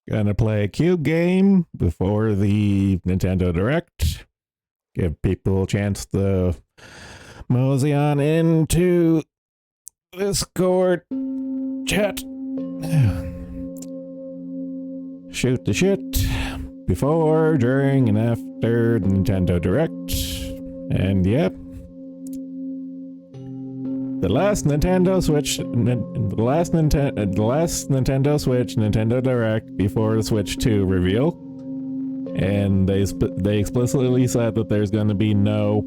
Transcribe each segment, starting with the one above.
Gonna play a cube game before the Nintendo Direct. Give people a chance to mosey on into Discord chat. Shoot the shit before, during, and after Nintendo Direct. And yep. The last Nintendo Switch, the last Nintendo Switch, Nintendo Direct before the Switch 2 reveal, and they explicitly said that there's going to be no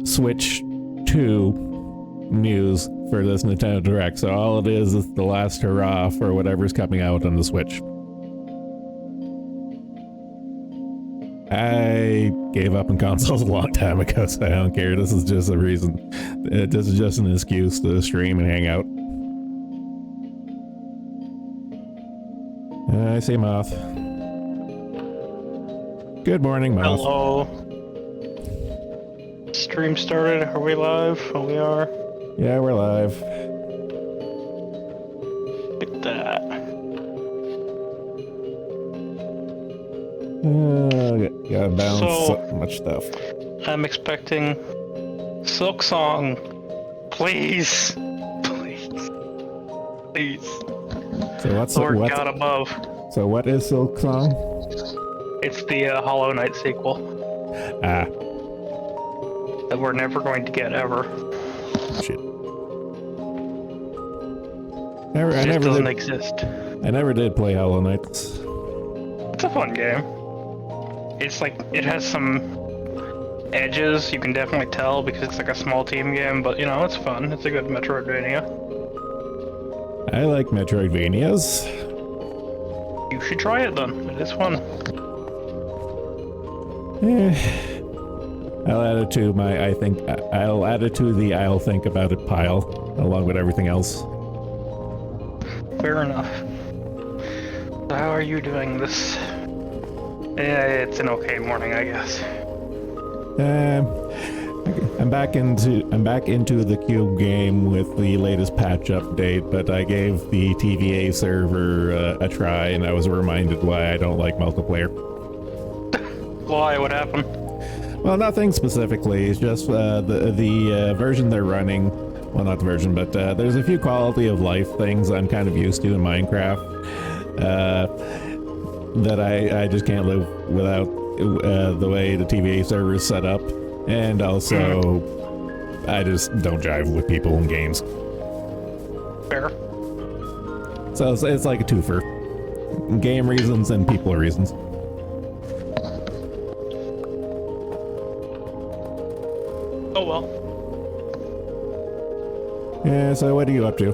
Switch 2 news for this Nintendo Direct. So all it is the last hurrah for whatever's coming out on the Switch. I gave up on consoles a long time ago, so I don't care. This is just a reason. This is just an excuse to stream and hang out. I see Moth. Good morning, Moth. Hello. Stream started. Are we live? Oh, we are. Yeah, we're live. Look at that. Gotta balance so much stuff. I'm expecting Silk Song. Please. Please. Please. So what's Lord God above. So what is Silk Song? It's the Hollow Knight sequel. Ah. That we're never going to get ever. Shit. It just doesn't exist. I never did play Hollow Knights. It's a fun game. It's like, it has some edges, you can definitely tell, because it's like a small team game, but you know, it's fun. It's a good Metroidvania. I like Metroidvanias. You should try it then. It is fun. I'll add it to my I'll add it to the I'll think about it pile, along with everything else. Fair enough. So how are you doing this? Yeah, it's an okay morning, I guess. I'm back into the Cube game with the latest patch update, but I gave the TVA server a try, and I was reminded why I don't like multiplayer. Why? What happened? Well, nothing specifically. It's just the version they're running. Well, not the version, but there's a few quality of life things I'm kind of used to in Minecraft that I just can't live without the way the TVA server is set up. And also, I just don't jive with people in games. Fair. So it's like a twofer. Game reasons and people reasons. Oh well. Yeah, so what are you up to?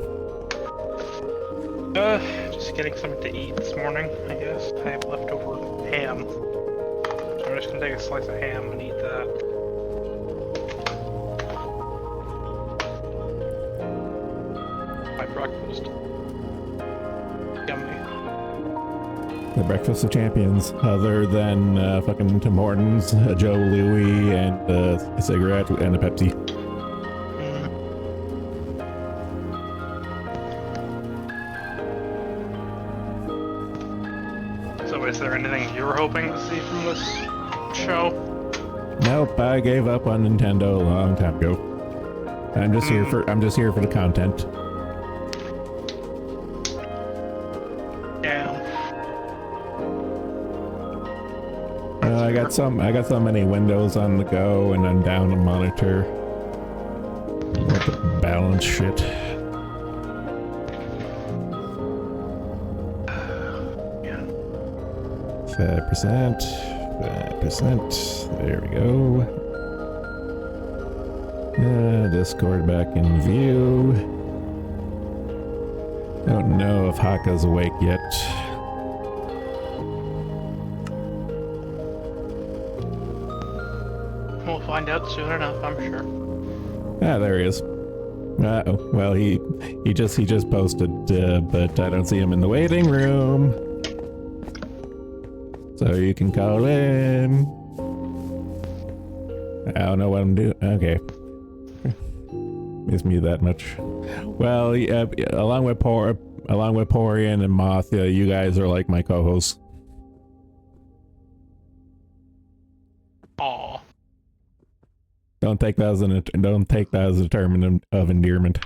Just getting something to eat this morning, I guess. I have leftover ham. So I'm just gonna take a slice of ham and eat that. My breakfast. Yummy. The Breakfast of Champions, other than fucking Tim Hortons, Joe Louis, and a cigarette and a Pepsi. So is there anything you were hoping to see from this show? Nope, I gave up on Nintendo a long time ago. I'm just here for the content. Damn. I got so many windows on the go, and I'm down a monitor. What the balance shit. Yeah. 5%. There we go. Discord back in view. Don't know if Haka's awake yet. We'll find out soon enough, I'm sure. Ah, there he is. Uh-oh. Well, he just posted, but I don't see him in the waiting room. So you can call in. I don't know what I'm doing. Okay. Miss me that much. Well, along with along with Porian and Moth, you guys are like my co-hosts. Aw. Don't take that as a term of endearment.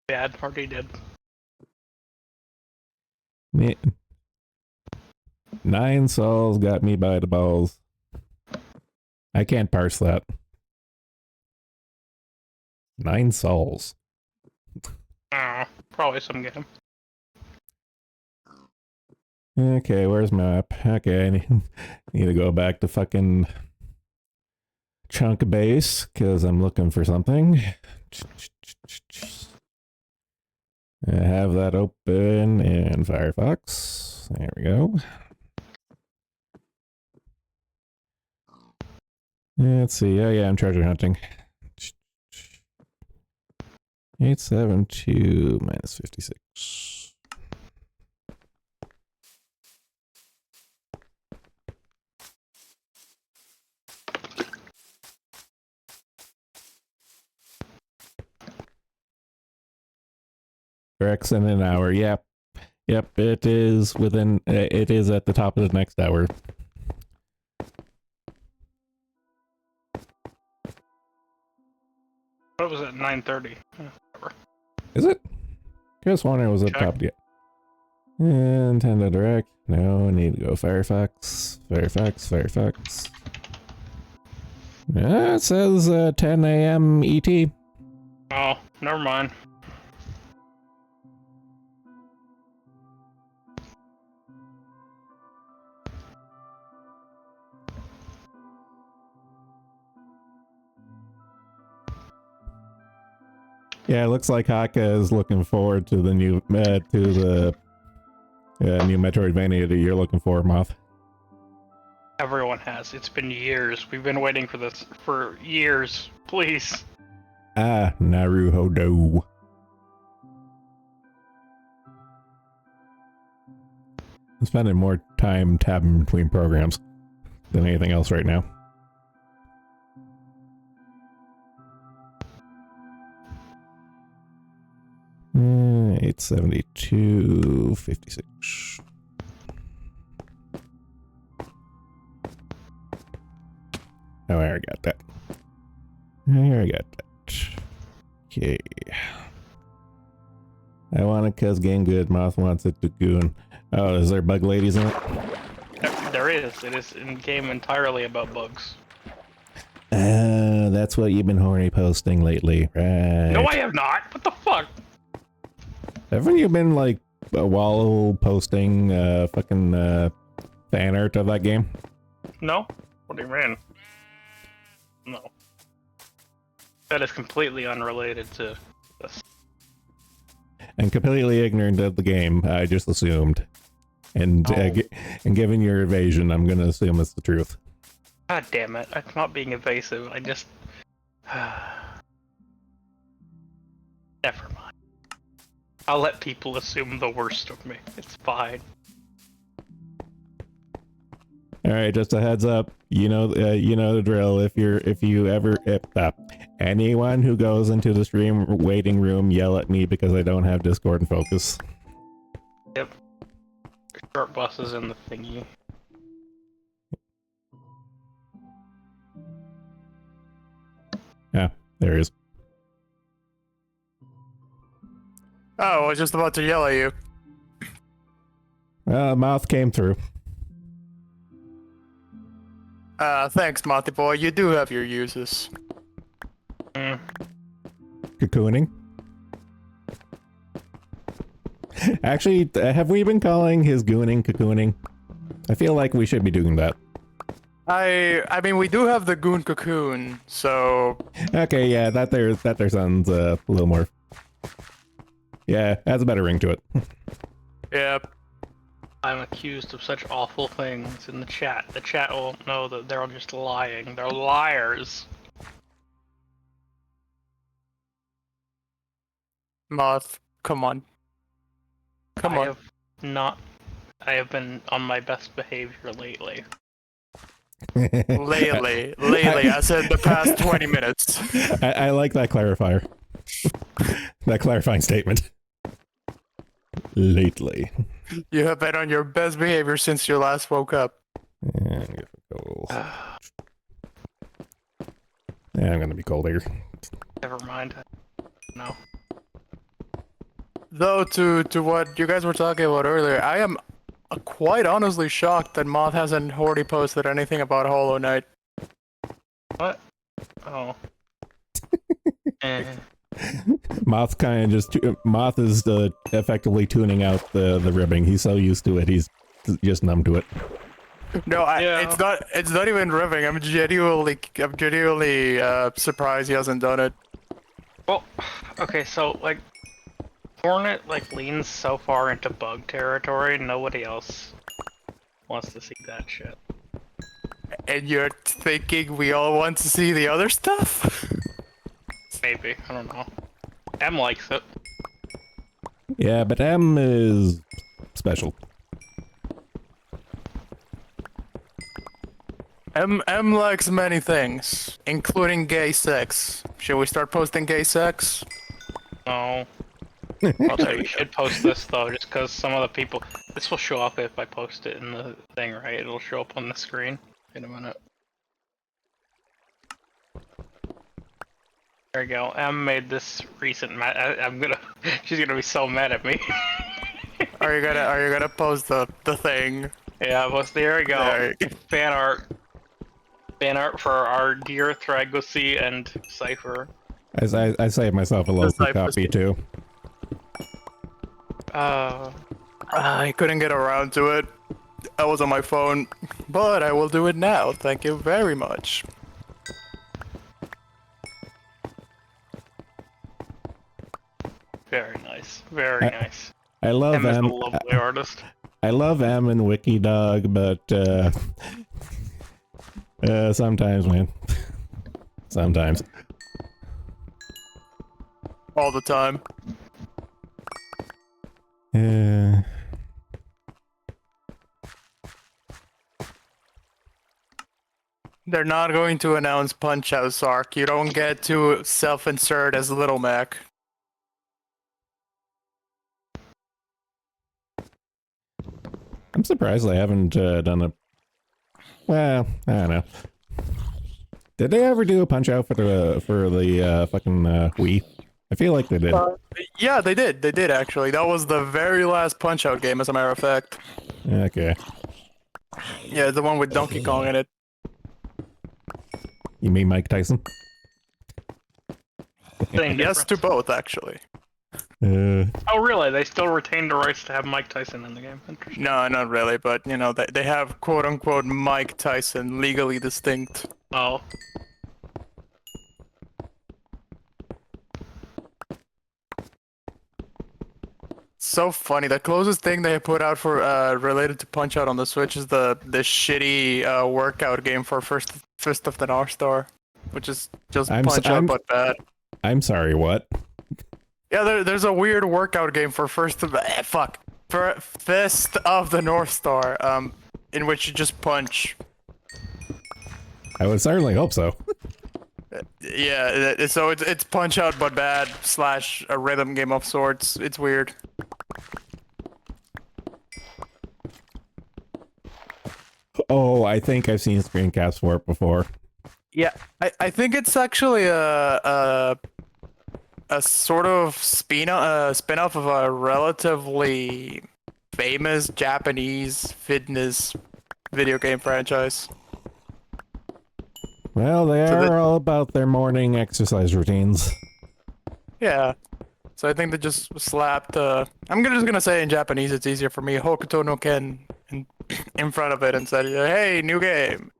Bad party did. 9 souls got me by the balls. I can't parse that. 9 souls. Probably some game. Okay, where's my map? Okay, I need to go back to fucking chunk base because I'm looking for something. I have that open in Firefox. There we go. Let's see. Oh yeah, I'm treasure hunting. 872 minus 56. Rex in an hour. Yep. Yep, it is within, it is at the top of the next hour. What was it? 9:30. Is it? Just wondering, was it top yet? Nintendo Direct. No, I need to go Firefox. Firefox. Yeah, it says 10 a.m. ET. Oh, never mind. Yeah, it looks like Haka is looking forward to the new new Metroidvania that you're looking for, Moth. Everyone has. It's been years. We've been waiting for this for years. Please. Ah, Naruhodo. I'm spending more time tabbing between programs than anything else right now. Uh, 872.56. Oh, I already got that. Okay. I want it because game good. Moth wants it to goon. Oh, is there bug ladies in it? There is. It is in game entirely about bugs. That's what you've been horny posting lately, right? No, I have not. What the fuck? Haven't you been like wall posting fucking fan art of that game? No. What do you mean? No. That is completely unrelated to this. And completely ignorant of the game, I just assumed. And and given your evasion, I'm gonna assume it's the truth. God damn it! I'm not being evasive. I just. Never mind. I'll let people assume the worst of me. It's fine. All right, just a heads up. You know the drill. If anyone who goes into the stream waiting room, yell at me because I don't have Discord and Focus. Yep. Short buses in the thingy. Yeah, there he is. Oh, I was just about to yell at you. Mouth came through. Thanks, Monty Boy. You do have your uses. Cocooning. Actually, have we been calling his gooning cocooning? I feel like we should be doing that. I mean, we do have the Goon Cocoon, so... Okay, yeah, that there sounds a little more... Yeah, has a better ring to it. Yep. I'm accused of such awful things in the chat. The chat won't know that they're all just lying. They're liars. Moth, come on. Come on. I have been on my best behavior lately. Lately, I said the past 20 minutes. I like that clarifier. That clarifying statement. Lately. You have been on your best behavior since you last woke up. And get a goal. Yeah, I'm gonna be cold here. Never mind. No. Though, to what you guys were talking about earlier, I am quite honestly shocked that Moth hasn't already posted anything about Hollow Knight. What? Oh. Moth's kind of just Moth is effectively tuning out the ribbing. He's so used to it, he's just numb to it. No, Yeah. it's not even ribbing. I'm genuinely surprised he hasn't done it. Well, okay, so like, Hornet like leans so far into bug territory. Nobody else wants to see that shit. And you're thinking we all want to see the other stuff? Maybe, I don't know. M likes it. Yeah, but M is special. M likes many things, including gay sex. Should we start posting gay sex? No. I'll tell you, should post this though, just because some of the people. This will show up if I post it in the thing, right? It'll show up on the screen in a minute. There you go. M made this recent. She's gonna be so mad at me. Are you gonna post the thing? Yeah, but there we go. There. Fan art. Fan art for our dear Thragosi and Cypher. As I saved myself a local copy too. I couldn't get around to it. I was on my phone, but I will do it now. Thank you very much. Very nice. Very nice. I love M is a M. lovely artist. I love M and Wikidog, but sometimes, man. Sometimes. All the time. They're not going to announce Punch Out Sark. You don't get to self-insert as Little Mac. I'm surprised they haven't done a. Well, I don't know. Did they ever do a punch out for the fucking Wii? I feel like they did. Yeah, they did. They did actually. That was the very last Punch Out game, as a matter of fact. Okay. Yeah, the one with Donkey Kong in it. You mean Mike Tyson? Yes, to both actually. Oh, really? They still retain the rights to have Mike Tyson in the game? Interesting. No, not really, but you know, they have quote-unquote Mike Tyson legally distinct. Oh. So funny. The closest thing they put out for related to Punch Out on the Switch is the shitty workout game for Fist of the North Star, which is just Punch Out but bad. I'm sorry, what? Yeah, there's a weird workout game for Fist of the North Star, in which you just punch. I would certainly hope so. Yeah, so it's Punch Out but bad / a rhythm game of sorts. It's weird. Oh, I think I've seen screen caps for it before. Yeah, I think it's actually a sort of spin-off of a relatively famous Japanese fitness video game franchise. Well, they are all about their morning exercise routines. Yeah. So I think they just slapped, I'm just gonna say in Japanese, it's easier for me, Hokuto no Ken in front of it and said, hey, new game.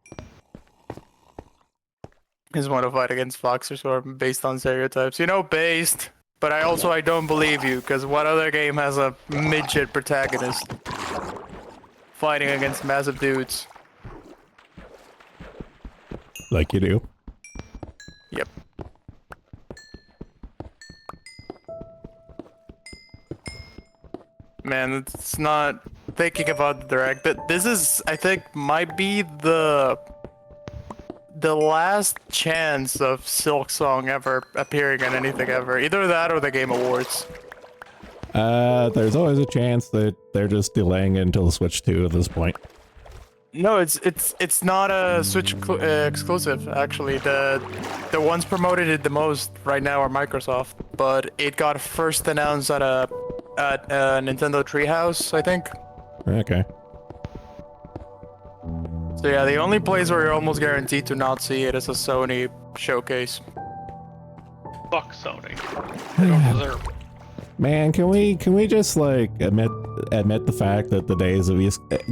Just want to fight against Foxers who are based on stereotypes. You know, based. But I don't believe you, because what other game has a midget protagonist fighting against massive dudes? Like you do. Yep. Man, it's not thinking about the direct. This is, I think, might be the the last chance of Silksong ever appearing on anything ever. Either that or the Game Awards. There's always a chance that they're just delaying it until the Switch 2 at this point. No, it's not a Switch exclusive. Actually, the ones promoted it the most right now are Microsoft, but it got first announced at a Nintendo Treehouse, I think. Okay. So yeah, the only place where you're almost guaranteed to not see it is a Sony showcase. Fuck Sony. They don't deserve it. Man, can we just like admit the fact that the days of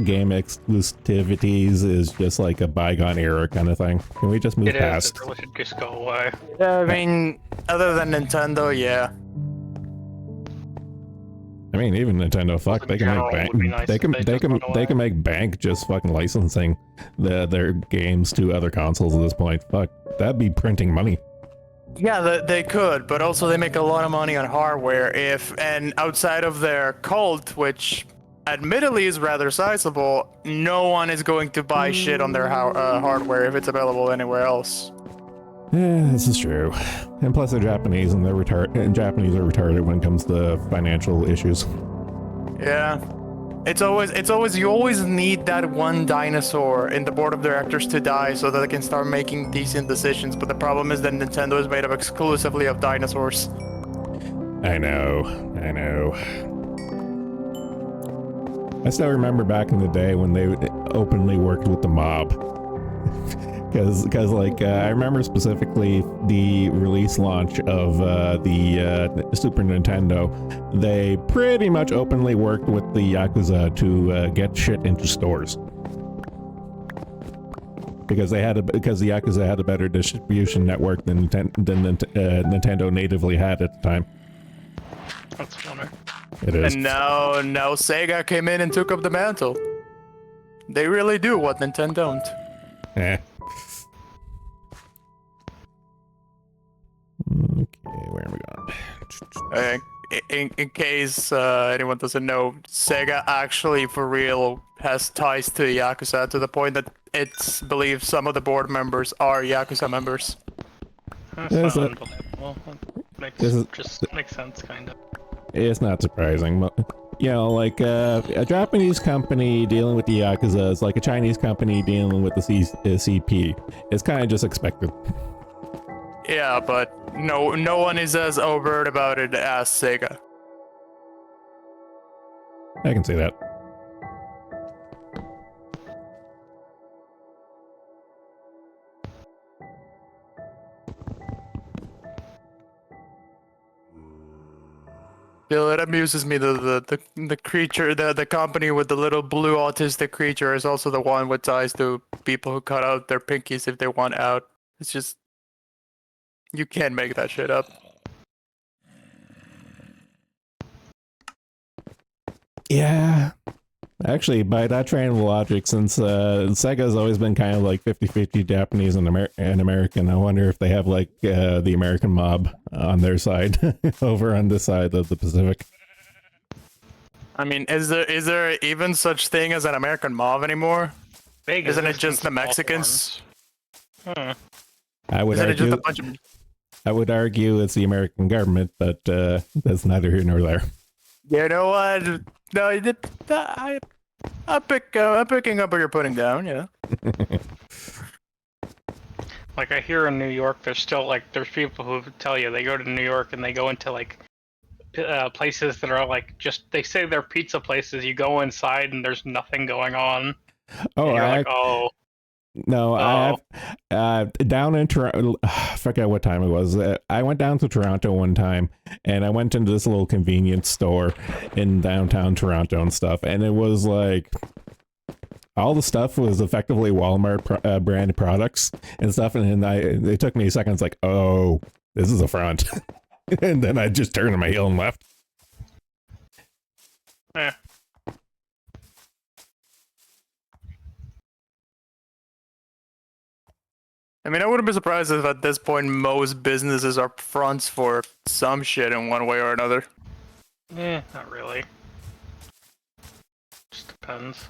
game exclusivities is just like a bygone era kind of thing? Can we just move past? It really should just go away. Yeah, I mean, other than Nintendo, yeah. I mean, even Nintendo, fuck, they can make bank. Nice they can make bank just fucking licensing their games to other consoles at this point. Fuck, that'd be printing money. Yeah, they could, but also they make a lot of money on hardware. And outside of their cult, which admittedly is rather sizable, no one is going to buy shit on their hardware if it's available anywhere else. Yeah, this is true. And plus they're Japanese, and Japanese are retarded when it comes to financial issues. Yeah. It's always you always need that one dinosaur in the board of directors to die so that they can start making decent decisions, but the problem is that Nintendo is made up exclusively of dinosaurs. I know. I still remember back in the day when they openly worked with the mob. Because like I remember specifically the release launch of the Super Nintendo, they pretty much openly worked with the Yakuza to get shit into stores. Because the Yakuza had a better distribution network than Nintendo natively had at the time. That's funny. It is. And now Sega came in and took up the mantle. They really do what Nintendo don't. Eh. Okay, where am I going? In case anyone doesn't know, Sega actually for real has ties to Yakuza to the point that it's believed some of the board members are Yakuza members. That's not unbelievable. Makes sense, kind of. It's not surprising, but you know, like a Japanese company dealing with the Yakuza is like a Chinese company dealing with the CP. It's kind of just expected. Yeah, but no one is as overt about it as Sega. I can see that. Still, it amuses me the creature, the company with the little blue autistic creature is also the one with ties to people who cut out their pinkies if they want out. It's just, you can't make that shit up. Yeah. Actually, by that train of logic, since Sega's always been kind of like 50-50 Japanese and American, I wonder if they have like the American mob on their side over on this side of the Pacific. I mean, is there even such thing as an American mob anymore? Isn't it just the Mexicans? Huh. I would argue it's the American government, but that's neither here nor there. You know what? No, I'm picking up what you're putting down. Yeah. Like I hear in New York, there's people who tell you they go to New York and they go into like places that are like they say they're pizza places. You go inside and there's nothing going on. Oh, No, Oh. I have down in Toronto. I forget what time it was. I went down to Toronto one time, and I went into this little convenience store in downtown Toronto and stuff, and it was like all the stuff was effectively Walmart brand products and stuff, and then it took me a second. It's like, oh, this is a front, and then I just turned on my heel and left. Eh. I mean, I wouldn't be surprised if at this point most businesses are fronts for some shit in one way or another. Not really. Just depends.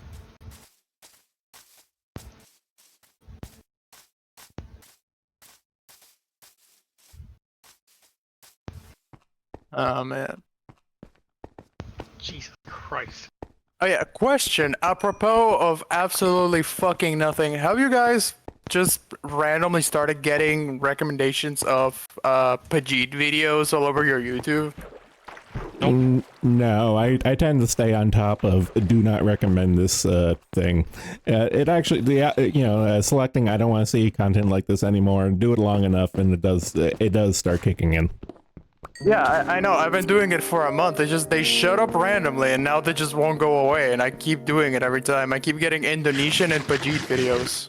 Oh man. Jesus Christ. Oh yeah, question. Apropos of absolutely fucking nothing, have you guys just randomly started getting recommendations of Pajit videos all over your YouTube? No, I tend to stay on top of do not recommend this thing. It actually, selecting I don't want to see content like this anymore. Do it long enough, and it does start kicking in. Yeah, I know. I've been doing it for a month. They shut up randomly, and now they just won't go away. And I keep doing it every time. I keep getting Indonesian and Pajit videos.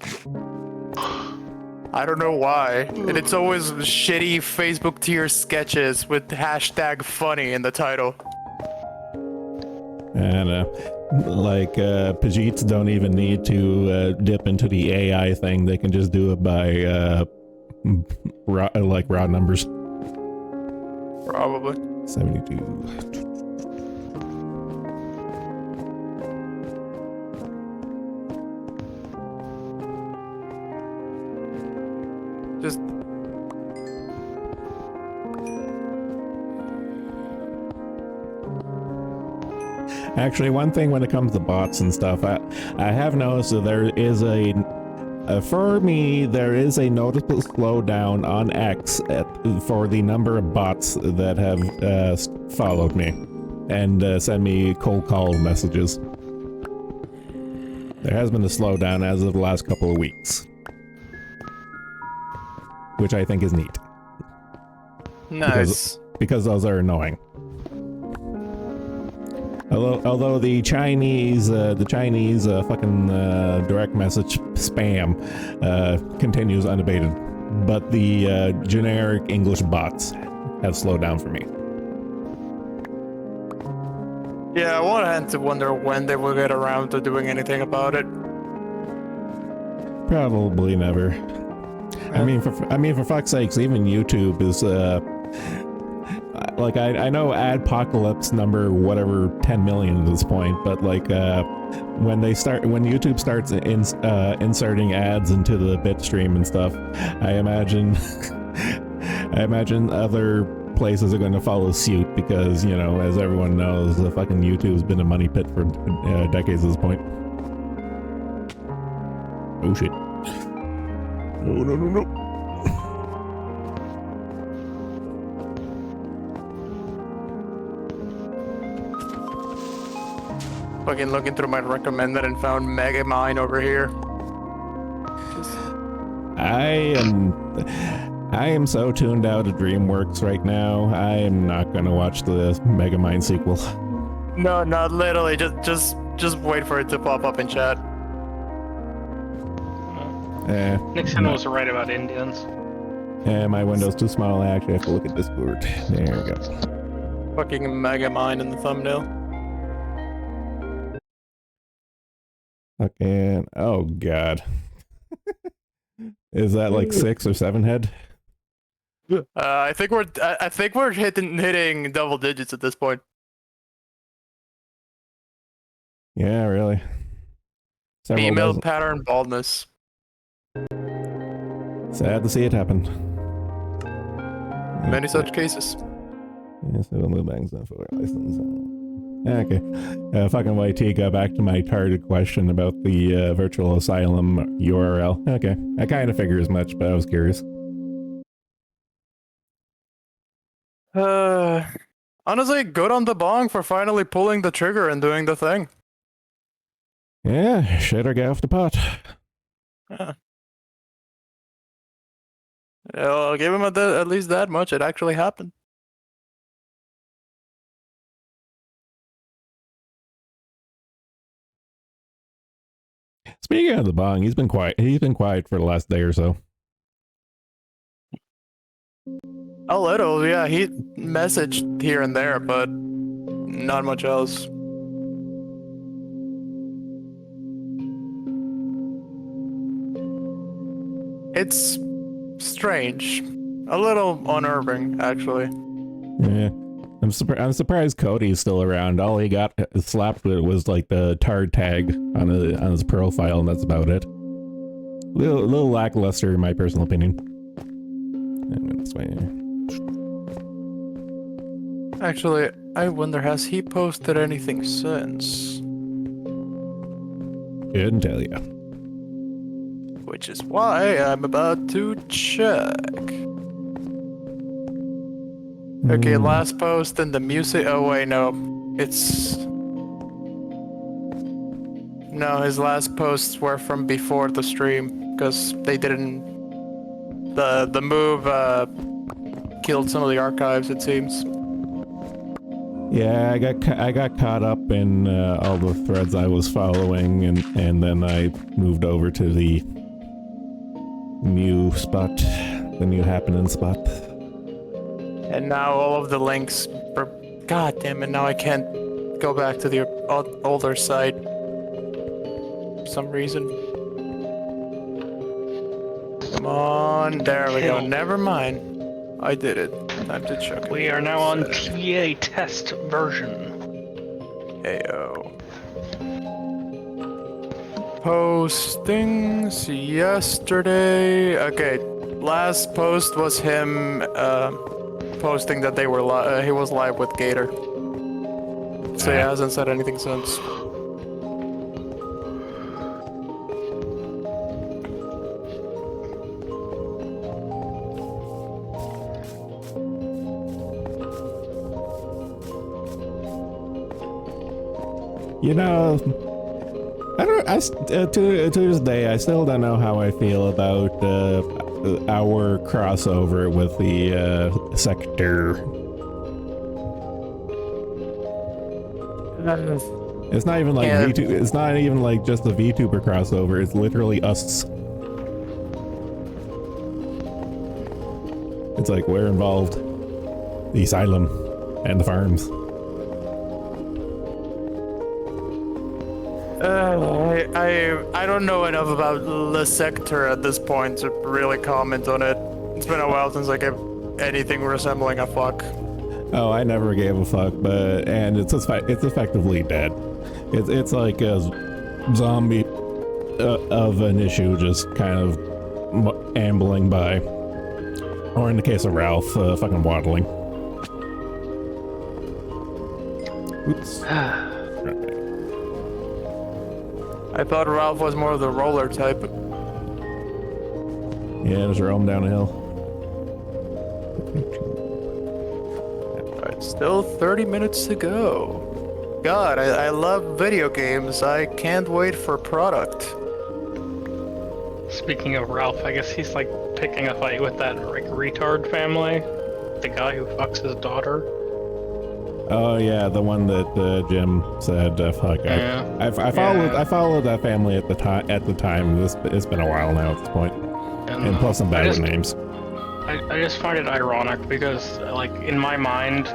I don't know why. And it's always shitty Facebook tier sketches with hashtag funny in the title. And Pajits don't even need to dip into the AI thing. They can just do it by raw numbers. Probably. 72. Just Actually, one thing when it comes to bots and stuff, I have noticed that there is for me, there is a noticeable slowdown on X for the number of bots that have followed me and send me cold call messages. There has been a slowdown as of the last couple of weeks, which I think is neat. nice. Because those are annoying. Although the Chinese fucking direct message spam continues unabated, but the generic English bots have slowed down for me. Yeah, I want to wonder when they will get around to doing anything about it. Probably never. I mean, for fuck's sakes, even YouTube is like I know Adpocalypse number whatever 10 million at this point, but like when YouTube starts inserting ads into the bitstream and stuff, I imagine other places are going to follow suit because, you know, as everyone knows, the fucking YouTube's been a money pit for decades at this point. Oh shit. No. Fucking looking through my recommended and found Megamind over here. I am so tuned out of DreamWorks right now. I am not gonna watch the Megamind sequel. No, not literally. Just wait for it to pop up in chat. Nixon was right about Indians. My window's too small. I actually have to look at Discord. There we go. Fucking Megamind in the thumbnail. Okay. Oh god. Is that like 6 or 7 head? I think we're hitting double digits at this point. Yeah, really. Several Female dozen. pattern baldness. Sad to see it happen. Many such cases. Yes, it'll move bangs on for license. Okay. Fucking YT got back to my targeted question about the virtual asylum URL. Okay. I kind of figured as much, but I was curious. Honestly, good on the bong for finally pulling the trigger and doing the thing. Yeah, shit or get off the pot. Yeah. I'll give him at least that much. It actually happened. Speaking of the bong, he's been quiet. He's been quiet for the last day or so. A little, yeah. He messaged here and there, but not much else. It's strange. A little unnerving, actually. Yeah. I'm surprised Cody's still around. All he got slapped with was like the tard tag on his profile, and that's about it. Little lackluster, in my personal opinion. And this way. Actually, I wonder, has he posted anything since? Couldn't tell you. Which is why I'm about to check. Okay, last post and the music. Oh, wait, no. It's. No, his last posts were from before the stream because they didn't. The move killed some of the archives, it seems. Yeah, I got caught up in all the threads I was following, and then I moved over to the new spot, the new happening spot. And now all of the links are. God damn it! Now I can't go back to the older site. For some reason. Come on, there we go. Never mind. I did it. Time to check. We are now on TA test version. Heyo. Postings yesterday. Okay, last post was him posting that they were he was live with Gator. So he hasn't said anything since. You know, I don't. To this day, I still don't know how I feel about our crossover with the sector. It's not even like VTuber. It's not even like just a VTuber crossover. It's literally us. It's like we're involved. The asylum and the farms. I don't know enough about the sector at this point to really comment on it. It's been a while since I gave anything resembling a fuck. Oh, I never gave a fuck, and it's effectively dead. It's like a zombie of an issue just kind of ambling by, or in the case of Ralph, fucking waddling. Oops. I thought Ralph was more of the roller type. Yeah, just roam down a hill. Alright, still 30 minutes to go. God, I love video games. I can't wait for product. Speaking of Ralph, I guess he's like picking a fight with that like retard family. The guy who fucks his daughter. Oh yeah, the one that Jim said. Fuck. Yeah. I followed that family at the time. It's been a while now at this point. And plus some bad names. I just find it ironic because, like, in my mind,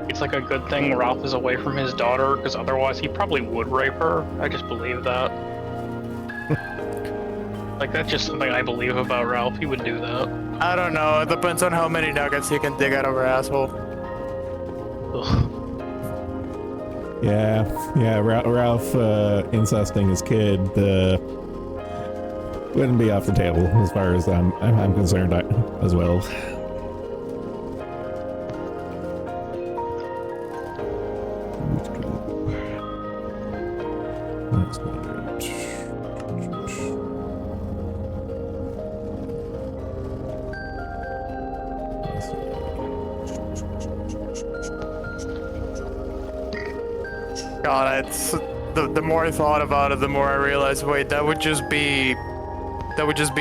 it's like a good thing Ralph is away from his daughter, because otherwise he probably would rape her. I just believe that. Like, that's just something I believe about Ralph. He would do that. I don't know. It depends on how many nuggets he can dig out of her asshole. Ugh. Yeah. Ralph incesting his kid wouldn't be off the table as far as I'm concerned as well. That's not good. God, it's the more I thought about it, the more I realized, wait, that would just be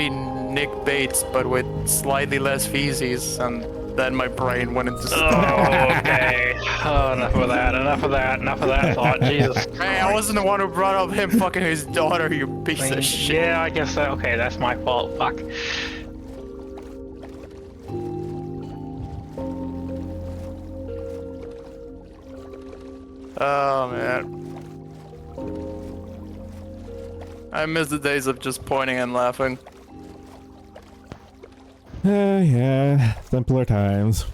Nick Bates, but with slightly less feces, and then my brain went into stuff. Oh, okay. Oh, enough of that thought. Jesus. Hey, I wasn't the one who brought up him fucking his daughter, you piece of shit. Yeah, I guess that. Okay, that's my fault. Fuck. Oh man. I miss the days of just pointing and laughing. Yeah, simpler times.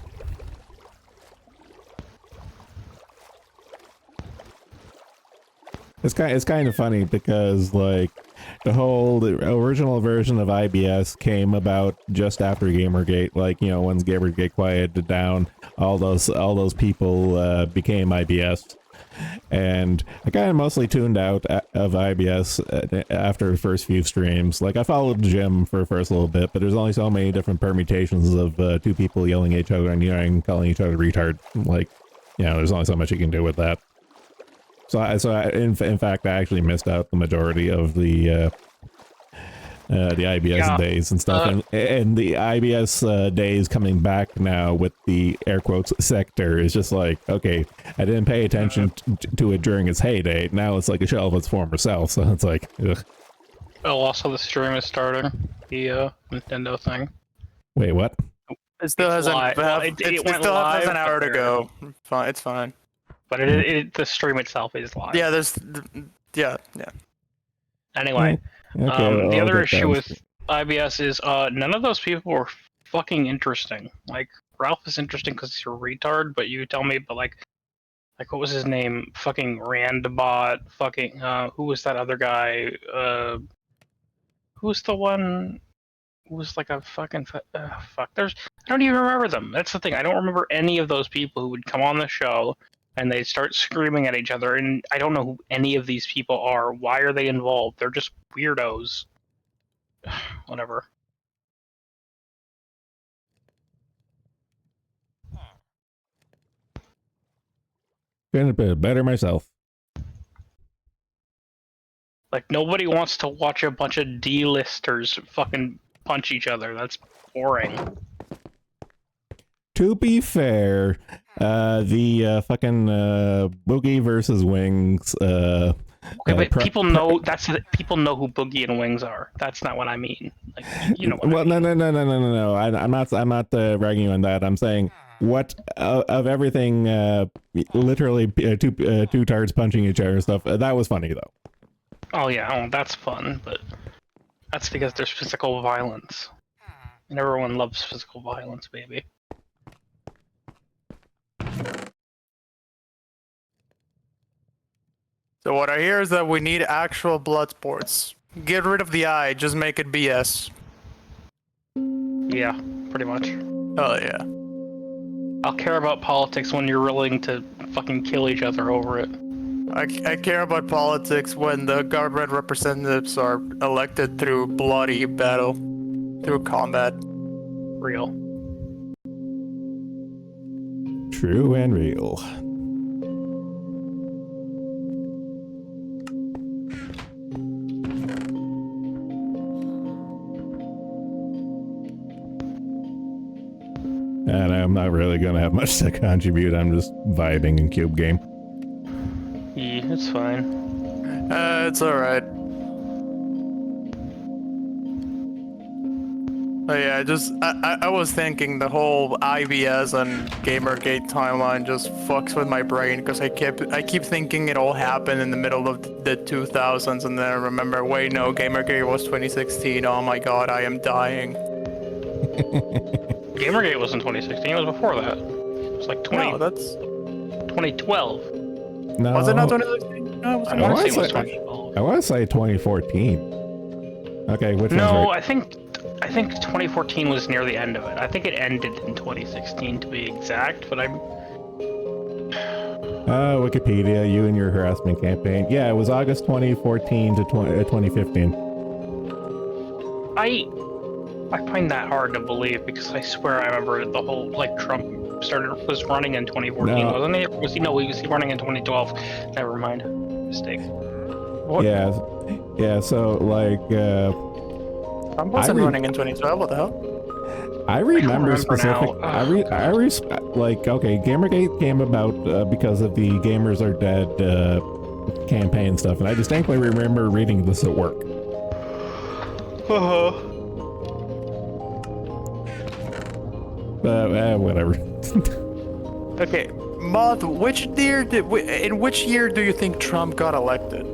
It's kind of funny because, like, the original version of IBS came about just after Gamergate. Like, you know, once Gamergate quieted down, all those people became IBS. And I kind of mostly tuned out of IBS after the first few streams. Like, I followed Jim for the first little bit, but there's only so many different permutations of two people yelling at each other and calling each other retard. Like, you know, there's only so much you can do with that. In fact, I actually missed out the majority of the IBS days and stuff, and the IBS days coming back now with the air quotes sector is just like, okay, I didn't pay attention to it during its heyday. Now it's like a shell of its former self, so it's like, ugh. Oh, also the stream is starting. The Nintendo thing. Wait, what? It still has an hour to go. Fine, it's fine. But the stream itself is live. Yeah, yeah. Anyway, Okay, the other issue with IBS is none of those people were fucking interesting. Like, Ralph is interesting because he's a retard, but you tell me, but like what was his name? Fucking Randbot. Fucking who was that other guy? Who's the one? Who was like a fucking fuck? I don't even remember them. That's the thing. I don't remember any of those people who would come on the show and they'd start screaming at each other, and I don't know who any of these people are. Why are they involved? They're just weirdos. Whatever. Feeling a bit better myself. Like, nobody wants to watch a bunch of D-listers fucking punch each other. That's boring. To be fair, the fucking Boogie versus Wings. Okay, but people know people know who Boogie and Wings are. That's not what I mean. Like, you know what well, I mean. No. I'm not ragging on that. I'm saying what of everything. Literally, two tards punching each other and stuff. That was funny though. Oh yeah, that's fun, but that's because there's physical violence, and everyone loves physical violence, baby. So what I hear is that we need actual blood sports. Get rid of the eye, just make it BS. Yeah, pretty much. Oh yeah. I'll care about politics when you're willing to fucking kill each other over it. I care about politics when the government representatives are elected through bloody battle, through combat. Real. True and real. And I'm not really gonna have much to contribute. I'm just vibing in Cube Game. Yeah, it's fine. It's alright. Oh yeah, I was thinking the whole IBS and Gamergate timeline just fucks with my brain because I keep thinking it all happened in the middle of the 2000s, and then I remember, wait, no, Gamergate was 2016. Oh my god, I am dying. Gamergate wasn't 2016, it was before that. It was like 2012. No. Was it not 2016? No, it was I want to say it was 2012. I want to say 2014. Okay, which one's No, right? I think 2014 was near the end of it. I think it ended in 2016 to be exact, but I'm... Wikipedia, you and your harassment campaign. Yeah, it was August 2014 to 2015. I find that hard to believe because I swear I remember the whole, like, Trump was running in 2014, No. wasn't he? Was he running in 2012? Never mind. Mistake. What? Yeah, so, like, Trump wasn't running in 2012, what the hell? I remember specific. now. Like, okay, Gamergate came about because of the Gamers Are Dead campaign stuff, and I distinctly remember reading this at work. Whatever. Okay, Moth, in which year do you think Trump got elected?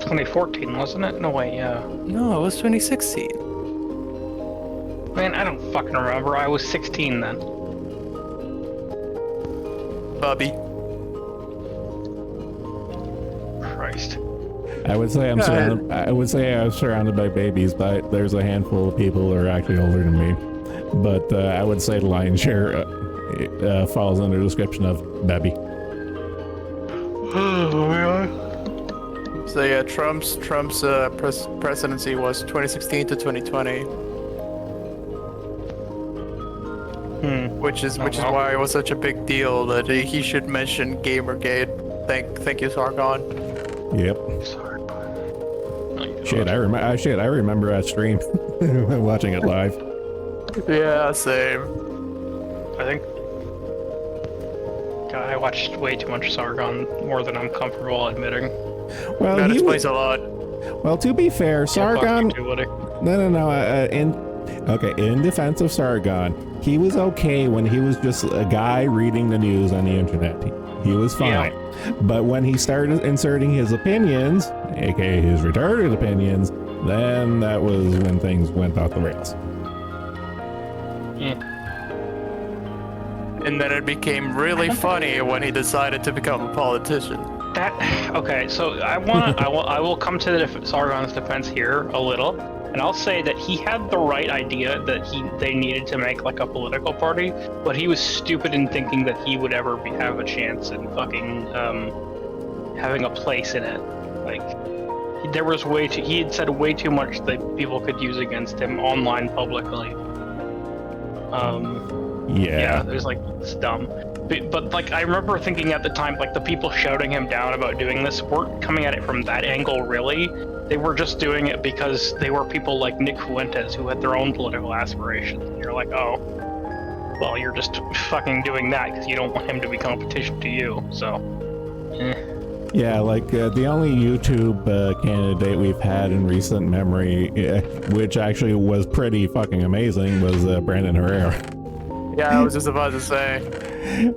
2014, wasn't it? No, wait, yeah. No, it was 2016. Man, I don't fucking remember. I was 16 then. Bubby. Christ. I would say Go ahead. I would say I was surrounded by babies, but there's a handful of people who are actually older than me. But I would say the lion's share falls under the description of baby. So yeah, Trump's presidency was 2016 to 2020, which is why it was such a big deal that he should mention Gamergate. Thank you, Sargon. Yep. Shit, I remember that stream, watching it live. Yeah, same. I think God, I watched way too much Sargon, more than I'm comfortable admitting. Well, That explains a lot. Well, to be fair, Sargon. No. In defense of Sargon, he was okay when he was just a guy reading the news on the internet. He was fine. Yeah. But when he started inserting his opinions, aka his retarded opinions, then that was when things went off the rails. Yeah. And then it became really funny when he decided to become a politician. Okay, so I will come to Sargon's defense here a little, and I'll say that he had the right idea that they needed to make like a political party, but he was stupid in thinking that he would ever have a chance in fucking having a place in it. Like there was he had said way too much that people could use against him online publicly. Yeah, there's like it's dumb. But like I remember thinking at the time, like the people shouting him down about doing this weren't coming at it from that angle really. They were just doing it because they were people like Nick Fuentes who had their own political aspirations. And you're like, oh, well, you're just fucking doing that because you don't want him to be competition to you. So, Yeah, like the only YouTube candidate we've had in recent memory, which actually was pretty fucking amazing, was Brandon Herrera. Yeah, I was just about to say.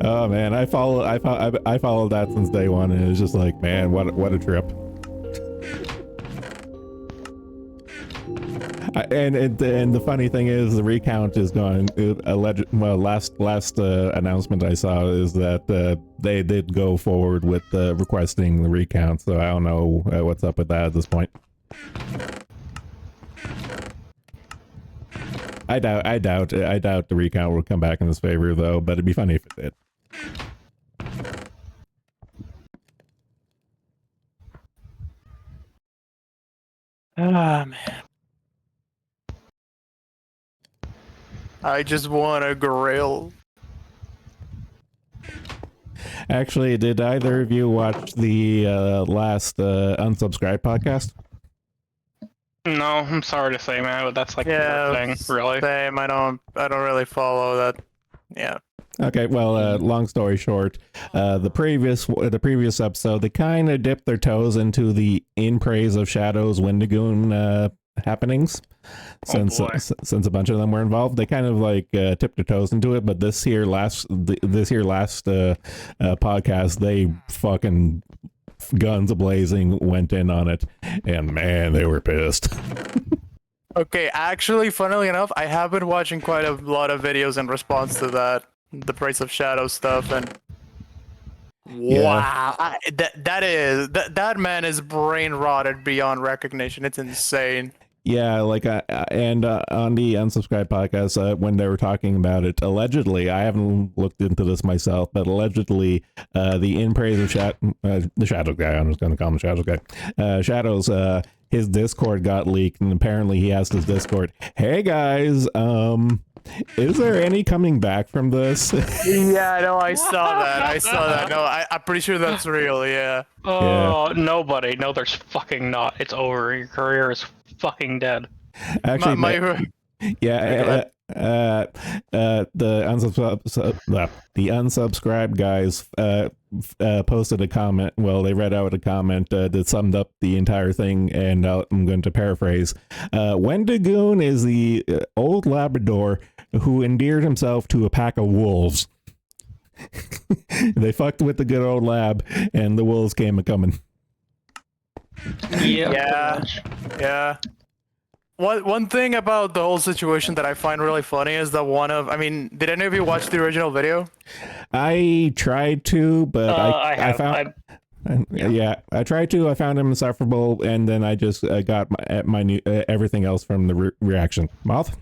Oh man, I followed that since day one, and it's just like, man, what a trip. And the funny thing is, the recount is going. Last announcement I saw is that they did go forward with requesting the recount. So I don't know what's up with that at this point. I doubt the recount will come back in his favor though, but it'd be funny if it did. Ah, man. I just want a grill. Actually, did either of you watch the last Unsubscribed podcast? no, I'm sorry to say, man, but that's like the thing, really. Same. I don't really follow that. Yeah. Okay, well, long story short, the previous episode, they kind of dipped their toes into the In Praise of Shadows Wendigoon happenings. Since a bunch of them were involved, they kind of like tipped their toes into it. But this year last podcast, they fucking guns a-blazing went in on it, and man, they were pissed. Okay, actually, funnily enough, I have been watching quite a lot of videos in response to that, the Praise of Shadow stuff, and wow, that man is brain rotted beyond recognition. It's insane. Yeah, like and on the Unsubscribed podcast, when they were talking about it, allegedly, I haven't looked into this myself, but allegedly, the In Praise of the Shadow guy, I'm just going to call him Shadow guy, Shadows, his Discord got leaked, and apparently he asked his Discord, "Hey guys, is there any coming back from this?" Yeah, no, I saw that. No, I'm pretty sure that's real. Yeah. Oh, yeah. Nobody. No, there's fucking not. It's over. Your career is fucking dead. Actually, the unsubscribed guys posted a comment. Well, they read out a comment that summed up the entire thing, and I'm going to paraphrase. Wendigoon is the old Labrador who endeared himself to a pack of wolves. They fucked with the good old lab, and the wolves came a-coming. Yeah. One thing about the whole situation that I find really funny is that did any of you watch the original video? I tried to, but I And, yeah, I tried to. I found him insufferable, and then I just got my new everything else from the reaction. Moth?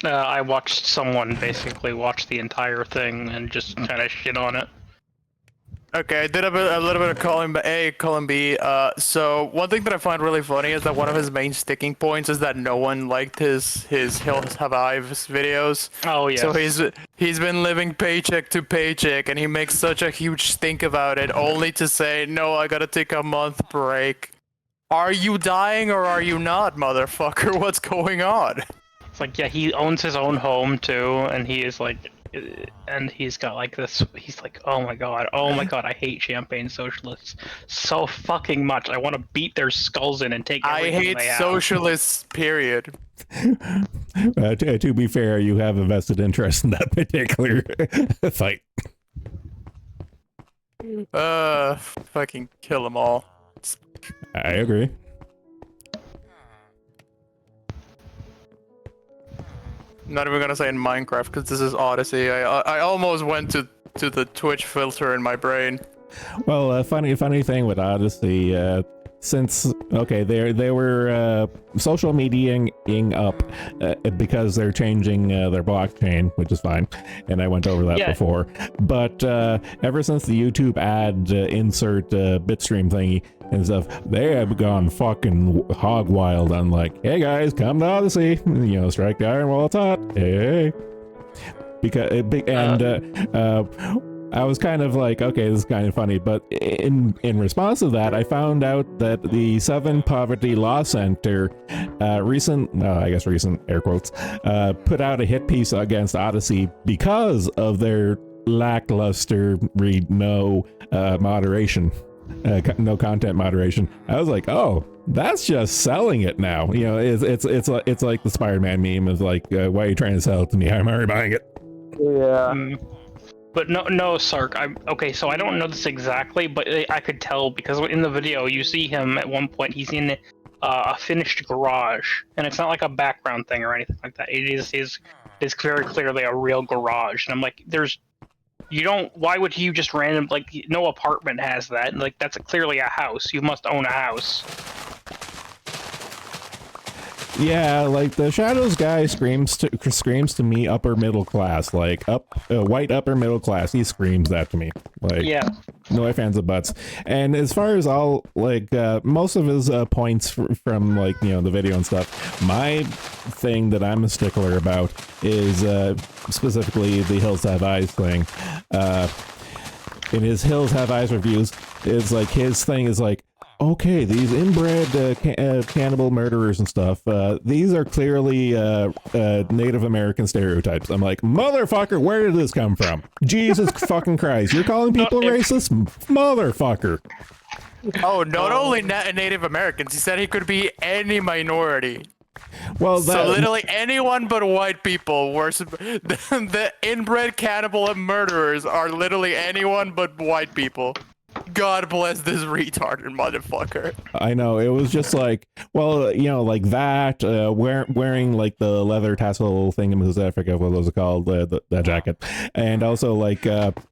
I watched someone basically watch the entire thing and just kind of shit on it. Okay, I did a little bit of column A, column B. So one thing that I find really funny is that one of his main sticking points is that no one liked his Hills Have Eyes videos. Oh yeah. So he's been living paycheck to paycheck, and he makes such a huge stink about it, only to say, "No, I gotta take a month break." Are you dying or are you not, motherfucker? What's going on? It's like, yeah, he owns his own home too, and he is like, and he's got like this. He's like, oh my god, I hate champagne socialists so fucking much. I want to beat their skulls in and take everything I hate they have. socialists. Period. To be fair, you have a vested interest in that particular fight. Fucking kill them all. I agree. Not even gonna say in Minecraft because this is Odyssey. I almost went to the Twitch filter in my brain. Well, funny thing with Odyssey, since okay, they were social mediaing up because they're changing their blockchain, which is fine, and I went over that before. But ever since the YouTube ad insert bitstream thingy and stuff, they have gone fucking hog wild on like, hey guys, come to Odyssey, you know, strike the iron while it's hot. Hey, because I was kind of like, okay, this is kind of funny, but in response to that, I found out that the Southern Poverty Law Center recent air quotes, put out a hit piece against Odyssey because of their lackluster no moderation, no content moderation. I was like, oh, that's just selling it now. You know, it's like the Spider-Man meme of like, why are you trying to sell it to me? I'm already buying it. Yeah. But no, Sark. Okay. So I don't know this exactly, but I could tell because in the video you see him at one point. He's in a finished garage, and it's not like a background thing or anything like that. It is very clearly a real garage, and I'm like, why would you just no apartment has that? Like, that's clearly a house. You must own a house. Yeah, like the Shadows guy screams to me upper middle class, like white upper middle class. He screams that to me, like, yeah, no ifs, ands, or buts. And as far as all like most of his points from like, you know, the video and stuff, my thing that I'm a stickler about is specifically the Hills Have Eyes thing. In his Hills Have Eyes reviews, is like his thing is like, okay, these inbred cannibal murderers and stuff, these are clearly Native American stereotypes. I'm like, motherfucker, where did this come from? Jesus fucking Christ, you're calling people racist? Motherfucker. Oh, not only Native Americans, he said he could be any minority. Well, so literally anyone but white people. The inbred cannibal and murderers are literally anyone but white people. God bless this retarded motherfucker. I know, it was just like, well, you know, like that, wearing like the leather tassel thing, I forget what those are called, that jacket. And also like,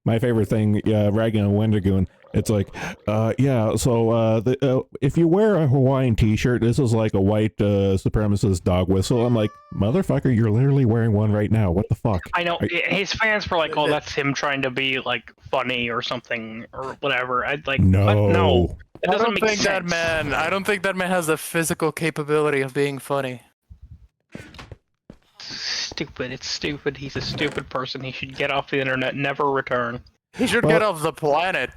my favorite thing, ragging on Wendigoon, it's like, yeah, so if you wear a Hawaiian t-shirt, this is like a white supremacist dog whistle. I'm like, motherfucker, you're literally wearing one right now. What the fuck? I know. His fans were like, oh, that's him trying to be like funny or something or whatever. I'd like, no. It doesn't make sense. I don't think that man has the physical capability of being funny. Stupid. It's stupid. He's a stupid person. He should get off the internet, never return. He should get off the planet.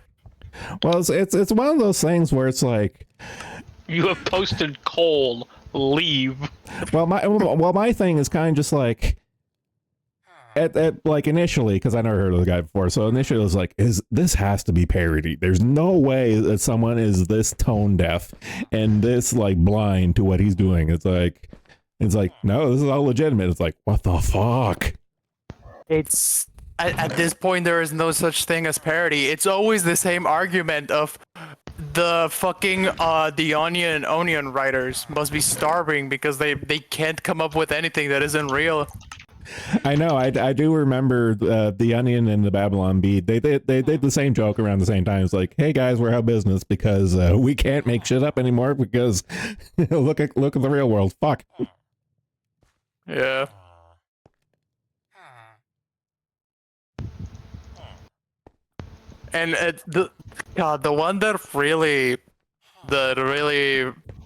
Well, it's one of those things where it's like, you have posted cold, leave. Well, my thing is kind of just like, at like initially, because I never heard of the guy before, so initially it was like, this has to be parody. There's no way that someone is this tone deaf and this like blind to what he's doing. It's like no, this is all legitimate. It's like, what the fuck? It's at this point there is no such thing as parody. It's always the same argument of the fucking the Onion writers must be starving because they can't come up with anything that isn't real. I know. I do remember the Onion and the Babylon Bee. They did the same joke around the same time. It's like, hey guys, we're out of business because we can't make shit up anymore because look at the real world. Fuck. Yeah. And the one that really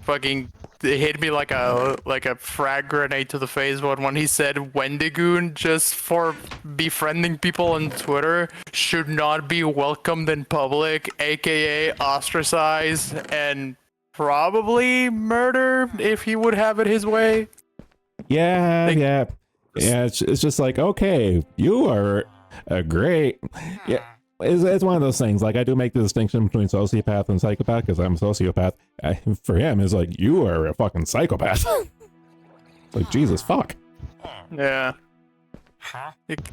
fucking hit me like a frag grenade to the face was when he said Wendigoon just for befriending people on Twitter should not be welcomed in public, aka ostracized and probably murder if he would have it his way. Yeah. It's just like, okay, you are a great. Yeah. It's one of those things. Like, I do make the distinction between sociopath and psychopath because I'm a sociopath. For him, it's like, you are a fucking psychopath. Like, Jesus, fuck. Yeah.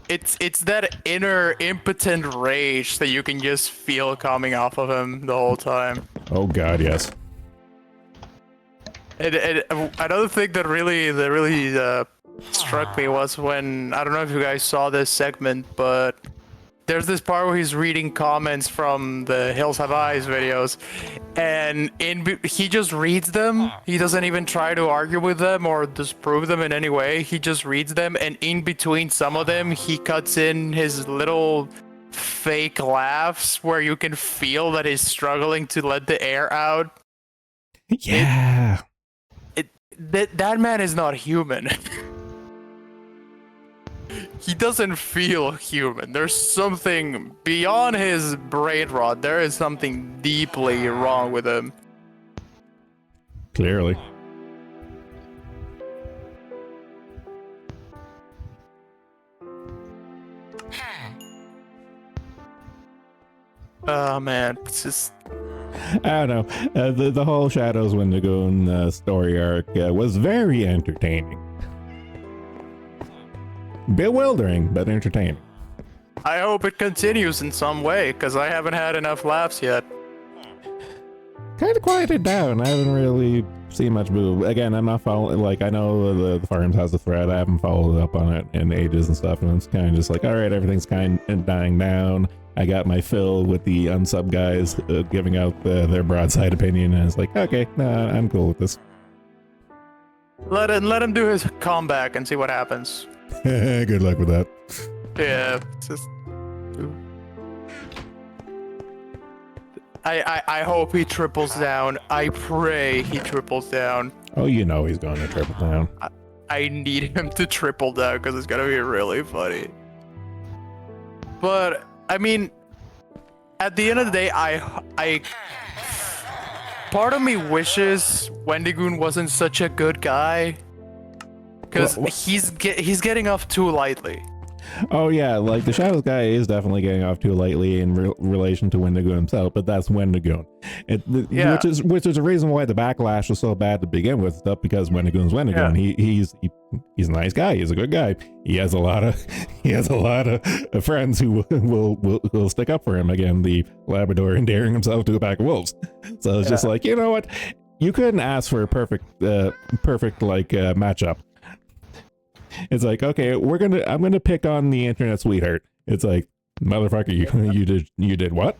It's that inner impotent rage that you can just feel coming off of him the whole time. Oh God, yes. And another thing that really struck me was when, I don't know if you guys saw this segment, but there's this part where he's reading comments from the Hills Have Eyes videos, and he just reads them. He doesn't even try to argue with them or disprove them in any way. He just reads them, and in between some of them, he cuts in his little fake laughs where you can feel that he's struggling to let the air out. Yeah. That man is not human. He doesn't feel human. There's something beyond his brain rot. There is something deeply wrong with him. Clearly. Oh man, it's just... I don't know. The whole Shadows Wendigoon story arc was very entertaining. Bewildering, but entertaining. I hope it continues in some way, because I haven't had enough laughs yet. Kind of quieted down. I haven't really seen much move. Again, I'm not following, like, I know the Farms has a thread. I haven't followed up on it in ages and stuff, and it's kind of just like, alright, everything's kind of dying down. I got my fill with the unsub guys giving out their broadside opinion, and it's like, okay, nah, I'm cool with this. Let him do his comeback and see what happens. Good luck with that. Yeah, it's just... I hope he triples down. I pray he triples down. Oh, you know he's going to triple down. I need him to triple down because it's gonna be really funny. But I mean, at the end of the day, I part of me wishes Wendigoon wasn't such a good guy, because he's getting off too lightly. Oh yeah, like the Shadows guy is definitely getting off too lightly in relation to Wendigoon himself, but that's Wendigoon. Yeah. Which is a reason why the backlash was so bad to begin with, stuff, because Wendigoon's Wendigoon. Yeah. He's a nice guy. He's a good guy. He has a lot of friends who will stick up for him. Again, the Labrador endearing himself to a pack of wolves. So it's just like, you know what? You couldn't ask for a perfect matchup. It's like, okay, I'm gonna pick on the internet sweetheart. It's like, motherfucker, you did what?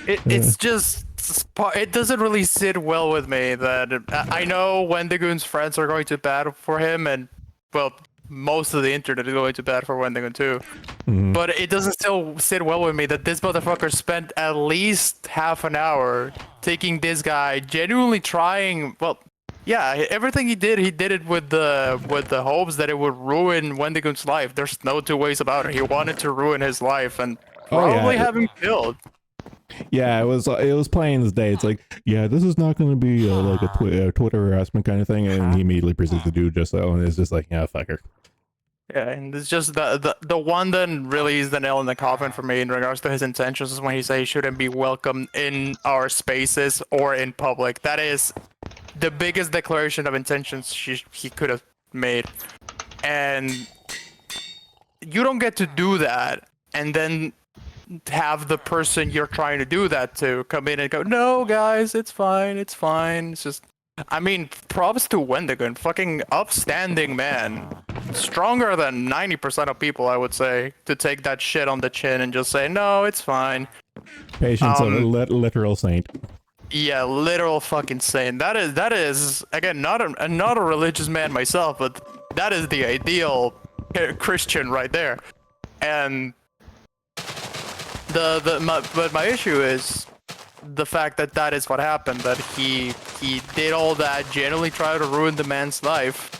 It's just, it doesn't really sit well with me that I know Wendigoon's friends are going to bat for him, and well, most of the internet is going to bat for Wendigoon too. Mm-hmm. But it doesn't still sit well with me that this motherfucker spent at least half an hour taking this guy, genuinely trying, well, yeah, everything he did it with the hopes that it would ruin Wendigoon's life. There's no two ways about it. He wanted to ruin his life and probably have him killed. Yeah, it was plain as day. It's like, yeah, this is not going to be like a Twitter harassment kind of thing, and he immediately proceeds to do just so, and it's just like, yeah, fucker. Yeah, and it's just the one that really is the nail in the coffin for me in regards to his intentions is when he says he shouldn't be welcome in our spaces or in public. That is the biggest declaration of intentions he could have made. And you don't get to do that and then have the person you're trying to do that to come in and go, no, guys, it's fine. It's just, I mean, props to Wendigo, fucking upstanding man. Stronger than 90% of people, I would say, to take that shit on the chin and just say, no, it's fine. Patience of a literal saint. Yeah, literal fucking saint. That is again not a religious man myself, but that is the ideal Christian right there. And but my issue is the fact that that is what happened. That he did all that, genuinely tried to ruin the man's life.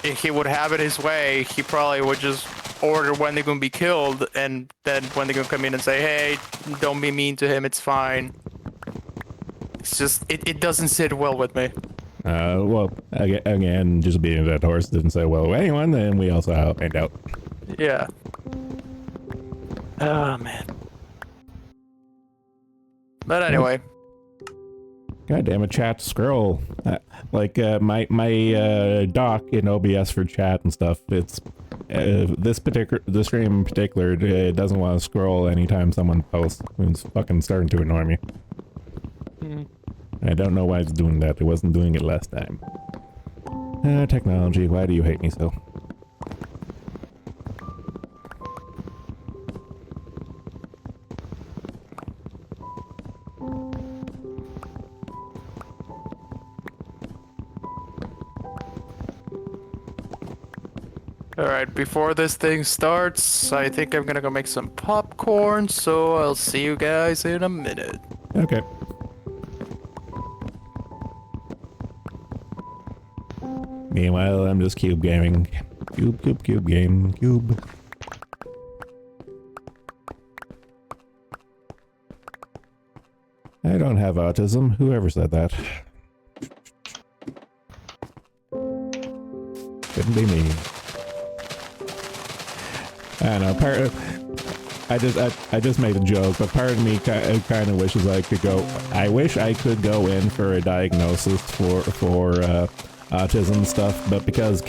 If he would have it his way, he probably would just order Wendigo be killed, and then Wendigo come in and say, "Hey, don't be mean to him. It's fine." It's just it doesn't sit well with me. Well, again, just being a dead horse didn't say well with anyone, and we also find out. Yeah. Oh man. But anyway. God damn it, chat scroll. My doc in OBS for chat and stuff. It's this stream in particular. It doesn't want to scroll anytime someone posts. It's fucking starting to annoy me. I don't know why it's doing that. It wasn't doing it last time. Technology, why do you hate me so? Alright, before this thing starts, I think I'm gonna go make some popcorn, so I'll see you guys in a minute. Okay. Meanwhile, I'm just cube gaming. Cube game, cube. I don't have autism. Whoever said that? Couldn't be me. I don't know. I just made a joke, but part of me kind of wishes I could go. I wish I could go in for a diagnosis for autism stuff, but because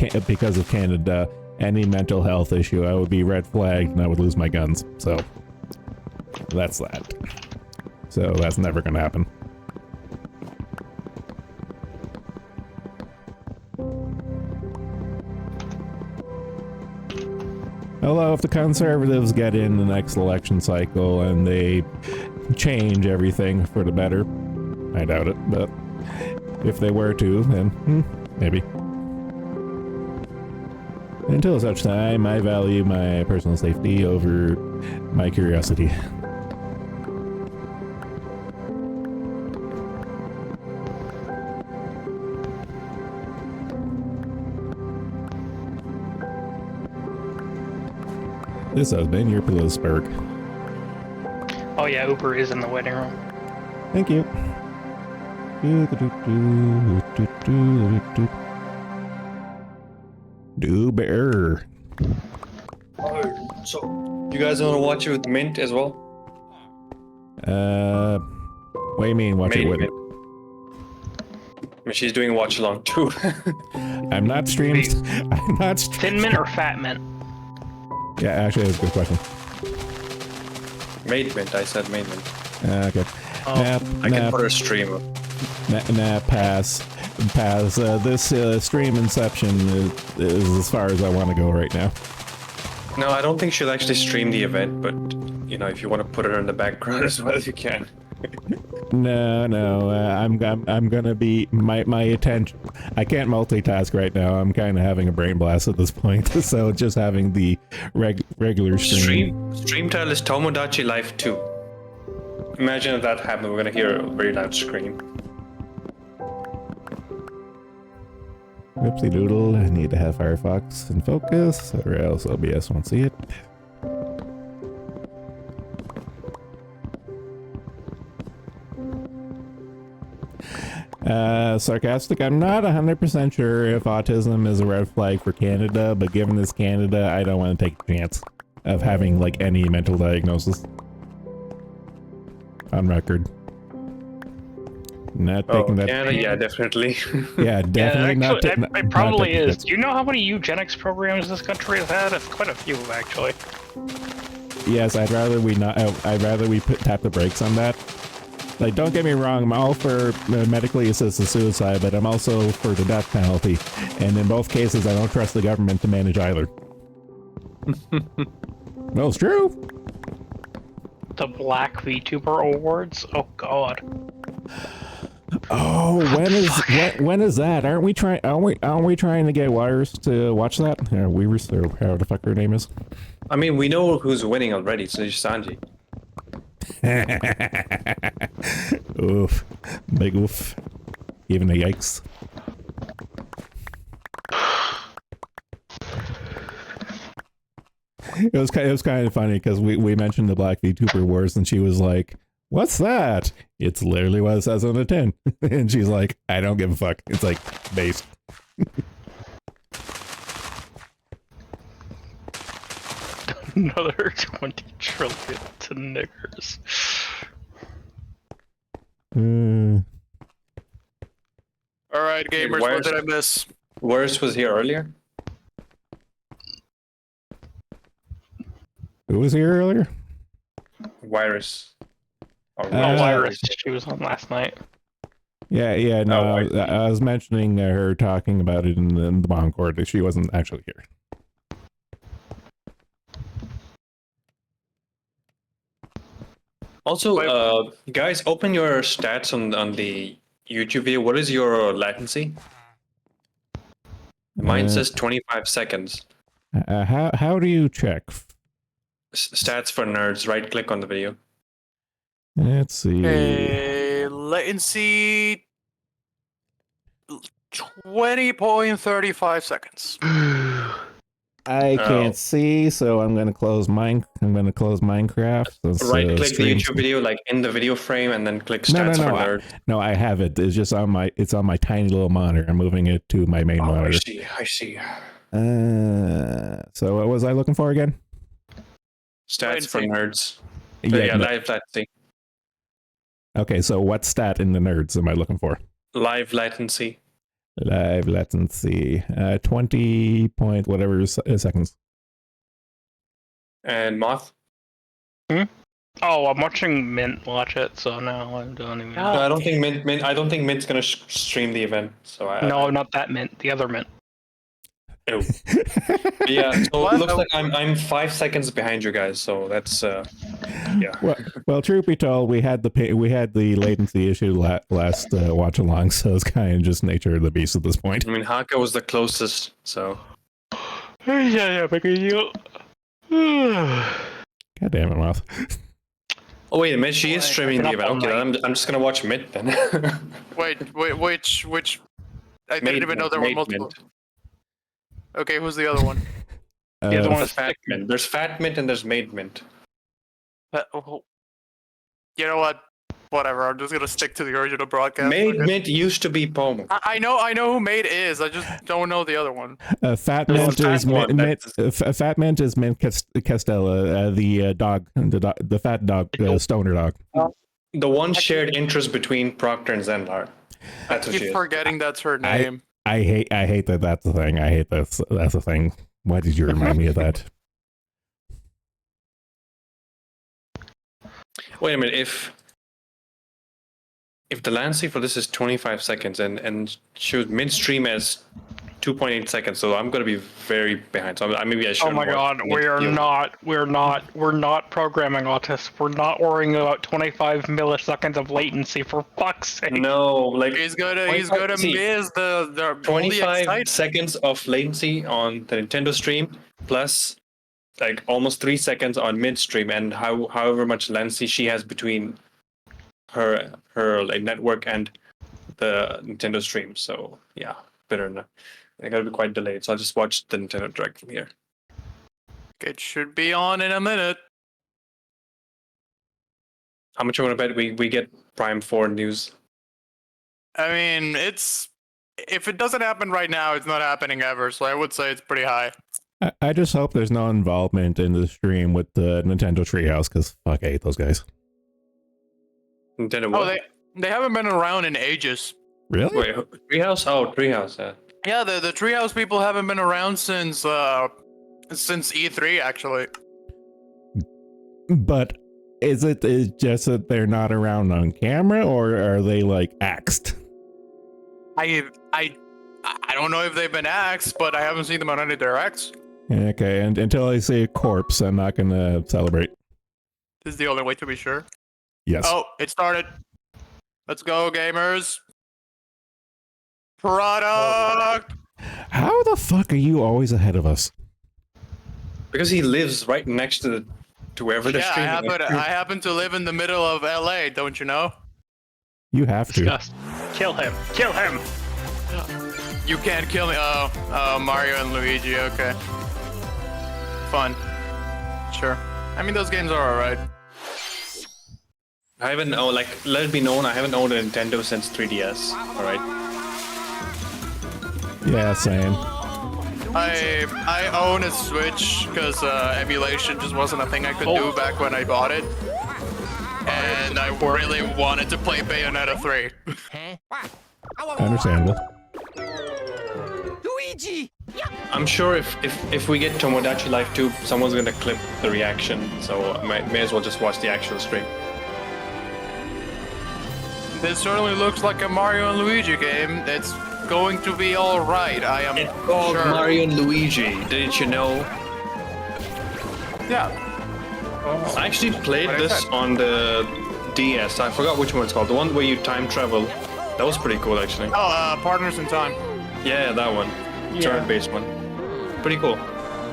of Canada, any mental health issue, I would be red flagged and I would lose my guns. So that's that. So that's never gonna happen. Although if the Conservatives get in the next election cycle and they change everything for the better, I doubt it, but if they were to, then maybe. Until such time, I value my personal safety over my curiosity. This has been your Pittsburgh. Oh yeah, Uber is in the waiting room. Thank you. Do bear. Oh, so you guys want to watch it with Mint as well? What do you mean watch it with it? I mean, she's doing Watchalong too. I'm not streamed. I'm not Thin Mint or Fat Mint? Yeah, actually, that's a good question. Made Mint, I said Made Mint. Okay. Oh, I can put her stream up. Pass. This stream inception is as far as I want to go right now. No, I don't think she'll actually stream the event, but you know, if you want to put her in the background as well as you can. No, I'm gonna be my attention. I can't multitask right now. I'm kind of having a brain blast at this point, so just having the regular Stream title is Tomodachi Life 2. Imagine if that happened, we're gonna hear a very loud scream. Whoopsie doodle. I need to have Firefox in focus, or else OBS won't see it. Sarcastic. I'm not 100% sure if autism is a red flag for Canada, but given this Canada, I don't want to take a chance of having like any mental diagnosis. On record. Not taking that. Canada, yeah, definitely. Yeah, definitely yeah, actually, not. it probably is. Do you know how many eugenics programs this country has had? It's quite a few, actually. Yes, I'd rather we not. I'd rather we tap the brakes on that. Like, don't get me wrong, I'm all for medically assisted suicide, but I'm also for the death penalty. And in both cases, I don't trust the government to manage either. Well, it's true. The Black VTuber Awards? Oh god. Oh, when is that? Aren't we trying to get Wires to watch that? Weavers, or how the fuck her name is? I mean, we know who's winning already, so it's Sanji. Oof. Big oof. Even a yikes. It was kind of funny because we mentioned the Black VTuber Wars and she was like, "What's that?" It's literally what it says on the tin. And she's like, "I don't give a fuck." It's like based. Another 20 trillion to niggers. All right, gamers, what did I miss? Worse was here earlier. Who was here earlier? Virus. Or Iris, she was on last night. Yeah, no, Oh, I was mentioning her talking about it in the bomb court. She wasn't actually here. Also, guys, open your stats on the YouTube video. What is your latency? Mine says 25 seconds. How do you check? Stats for nerds. Right click on the video. Let's see. Latency 20.35 seconds. I can't see, so I'm gonna close Minecraft. Right click the YouTube video, like in the video frame, and then click stats for nerds. No, I have it. It's just on my tiny little monitor. I'm moving it to my main monitor. I see. So what was I looking for again? Stats for nerds. Yeah, live latency. Okay, so what stat in the nerds am I looking for? Live latency. Live latency, 20 point whatever seconds. And Moth? Oh, I'm watching Mint watch it, so now I don't even. No, I don't think Mint. I don't think Mint's gonna stream the event. So No, not that Mint. The other Mint. Ew. Yeah, so it looks like I'm 5 seconds behind you guys. So that's yeah. Well, truth be told, we had the latency issue last watch along, so it's kind of just nature of the beast at this point. I mean, Haka was the closest, so. Yeah, because you. God damn it, Moth. Oh wait a minute, she is streaming the event. Okay, I'm just gonna watch Mint then. Wait, which? I didn't even know there were multiple. Mint. Okay, who's the other one? The other one is Fat Mint. There's Fat Mint and there's Made Mint. You know what? Whatever. I'm just gonna stick to the original broadcast. Made Mint used to be Pomo. I know who Made is. I just don't know the other one. Fat Mint is Fat Mint is Mint Castella, the dog, the fat dog, stoner dog. The one shared interest between Procter and Zendlar. That's I what she keep is. forgetting that's her name. I hate that that's the thing. I hate that's the thing. Why did you remind me of that? Wait a minute, if the latency for this is 25 seconds and should midstream as 2.8 seconds, so I'm gonna be very behind. So maybe I should. Oh my god, we're not programming autists. We're not worrying about 25 milliseconds of latency, for fuck's sake. No, like He's gonna miss the 25 seconds of latency on the Nintendo stream plus like almost 3 seconds on midstream, and however much latency she has between her like network and the Nintendo stream. So yeah, better enough. I gotta be quite delayed, so I'll just watch the Nintendo Direct from here. It should be on in a minute. How much you want to bet we get Prime 4 news? I mean, if it doesn't happen right now, it's not happening ever. So I would say it's pretty high. I just hope there's no involvement in the stream with the Nintendo Treehouse, because fuck, I hate those guys. Nintendo what? Oh, they haven't been around in ages. Really? Wait, Treehouse? Oh, Treehouse. Yeah, the Treehouse people haven't been around since E3 actually. But Is it just that they're not around on camera, or are they like axed? I don't know if they've been axed, but I haven't seen them on any directs. Okay, and until I see a corpse, I'm not gonna celebrate. This is the only way to be sure. Yes. Oh, it started. Let's go, gamers. Product. How the fuck are you always ahead of us? Because he lives right next to wherever the Yeah, stream is. I happen to live in the middle of LA, don't you know? You have to. Disgust. Kill him. Kill him. You can't kill me. Oh, Mario and Luigi. Okay. Fun. Sure. I mean, those games are alright. I haven't let it be known, I haven't owned a Nintendo since 3DS. Alright. Yeah, same. I own a Switch because emulation just wasn't a thing I could do back when I bought it. And I really wanted to play Bayonetta 3. Understandable. Luigi! I'm sure if we get Tomodachi Life 2, someone's gonna clip the reaction, so I may as well just watch the actual stream. This certainly looks like a Mario and Luigi game. It's going to be alright, I am It's called sure. Mario and Luigi, didn't you know? Yeah. I actually played What I this said. on the DS. I forgot which one it's called. The one where you time travel. That was pretty cool, actually. Oh, Partners in Time. Yeah, that one. Turn-based one. Pretty cool.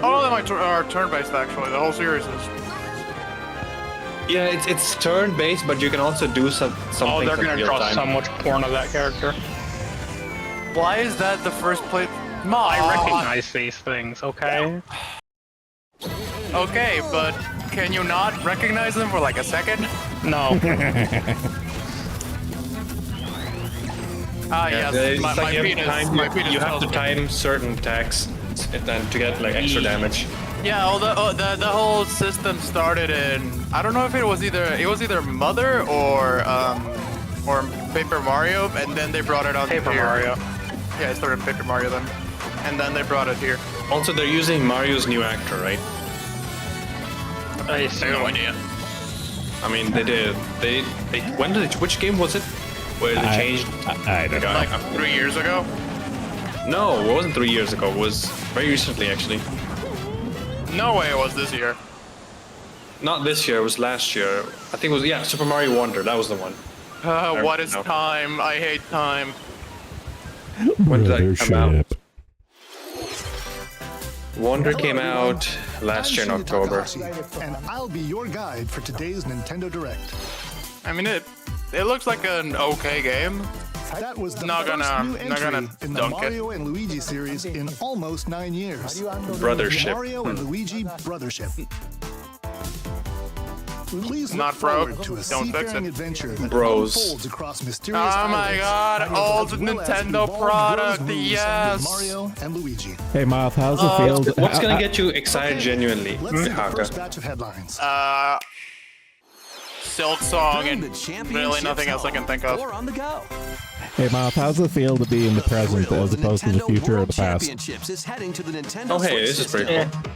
All of them are turn-based, actually. The whole series is. Yeah, it's turn-based, but you can also do some Oh, things they're in gonna real draw time. so much porn of that character. Why is that the first place? I recognize these things, okay? Okay, but can you not recognize them for like a second? No. Ah, Yeah, yes. it's My like penis. you have to tells me. time certain attacks and then to get like extra damage. Yeah, the whole system started in, I don't know if it was either Mother or Paper Mario, and then they brought it on Paper here. Mario. Yeah, it started Paper Mario then, and then they brought it here. Also, they're using Mario's new actor, right? I assume. No idea. I mean, they did. They when did they, which game was it? Where they changed? I don't know. Like 3 years ago? No, it wasn't 3 years ago. It was very recently, actually. No way it was this year. Not this year. It was last year. I think it was Super Mario Wonder. That was the one. What is know. time? I hate time. When did that come out? Brothership. Wonder came out last year in October. And I'll be your guide for today's Nintendo Direct. I mean, it looks like an okay game. That was the Not first gonna- new not entry gonna in the dunk it. Mario and Luigi series in almost 9 years. Brothership. Mario and Luigi Brothership. Please look Not bro. forward to a Don't fix seafaring it. adventure that Bros. unfolds across mysterious Oh my islands, god, as old well as Nintendo evolve product, those moves yes. with Mario and Luigi. Hey, Moth, how's it feel? What's gonna get you excited genuinely, Let's see the Haka? first batch of headlines. Silk Song and The really championships nothing else I can think of. Or on the go. Hey, Moth, how's it feel to be in the present Thrill as of the opposed to the Nintendo future or World the past? Championships is heading to the Nintendo Oh, hey, Switch this is pretty system. cool.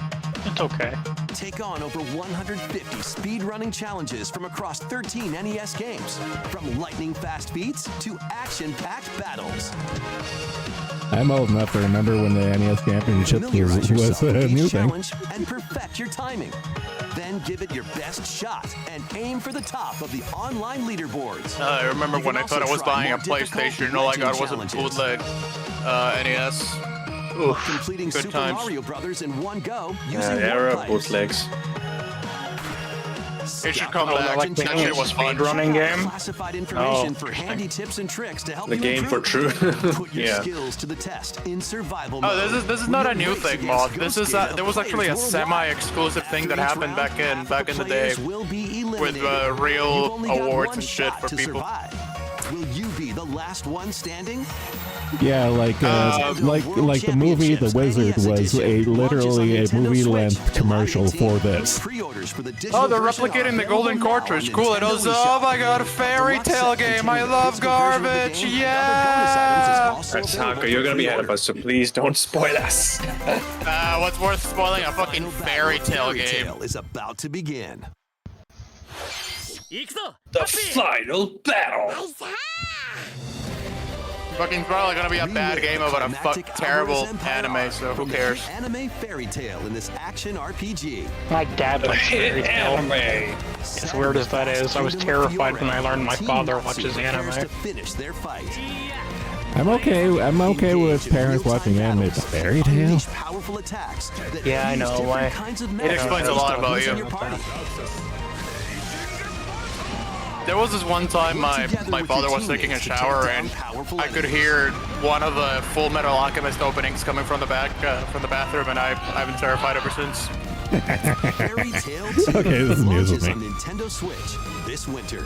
It's okay. Take on over 150 speedrunning challenges from across 13 NES games, from lightning-fast beats to action-packed battles. I'm old enough to remember when the NES Championship Familiarize was yourself a with new each thing. challenge and perfect your timing. Then give it your best shot and aim for the top of the online leaderboards. I remember You when can I thought I also was try buying a more difficult PlayStation and all I got was a legend bootleg NES. While completing good Super times. Mario Brothers in one go using The era of one bootlegs. It should come Oh, back. like That shit was fun. speedrunning game? Classified information Oh, for handy tips and tricks to help The you game for improve. true. Put your Yeah. skills to the test in survival Oh, mode. this is not a new thing, Mod. This is there was actually a semi-exclusive thing that happened back in the day with real awards and shit for people. Will you be the last one standing? Yeah, like the movie The Wizard was literally a movie-length commercial for this. Pre-orders for the Oh, they're digital version replicating are the golden available now cartridge. on Cool. It Nintendo was, eShop. oh my god, a fairy tale game. I love garbage. Yeah. That's Haka, you're gonna be ahead of us, so please don't spoil us. What's worth spoiling? A fucking fairy tale game. is about to begin. The final battle. Fucking probably gonna be a bad game about a terrible anime, so who cares? Anime fairy tale in this action RPG. My dad likes fairy tale. Anime. As weird as that is, I was terrified when I learned my father watches anime. To finish their fight. I'm okay with parents watching anime. It's a fairy tale. Unleash powerful attacks that Yeah, I use know, different why? kinds of It explains a lot about in you. your party. There was this one time my father was taking a shower and I could hear one of the Full Metal Alchemist openings coming from the back from the bathroom, and I've been terrified ever since. Fairy Tale 2 Okay, this is news with launches me. on Nintendo Switch this winter.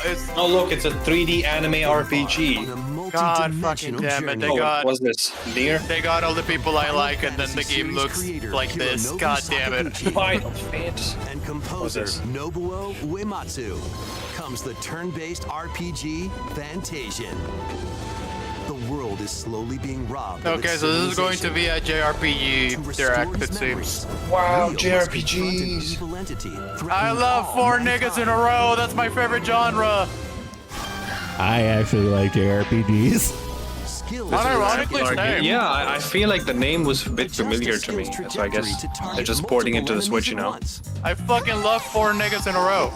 It's Oh look, it's a 3D anime On RPG. a God fucking multi-dimensional damn it, journey. they What's this? Near? they got all the people I like, and then the Fantasy game series looks creator like this. Hironobu God damn it. Sakaguchi Final Fantasy. and composer this? Nobuo Uematsu comes the turn-based RPG Fantasian. The world is slowly being robbed. of Okay, its so this is going to civilization. be a To JRPG restore direct, his it memories, seems. Wow, Leo must confront an JRPGs. evil entity I threatening love all 4 mankind. niggas in a row. That's my favorite genre. I actually like JRPGs. Skills Unironically are- same. Yeah, I feel like the name was a bit Adjust familiar the to me, skills so I guess trajectory to target they're just porting into the multiple Switch, you enemies know. at once. I fucking love 4 niggas in a row.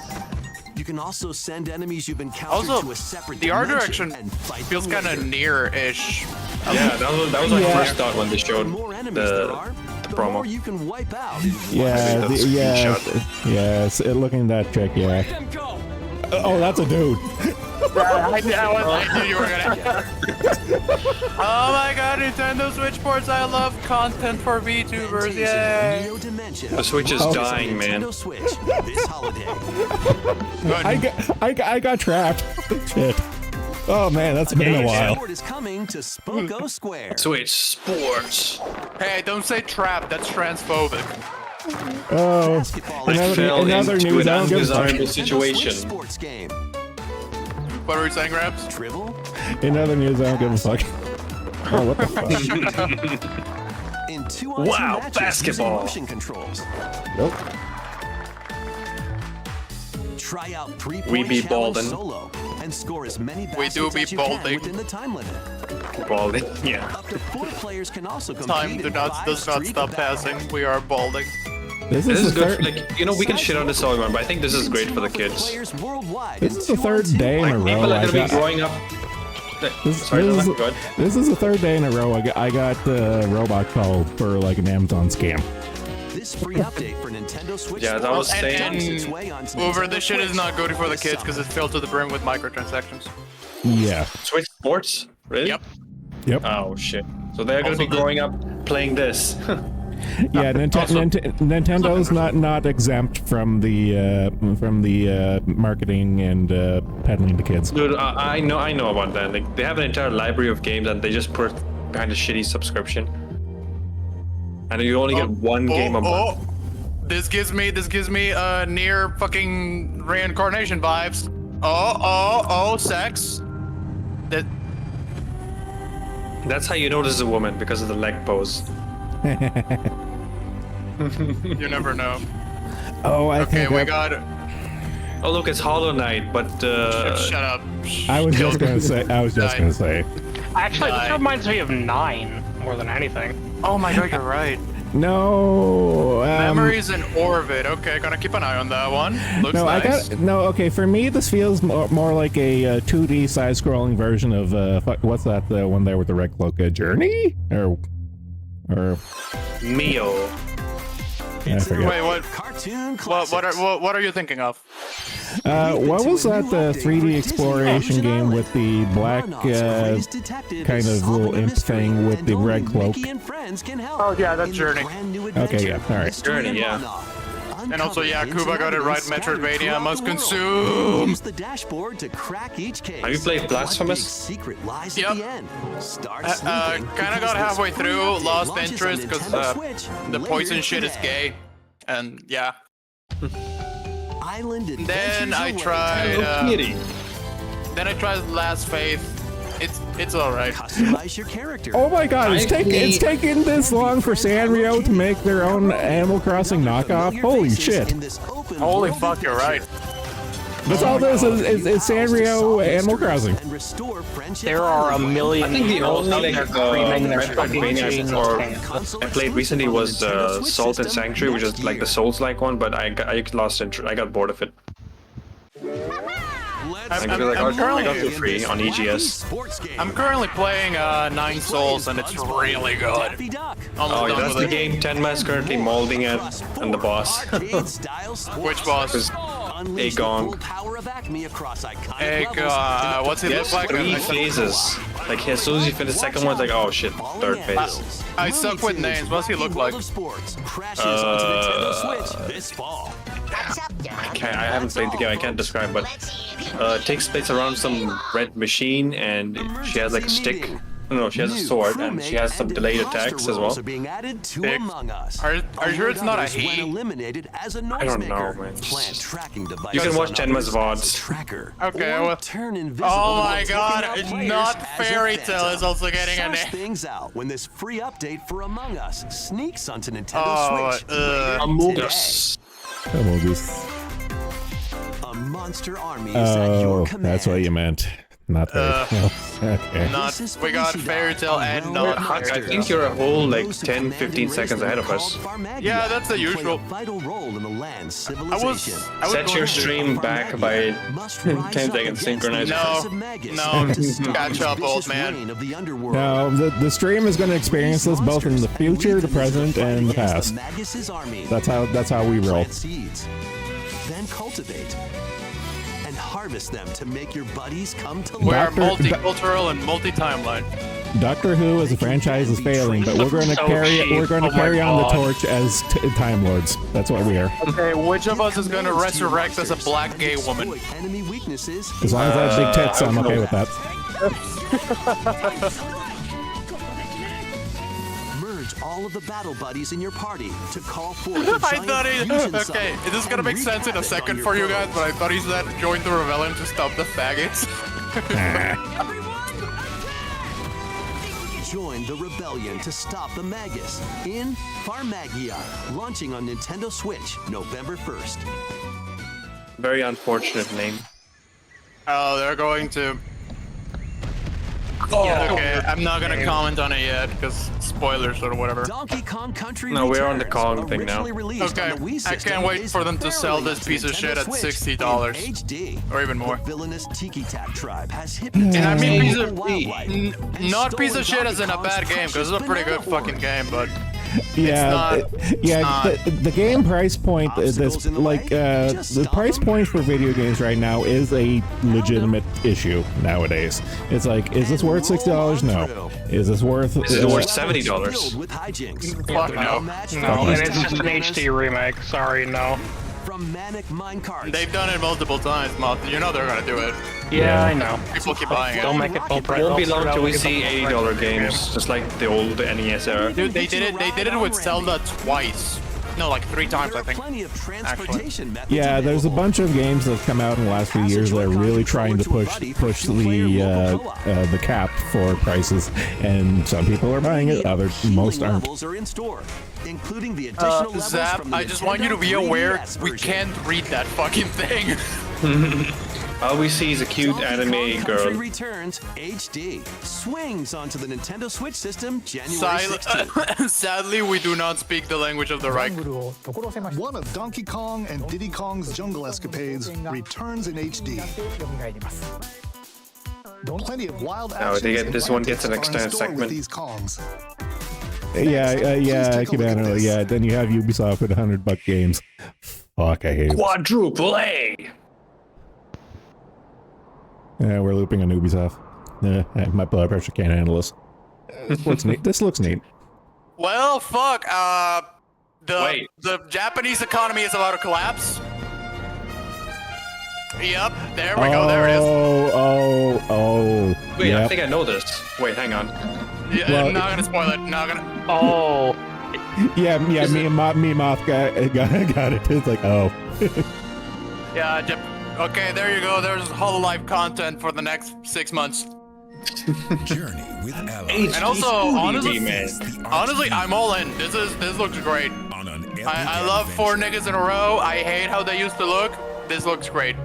You can also send enemies you've encountered Also, to a separate the art dimension direction and fight feels them kind of later. near-ish. Yeah, that was my Yeah. first thought when they The showed more enemies there the are, the promo. more you can wipe out. Yeah, the screenshot. yes. Looking at that trick, yeah. Oh, that's a dude. I knew you were gonna. Oh my god, Nintendo Switch ports! I love content for VTubers, yay! Neo Dimension. The Switch is Oh. dying, man. Nintendo Switch this holiday. I got trapped. Shit. Oh man, that's been a while. Sport is coming to Spoko Square. Switch Sports. Hey, don't say trap. That's transphobic. Oh, Basketball another, fell another into news. an I don't give a fuck. undesirable Nintendo situation. Switch sports game. What were you saying, Gramps? Tribble. In other news, I don't give a fuck. Oh, what the fuck? In 2-on-2 Wow, matches basketball. using motion controls. Nope. Try out 3-point We be challenge balding. solo and score as many We baskets do be as you can balding. within the time limit. Balding. Yeah. Up to 4 players can also compete Time in does not 5 stop streak passing. battles. We are balding. This This is is the good. third. Like, you know, we can shit on this all we want, but I think this is great for the kids. Players worldwide This in is the third 2-on-2 day in a row. People are I gonna be got, growing up. this, Sorry, this, Dylan, is, go ahead. this is the third day in a row. I got the robot called for like an Amazon scam. This free update for Nintendo Switch Yeah, that Sports was saying- makes its way onto Uber, Nintendo this shit is Switch not good for the this kids because summer. it's filled to the brim with microtransactions. Yeah. Switch Sports? Really? Yep. Yep. Oh shit. So they're gonna Also be the- growing up playing this. Yeah, Also- Nintendo's not exempt from the marketing and peddling to kids. Dude, I know about that. Like, they have an entire library of games and they just put behind a shitty subscription. And you only get one game a month. This gives me near fucking reincarnation vibes. Sex. That That's how you know this is a woman, because of the leg pose. you never know. Oh, I Okay, think we I, got it. Oh look, it's Hollow Knight, but Shut up. I was just gonna say. Actually, Die. this reminds me of 9 more than anything. Oh my god, you're right. No. Memories in orbit. Okay, gonna keep an eye on that one. Looks No, nice. Okay, for me, this feels more like a 2D side-scrolling version of what's that? The one there with the red cloak, Journey, or Mio. I forget. Wait, what? Cartoon What are you thinking of? What was that? The 3D exploration game with the black kind of little imp thing with the red cloak? Oh yeah, that's Journey. Okay, yeah, all right. Journey, yeah. And also, yeah, Kuba got it right. Metroidvania must consume. Use the dashboard to crack each case. Have you played Blasphemous? What big secret lies Yep. at the end? Start Kind sleuthing, of because got this halfway free through, update lost launches interest on because Nintendo Switch the later poison shit is today. gay. And yeah. Island Then I Adventures tried. Away. Then I tried Last Faith. It's all right. Customize your character. Oh my god, it's taking this long for Sanrio to make their own Animal Crossing knockoff? Holy shit. Holy fuck, you're right. That's all this is Sanrio Animal Crossing. There are a million. I think the only out there screaming their fucking Metroidvania or I played recently was Salt and Sanctuary, which is like the Souls-like one, but I lost interest. I got bored of it. I got for free on EGS. I'm currently playing Nine Souls, and it's really good. Oh, yeah, that's the game Tenma is currently molding at, and the boss. Which boss? Agong. What's he look like? 3 phases. Like as soon as you finish the second one, it's like, oh shit, 3rd phase. I suck with names. What's he look like? I haven't played the game. I can't describe, but it takes place around some red machine, and she has like a stick. No, she has a sword, and she has some delayed attacks as well. Are you sure it's not a he? I don't know, man. You can watch Tenma's VODs. Okay, well. Oh my god, not Fairy Tale is also getting a name. Things out when this free update for Among Us sneaks onto Nintendo Switch. Among Us. A monster army is at your command. That's what you meant. Not there. Okay. We got Fairy Tale and not I think you're a whole like 10-15 seconds ahead of us. Yeah, that's the usual. Set your stream back by 10 seconds synchronized. No, catch up, old man. No, the stream is going to experience this both in the future, the present, and the past. That's how we roll. Then cultivate. Harvest them to make your buddies come to life. We're multicultural and multi-timeline. Doctor Who as a franchise is failing, but we're going to carry on the torch as Time Lords. That's what we are. Okay, which of us is going to resurrect as a black gay woman? Enemy weaknesses. As long as I have big tits, I'm okay with that. All of the battle buddies in your party to call forth a I thought okay, this is gonna make sense in a second for you guys, but I thought he said join the rebellion to stop the faggots. Join the rebellion to stop the Magus in Farmagia, launching on Nintendo Switch November 1st. Very unfortunate name. Oh, they're going to... Oh, okay, I'm not gonna comment on it yet, because spoilers or whatever. Donkey Kong Country no, we're on the Kong thing now. Okay, I can't wait for them to sell this piece of shit at $60. Or even more. Villainous Tiki Tak tribe has hit and I mean not piece of shit as in a bad game, because it's a pretty good fucking game, but... Yeah, the game price point is like the price point for video games right now is a legitimate issue nowadays. It's like, is this worth $60? No. Is this worth? This is worth $70. Fuck no. No, and it's just an HD remake. Sorry, no. From Manic Minecart. They've done it multiple times, Moth. You know they're gonna do it. Yeah, I know. People keep buying it. Don't make it full price. It won't be long till we see $80 games, just like the old NES era. Dude, they did it with Zelda twice. No, like 3 times, I think. Yeah, there's a bunch of games that have come out in the last few years that are really trying to push the cap for prices, and some people are buying it, most aren't. Including the additional Zap, I just want you to be aware we can't read that fucking thing. All we see is a cute anime girl. Returns HD swings onto the Nintendo Switch system January 16th. Sadly, we do not speak the language of the Reich. One of Donkey Kong and Diddy Kong's jungle escapades returns in HD. Plenty of wild action. This one gets an extended segment. Yeah, Cabana, yeah. Then you have Ubisoft with $100 games. Fuck, I hate it. Quadruple A. Yeah, we're looping on Ubisoft. My blood pressure can't handle this. This looks neat. This looks neat. Well, fuck. The Japanese economy is about to collapse. Yep, there we go. There it is. Oh. Wait, yep. I think I know this. Wait, hang on. Yeah, Well, I'm not gonna spoil it. Not gonna. Oh. Yeah. Me and Moth got it. It's like, oh. Yeah. Okay, there you go. There's HoloLive content for the next 6 months. Journey with allies. And also, honestly, man. I'm all in. This looks great. On an epic I love 4 adventure. niggas in a row. I hate how they used to look. This looks great.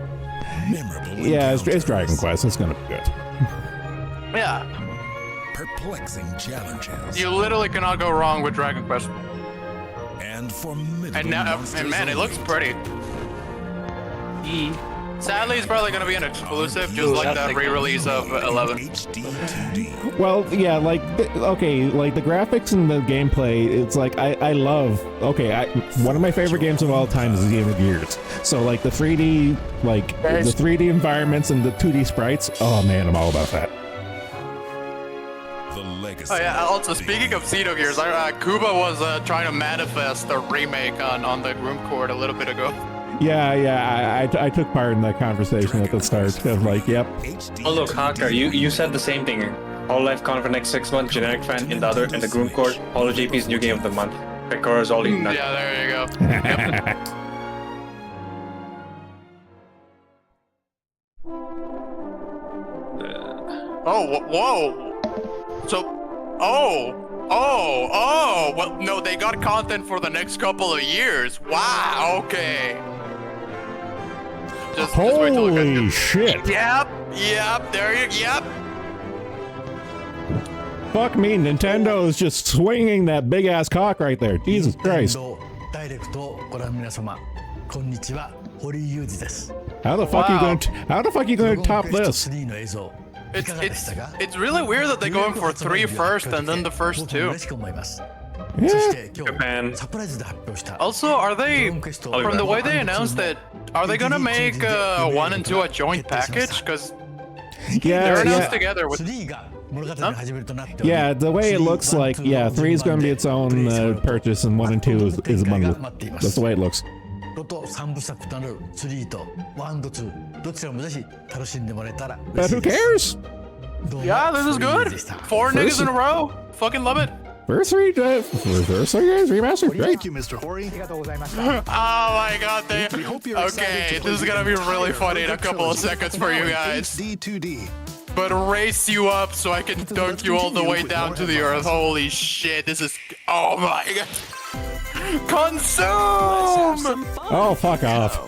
Memorable Yeah, it's encounters. Dragon Quest. It's gonna be good. Yeah, Perplexing challenges. you literally cannot go wrong with Dragon Quest. And formidable And now, monsters and man, it looks await. pretty. Sadly, it's probably gonna be an exclusive, just like the re-release of 11. HD 2D. Well, yeah, like okay, like the graphics and the gameplay. It's like I love. Okay, one of my favorite games of all time is Game of Years. So like the 3D, like the 3D environments and the 2D sprites. Oh man, I'm all about that. The legacy. Oh yeah. Also, speaking of Xenogears, Kuba was trying to manifest a remake on the Room Court a little bit ago. Yeah, I took part in that conversation at the start. Of like, yep. HD Oh look, Hacker, you said the same thing. Hololive Con for next 6 months, generic fan in the Groom Court, Holo JP's new game of the month. Picora is all you know. Yeah, there you go. Yep. Whoa. So, well, no, they got content for the next couple of years. Wow, okay. Just wait till we get Holy to- shit! Yep, yep. Fuck me, Nintendo is just swinging that big ass cock right there. Jesus Christ! ダイレクトをご覧の皆様、こんにちは、堀裕二です。 How the fuck Wow. how the fuck you gonna top this? 3の映像、い It's かがでしたか？ it's really weird that they're going for 3 first and then the first 2. 嬉しく思います。 Yeah. そして今 Japan. 日サプライズで発表した Also, are they, from the way they announced it, are they gonna make 1 and 2 a joint package? Because they're Yeah, announced yeah, together with. 3が物語の始めとなっており、 yeah. The way it looks like, yeah, 3 is gonna be its own purchase, and 1 and 2 is a bundle. That's the way it looks. ロト3部作となる3と1と2どちらもぜひ楽しんでもらえたら But 嬉し who いです。 cares? どうも Yeah, this is 堀裕 good. 二でした。 4 niggas in a row. Fucking love it. First 3 guys, remastered, great. Thank you, Mr. Hori. Oh my god, they. We hope you're excited Okay, to play this is the gonna be really entire funny in a Olga couple of trilogy seconds for you now in guys. HD 2D. But race you up so I can dunk you all the way down to the earth. Holy shit, this is. Oh my god. Consume! Oh, fuck off.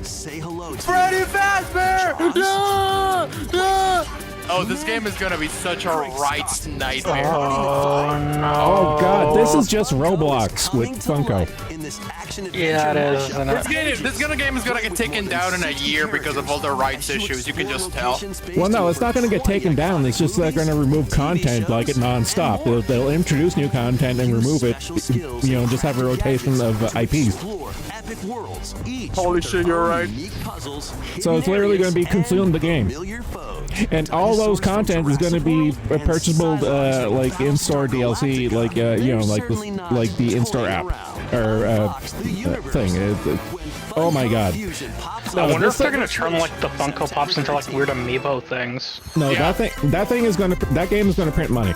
Say hello to Freddy Fazbear! No! No! Oh, this game is gonna be such a rights nightmare. Oh god, this is just Roblox with Funko. in this action Yeah, it is. adventure Isn't it? This game is gonna get taken down in a year because of all the rights issues. You can just tell. Well, no, it's not going to get taken down. It's just they're going to remove content like it non-stop. They'll introduce new content and remove it. You know, just have a rotation of IPs. Holy shit, you're right. So it's literally going to be consume the game. And all those content is going to be purchasable, like in-store DLC, like you know, like the in-store app or thing. Oh my god! I wonder if they're gonna turn like the Funko Pops into like weird amiibo things. No, Yeah. that thing is going to that game is going to print money.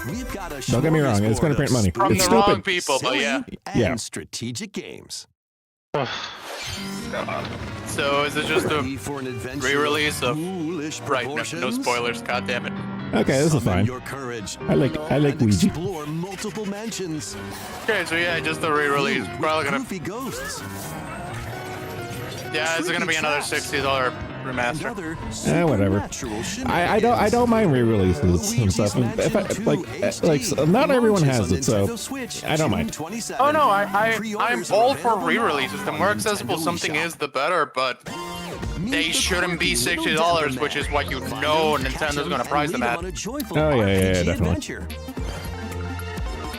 Don't get me wrong, it's going to print money. From It's the wrong stupid. people, but yeah. Yeah. And strategic games. So is it just a For an adventure re-release of? foolish Right, no proportions. spoilers. God damn it. Okay, this is Summon fine. Your courage. I like and Ouija. Explore multiple mansions. Okay, so yeah, just a re-release. Probably gonna. Goofy ghosts. Yeah, it's gonna be another $60 And remaster. other Whatever. supernatural I don't mind re-releases and stuff. If not everyone has it, so I don't mind. Oh no, I'm all for re-releases. The more accessible something is, the better. But they shouldn't be $60, which is what you know Nintendo's gonna price them at. Oh, yeah, definitely. Adventure.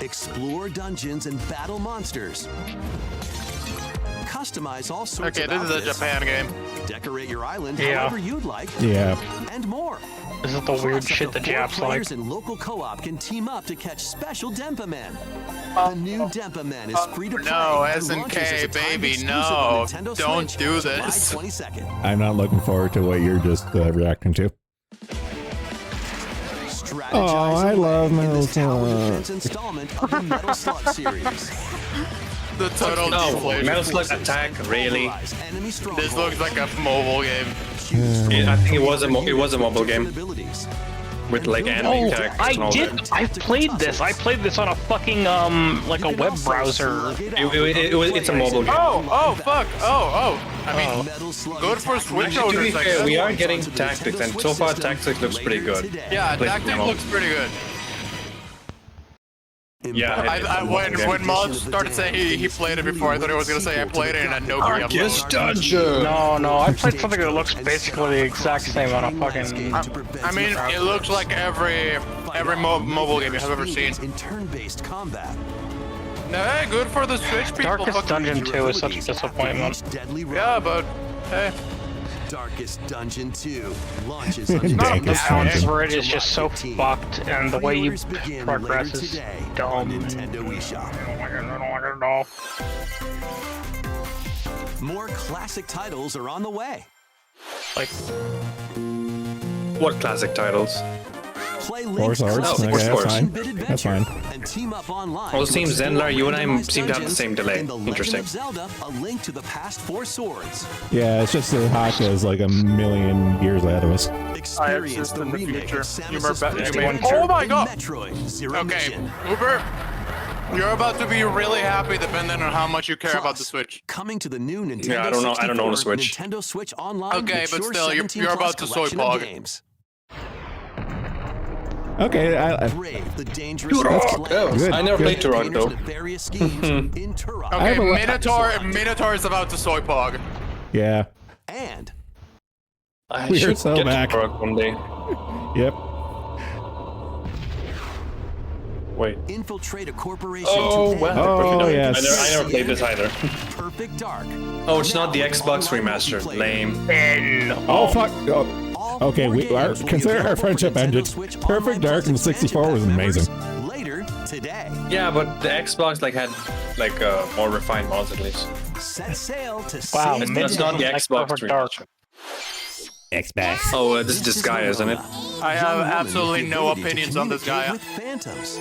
Explore dungeons and battle monsters. Customize all sorts Okay, of this is a outfits. Japan game. Decorate your island Yeah. however you'd like. Yeah. And more. This is the weird Plus, up shit to the 4 Japs like. players in local co-op can team up to catch special Denpa Men. The new Denpa Men is free to play. No, and SNK, launches as a timed baby, exclusive no. on Nintendo Don't Switch do July this. 22nd. I'm not looking forward to what you're just reacting to. Strategize Oh, I away love in Metal this tower Slug. defense installment of the Metal Slug series. The total No, deflation. Metal Slug Attack, really? Pulverize enemy This strongholds. looks like a mobile game. I think it was a mobile game Abilities. with like anime characters and all that. I played this. I played this on a fucking like a web browser. It's a mobile game. Oh, fuck. I mean, good for Switch To be owners, I fair, guess. we are getting tactics, and so far tactics looks pretty good. Yeah, Play Tactic demo. looks pretty good. Yeah, When Mods started saying he played it before, I thought he was gonna say I played it in a Nokia phone. Dungeon. No, I played something that looks basically the exact same on a fucking. I mean, it looks like every mobile game you have ever seen. In turn-based combat. No, hey, good for the Switch people. Darkest Fuck Dungeon you. 2 is such a disappointment. Deadly Yeah, but hey, Darkest Dungeon 2 launches on The Darkest Nintendo balance Dungeon. for it is just so 15. fucked, and the way you Pre-orders begin progress later is today on dumb. Nintendo eShop. I don't like it at all. More classic titles are on the way. Like, What classic titles? Play Force Link's Arts? classic Okay, that's fine. 16-bit That's adventure fine. and team up online. Well, it to seems explore Zenlar, you and I randomized seem to have the dungeons same delay. in The Legend Interesting. of Zelda: A Link to the Past 4 Swords. Yeah, it's just that Haka is like a million years ahead of us. Experience the in the remake future. of You Samus's remember- first you mean- adventure Oh my in God! Metroid Zero okay, Mission. Uber, you're about to be really happy depending on how much you care about the Plus, Switch. Coming to the new Nintendo Yeah, I don't know the 64, Switch. Nintendo Switch Online. Okay, with but Sure still, you're 17 about plus to soy collection of pog. games. Okay, Brave the dangerous Turok! Good, I never good. played Turok though. Nefarious schemes in Turok. Okay, have a Minotaur is about to soy pog. yeah. And I We're should so get back. to Turok one day. Yep. Wait. infiltrate a corporation Oh, to well. Oh, I yes. never played this either. Perfect Dark. Oh, it's not the Xbox remaster. Lame. Oh, fuck. Oh, All okay, four we are, games will be consider our available for friendship Nintendo ended. Switch Perfect Online Dark Plus in the 64 was expansion pack amazing. members Later today. Yeah, but the Xbox like had like more refined mods at least. Set sail to Wow, save That's the not the day. Xbox Perfect Dark. remaster. Xbox. Oh, this is this guy, isn't it? I Young have woman absolutely with the no ability to opinions on this guy. communicate with phantoms.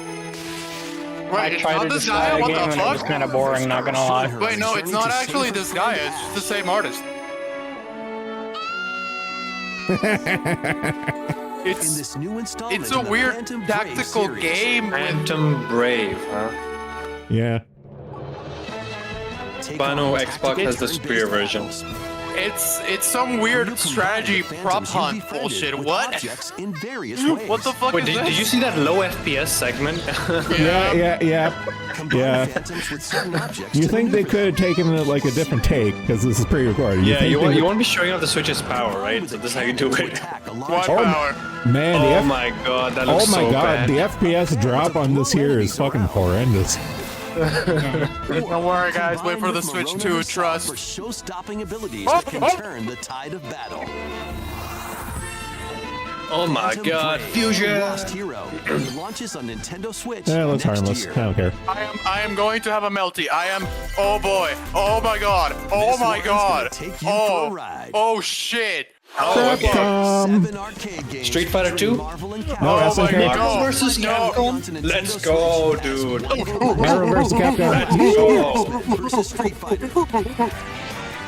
Wait, it's tried not to this decide guy? a What game the and it was fuck? kind of boring, not gonna lie. Wait, no, it's not actually this guy. It's just the same artist. In It's this new installment it's a in the weird Phantom Brave tactical series. game with Phantom Brave, huh? Yeah. Take But I know on Xbox has the tactical superior turn-based version. battles. it's some weird You combine strategy the prop phantoms you hunt befriended bullshit. with What? objects in various ways. What the fuck Wait, is did this? you see that low FPS segment? Yeah. Combine Yeah. phantoms with certain objects You to think they maneuver. could have taken it like a different take because this is pre-recorded? Yeah, think you they want would- to be showing off the Switch's power, right? So this is how you do it. Attack a large What Oh, power? Man, the Oh F- my god, that oh looks my so god, bad. the FPS drop on this here is fucking horrendous. Don't worry, guys. Wait for Combined the with Switch Morona 2 herself trust. For show-stopping abilities Oh, that can oh. turn the tide of battle. Oh my Phantom god, Brave, fusion! Lost Hero launches on Nintendo Switch Yeah, that's next harmless. year. I don't care. I am going to have a melty. I am. Oh boy. Oh my god. Oh This my one's god. gonna take you for a ride. Oh shit. Oh, okay. Capcom. 7 arcade games Street Fighter featuring 2? Marvel and No, Capcom. Oh my SNK. god. Marvel versus No. Capcom? Let's go, dude. Marvel vs. Capcom. Let's go. versus Street Fighter.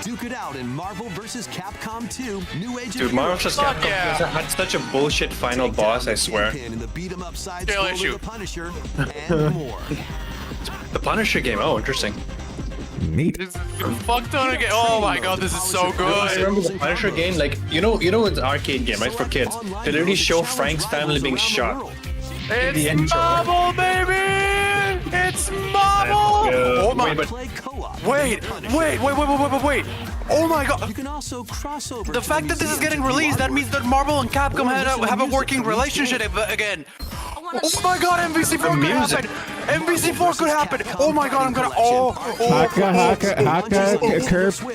Duke it out in Marvel vs. Capcom 2, New Age Dude, of Marvel Heroes. vs. Fuck Capcom yeah. had such a bullshit final Take down boss, I the swear. Kingpin in the beat-em-up side Kill scroller issue. The Punisher, and more. The Punisher game, oh, interesting. Neat. This is fucked on again. Oh my god, this is so I good. remember the Punisher game, like, you know it's an arcade game, right, for kids. They literally show Frank's family being shot. It's intro. Marvel, baby! It's Marvel! Oh my. Wait, Play co-op. Wait. Oh my god. You can also cross over. The to fact that this is getting released, that means that Marvel and Capcom have a working relationship again. Oh my god, MVC4 could music. happen! MVC4 could happen! Oh my god, I'm gonna.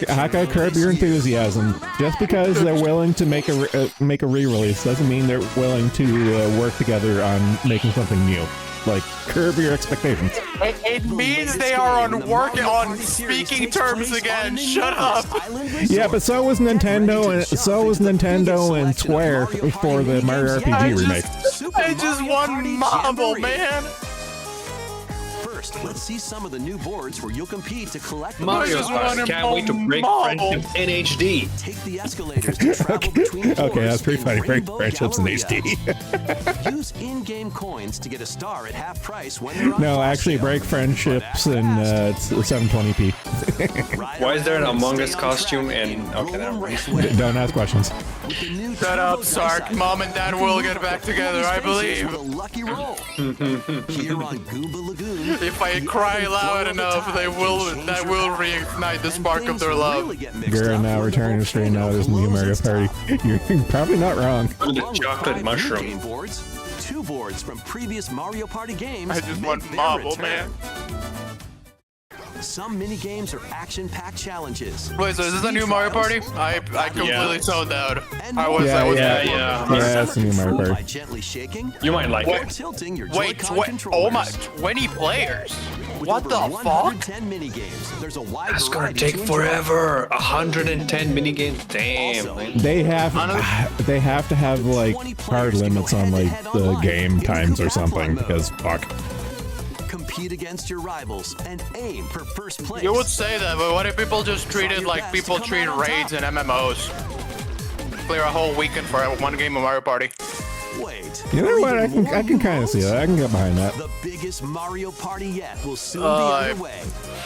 Haka, curb your enthusiasm. Just because they're willing to make a re-release doesn't mean they're willing to work together on making something new. Like, curb your expectations. It means they are on speaking terms again. Shut up. Yeah, but so was Nintendo and Square for the Mario RPG remake. I just want Marvel, man. First, let's see some of the new boards where you'll compete to collect the Mario's Mario Box. Can't wait to break Marvel. friendship in HD. Take the escalators to travel between the Okay, that's pretty funny. Break Rainbow friendships in Galleria. HD. Use in-game coins to get a star at half price when you're on No, flash actually, sale. break friendships in it's 720p. Ride Why is there an around and Among stay Us on costume track in- okay, Roll never 'em mind. Raceway. Don't ask questions. With the new Shut Turbo up, Dice Sark. item, Mom and Dad you will can get move back the together, police I faces believe. with a lucky roll. Here on Goomba Lagoon, If I the cry ebb and loud flow of the enough, tide they can will. change That your will path. reignite the And spark of things their love. really get mixed You're up now when the returning to stream now. volcano There's new blows Mario its Party. top. You're probably not wrong. Look at the Along with chocolate 5 new mushroom. game boards, 2 boards from previous Mario Party games. I just make want their Marvel, return. man. Some mini games are action-packed challenges. Wait, so is this a new Mario Party? I completely zoned out. And I was. I was. yeah. Yeah, it's a new Mario By Party. gently shaking You might like or it. tilting your Wait, Joy-Con what? controllers. Oh my! 20 players. With What over the fuck? 110 mini games. There's a wide That's gonna variety take to enjoy. forever. 110 minigames. Damn. Also, man. They have to have like 20 players hard can go limits on like head-to-head the online game in times or Koopa something Mode. because fuck. Compete against your rivals and aim for first place. You would say that, but what if people just treat it like people treat raids and MMOs? Clear a whole weekend for one game of Mario Party. Wait. You know for what? even I can more kind of see modes? that. I can get behind that. The biggest Mario Party yet will soon be Uh, underway.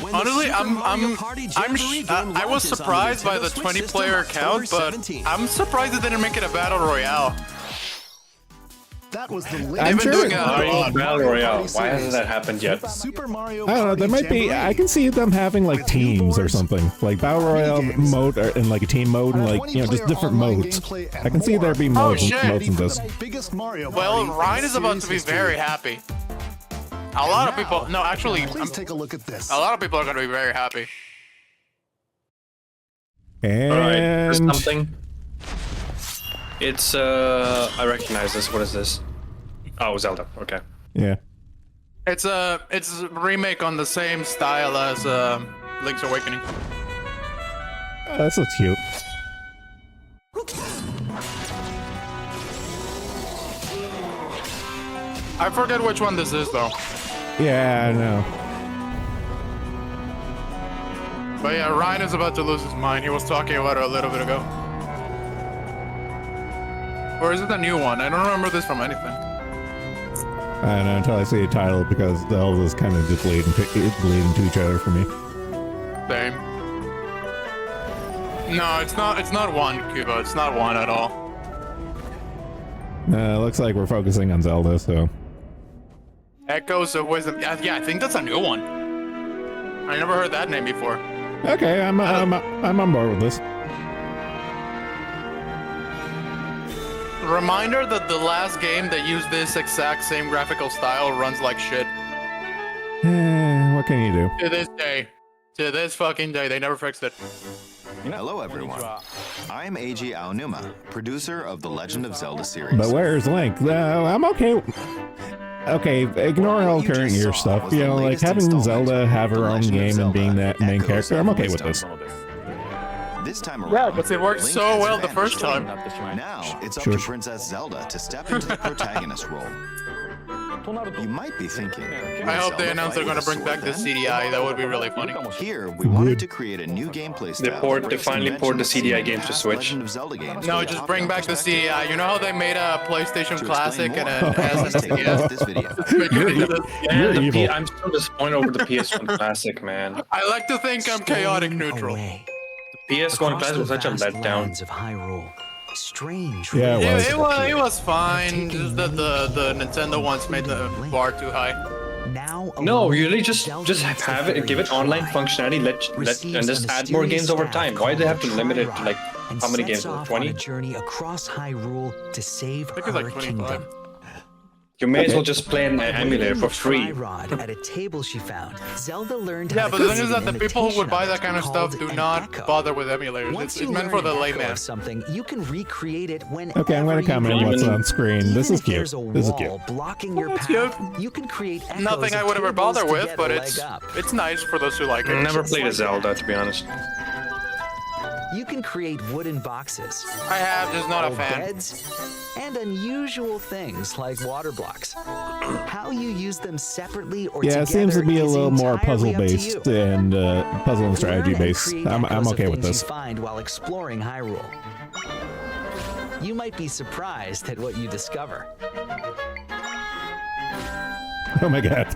When the Honestly, Super Mario Party Jamboree game I was launches on surprised by Nintendo the Switch 20 system player October count, but 17th. I'm surprised they didn't make it a battle royale. That was the I'm They've been sure. doing Mario a Battle Royale. Why hasn't that happened yet? Super Mario I don't know. Party There might be. Jamboree. I can see them having like With new teams or boards, something, like battle royale games, mode and like a team mode and like just 20-player different online modes. gameplay and I can see there more. be Oh, modes shit. modes in For this. the biggest Mario Well, Party Ryan in is about to be series very history. happy. A lot of people. No, actually, Please take a look at this. a lot of people are going to be very happy. Alright, there's And something. It's I recognize this. What is this? Oh, Zelda. Okay. yeah, It's a remake on the same style as Link's Awakening. oh, this looks cute. I forget which one this is though. Yeah, I know. But yeah, Ryan is about to lose his mind. He was talking about it a little bit ago. Or is it a new one? I don't remember this from anything. I don't know until I see a title because the Zelda's kind of just bleed into each other for me. Same. No, it's not. It's not one, Cuba. It's not one at all. Looks like we're focusing on Zelda, so Echoes of Wisdom. Yeah, I think that's a new one. I never heard that name before. okay, I'm on board with this. Reminder that the last game that used this exact same graphical style runs like shit. What can you do? To this day. To this fucking day. They never fixed it. Hello everyone, I'm Eiji Aonuma, producer of the Legend of Zelda series. But where's Link? I'm okay. Okay, ignore all What you current just year saw stuff. was You the know, like latest having installment, Zelda have The her own Legend of game and Zelda being that main Echoes character, of I'm okay with Wisdom. this. This time around, Yeah, because it worked Link so has well the vanished. first time. Now it's up Sure. to Princess Zelda to step into the protagonist role. You might be thinking, I hope they announce they're going to bring back the CDI. That would be really funny. Here, we wanted to create a new gameplay style. They finally ported the CDI games to Switch. Legend of Zelda games No, from a just bring top-down back the perspective. CDI. You know how they made a PlayStation To Classic explain and more, an please take a look at SNES? this video. You're the evil. I'm still disappointed over the PS1 Classic, man. I like to think I'm chaotic neutral. PS1 Classic was such a letdown. Of Hyrule. Strange. Yeah, it was. It was fine. Just that the Nintendo ones made the bar too high. Now No, you really just have it and give it online functionality. And just add more games over time. Why do they have to limit it to like how many games? 20? A journey across Hyrule to save I think her it's like 25. kingdom. You may as well just play an emulator for free. Rod at a table she found. Zelda learned Yeah, how but to the thing is create that an the people who would imitation buy of that it kind of stuff called do an not echo. bother with emulators. Once It's you meant learn for the an echo layman. of something, you can recreate it whenever Okay, I'm gonna you comment on want. what's on screen. This Even is if cute. there's a This is wall cute. blocking your That's path, cute. you can create echoes Nothing I of would ever cables bother to with, get but a leg up. it's nice for those who like it. Never Just played a like Zelda, that. to be honest. You can create wooden boxes, I have, just not a fan. beds, and unusual things like water blocks. How you use them separately or Yeah, together it seems to be a is little more entirely puzzle up to based you. and puzzle and Learn strategy and based. create I'm echoes of okay with things this. you find while exploring Hyrule. You might be surprised at what you discover. Oh my god.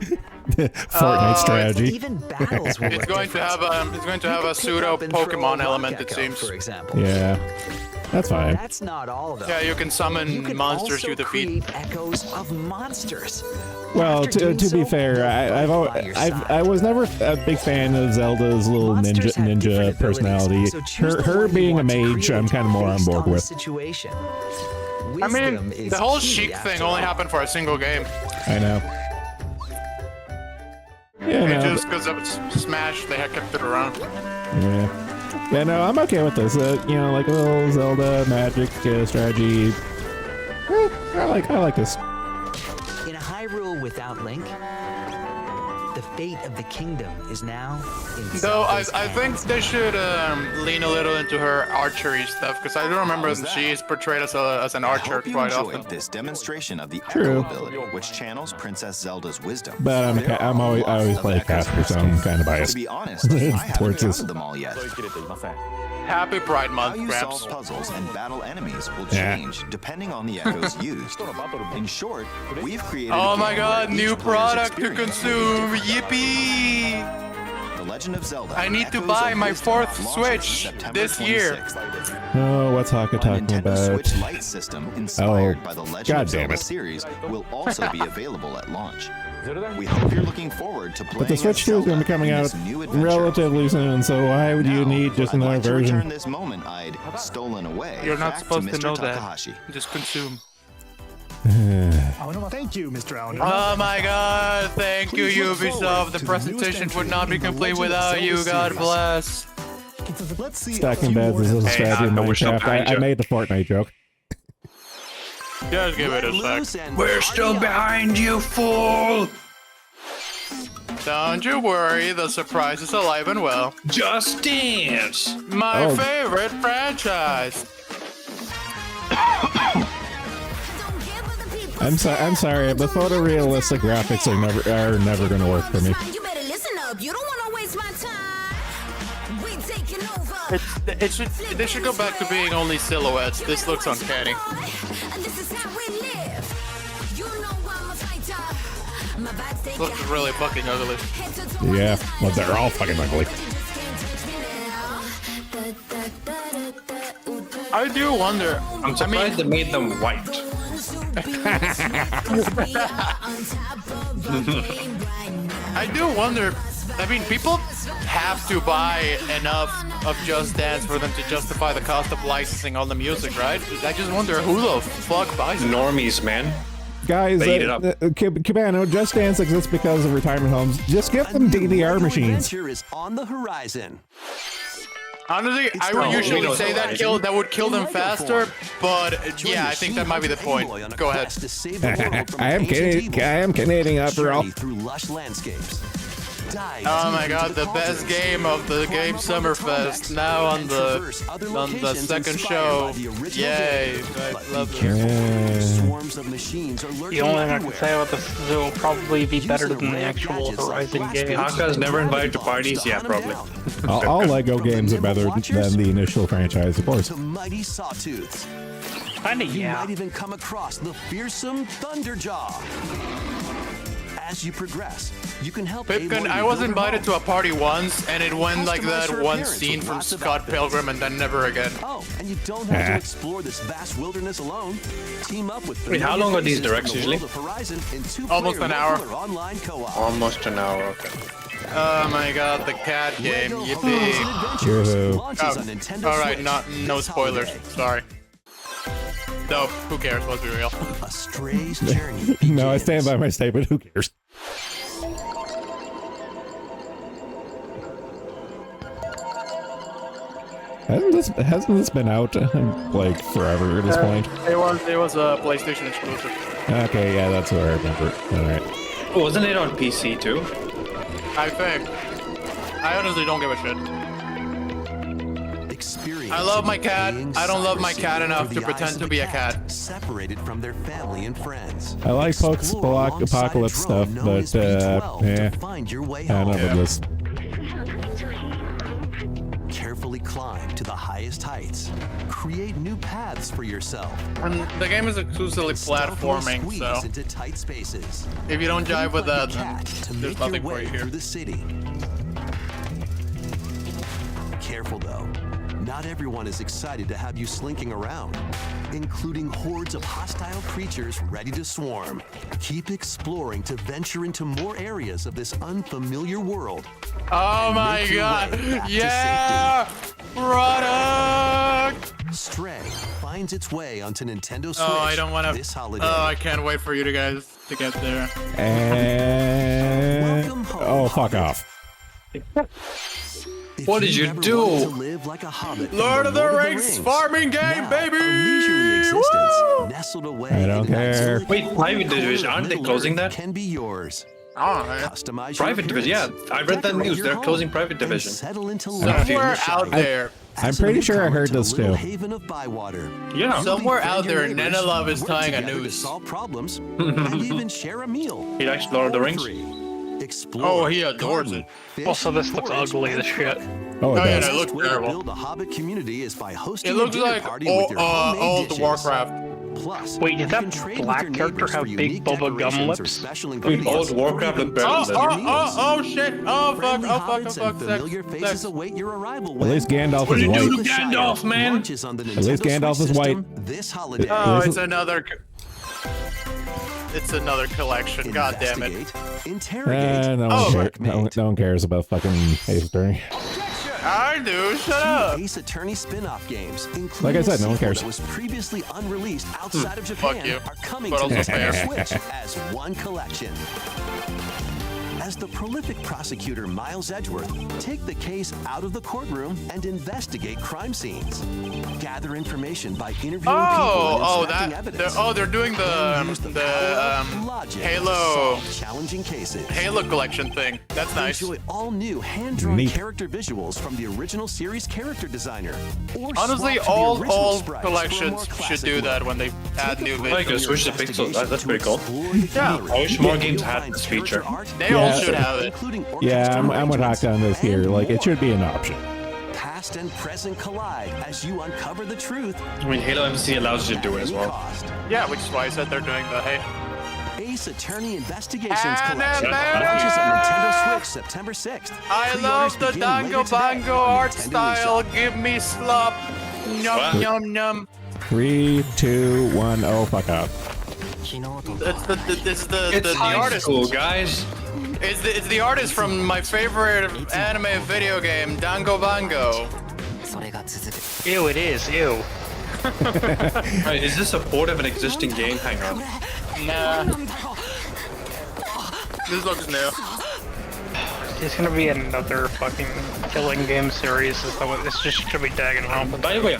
Fortnite strategy. Even battles will It's look going to different. have a it's going to have You a could pick pseudo up and throw a Pokemon rock element, it echo, seems. for example. Yeah. That's fine. That's not all, though. Yeah, you can summon You can monsters also you defeat. create echoes of monsters. Well, After to doing be so, fair, you'll by your side. I was never a big fan of Zelda's little Monsters have ninja different personality. abilities, so choose the Her one you being a want to mage, I'm create kind of more on based board the with. situation. I mean, Wisdom is the whole key, Sheik after thing only all. happened for a single game. I know. Yeah, And no, just because of its Smash, they had kept it around. yeah, no, I'm okay with this. You know, like a little Zelda magic strategy. I like this. In a Hyrule without Link, the fate of the kingdom is now in Though I Zelda's think hands. they should lean a little into her archery stuff, because I do remember that she is portrayed as an I archer hope you quite enjoyed often. this demonstration of the True. Echo ability, which channels Princess Zelda's wisdom. But I always play Casper, so I'm kind of To biased. be honest, I haven't Towards this. counted them all yet. Happy Pride How Month, you Gramps. solve puzzles and battle enemies will Yeah. change depending on the echoes used. In short, we've created. Oh a my game god, where each new player's product to experience will be consume! different. Yippee! The Legend of Zelda. I need to Echoes buy of my Wisdom fourth launches Switch September this year. 26th. Oh, what's Haka A talking Nintendo about? Switch Lite system inspired by the Legend God of damn Zelda it. series will also be available at launch. We hope you're looking forward to playing But the Switch as 2 is going to be Zelda coming in out this new adventure. relatively soon, so why would you Now, need just I'd another like to return version? this moment I'd stolen away. You're not back supposed to Mr. know that. Takahashi. Just consume. Thank you, Mr. Allen. Oh my god, thank you Please look forward Ubisoft. The to the newest presentation would entry not be in the complete Legend of without you, Zelda God series. bless. Let's see. Stacking beds is a strategy in we're still Minecraft. behind I you. made the Fortnite joke. Just give it a Loose sec. and We're party still up. behind you, fool! Don't you worry, the surprise is alive and well. Just Dance! My Oh. favorite franchise. I'm sorry, but photorealistic graphics are never going to work for me. You better listen up. You don't want to waste my time. We taking over. They should go back to being only silhouettes. This looks uncanny. And this is how we live. You know I'm a fighter. My vibes take Looks really fucking ugly. Yeah, well, they're all fucking ugly. I do wonder. I'm surprised they made them white. I do wonder. I mean, people have to buy enough of Just Dance for them to justify the cost of licensing all the music, right? I just wonder who the fuck buys it. Normies, man. Guys, They eat it up. Cabano, Just Dance exists because of retirement homes. Just give them A new DDR retro machines. adventure is on the horizon. Honestly, I would usually say that would kill them faster, but yeah, I think that might be the point. Go ahead. I am Canadian after all. Through lush landscapes. Dive Oh deep my into god, the culture best game of the climb Game up on the Summerfest Trollbacks, now on and the traverse other second locations show. inspired by the original Yay, game. I But love be it. careful. Yeah. Swarms of machines are lurking The only thing I can everywhere. say about this is it will probably be better Using than the rare actual gadgets like Horizon blast game. beams Haka's never and invited to bombs parties? Yeah, hunt 'em probably. down. All Lego From the games are nimble better watchers than the initial franchise, of course. to mighty sawtooths. Kinda, You yeah. might even come across the fearsome Thunderjaw. As you progress, you can help Pipkin, Aloy I was rebuild her invited home. to a party once, and it went like Customize that her one appearance scene with from lots of Scott outfits. Pilgrim, and then never again. Oh, and you don't have to explore this vast wilderness alone. Team up with Wait, how familiar long are these faces directs from the usually? world of Horizon in two-player Almost an hour. local or online co-op. Almost an hour, okay. Oh my god, the cat game, Lego Horizon yippee. Adventures Yoo-hoo. launches on Nintendo Alright, Switch no this spoilers, holiday. sorry. No, who cares, let's be real. A stray's journey No, I stand begins. by my statement. Who cares? Hasn't this been out like forever at this point? It was a PlayStation exclusive. Okay, yeah, that's what I remember. All right. Wasn't it on PC too? I think. I honestly don't give a shit. Experience I love my cat. I don't love my cat enough through to the pretend eyes to of be the a cat. Separated from their family and friends. I like Explore post-apocalypse alongside a drone stuff, known but as B12 yeah, to find your way I don't know home. about this. Carefully climb to the highest heights. Create new paths for yourself. And the game is exclusively platforming, Stealthily so squeeze into tight spaces. if you don't jive with Think like that, a then cat to there's make your nothing for way you here. through the city. Careful though. Not everyone is excited to have you slinking around, including hordes of hostile creatures ready to swarm. Keep exploring to venture into more areas of this unfamiliar world. Oh and my make your god! way back to Yeah! Product! Stray finds its way onto Nintendo Switch Oh, I don't want to. this holiday. Oh, I can't wait for you guys to get there. And Welcome home, oh, fuck Hobbit. off! If What did you ever do? wanted to live like a hobbit from Lord of the Rings farming game, now, baby! A leisurely existence Woo! nestled away I don't in an care. idyllic Wait, Private corner Division, of aren't they Middle-earth closing that? Can be yours. Alright. Customize Private your Division, yeah, appearance, I read that decorate news. your They're home, closing Private and Division. settle into Somewhere out there. I'm pretty sure I heard to the this little too. haven of Bywater. Yeah. Somewhere Befriend out your there, neighbors, Nenelove is work tying a together to noose. solve problems and even share a meal. He likes Lord of the Rings. Explore, Oh, he adores garden, it. fish, Also, this looks forage, ugly and as shit. cook. Oh, it Oh, yeah, does. no, it looks Best way to terrible. build a Hobbit community is by hosting It a looks dinner like party with your homemade old dishes. Warcraft. Plus, Wait, did you that can trade with black your character neighbors have for big unique Bubba Gum decorations or lips? special Dude, ingredients old Warcraft or look even better Oh, than your that. meals. oh, shit. Oh, fuck, Friendly oh, fuck, oh, hobbits fuck, and familiar sex, faces sex. await your arrival. At least Gandalf What is do you do white. to Gandalf, man? Launches on the At least Nintendo Gandalf Switch is white. system This holiday. Oh, This it's is- another. It's another collection. God damn it. Investigate, interrogate, No one, checkmate. no one cares about fucking Ace Attorney. I do. Shut up. Ace Attorney spin-off games, including Like I said, a no one sequel cares. that was previously unreleased outside of Japan, Fuck you. are coming But to also Nintendo fair. Switch as one collection. As the prolific prosecutor Miles Edgeworth, take the case out of the courtroom and investigate crime scenes. Gather information by interviewing people and inspecting evidence. They're doing Then use the power of logic to Halo solve challenging cases. Halo collection thing. That's nice. Enjoy all new hand-drawn Neat. character visuals from the original series character designer. Or Honestly, swap to the all original sprites for a collections more should classic do look. that when they add new Like videos. a switch to pixels. That's pretty cool. Yeah, I wish more games had this feature. They all Yeah. should have it. Yeah, I'm with Hawk on this here. Like, it should be an option. Past and present collide as you uncover the truth. I mean, Halo MC allows you to do it as well. Cost. Yeah, which is why I said they're doing the hey. Ace Attorney Investigations Anime! Collection launches on Nintendo Switch September 6th. I Pre-orders love the begin Dango later today Bango on art Nintendo style. eShop. Give me slop. Yum What? yum yum. 3, 2, 1, oh, fuck off. It's the It's high artist. school, guys. It's the artist from my favorite anime video game, Dango Bango. Ew, it is. Ew. Right, is this supportive of an existing game? Hang on. Nah. This looks new. It's gonna be another fucking killing game series. It's just gonna be Danganronpa. By the way,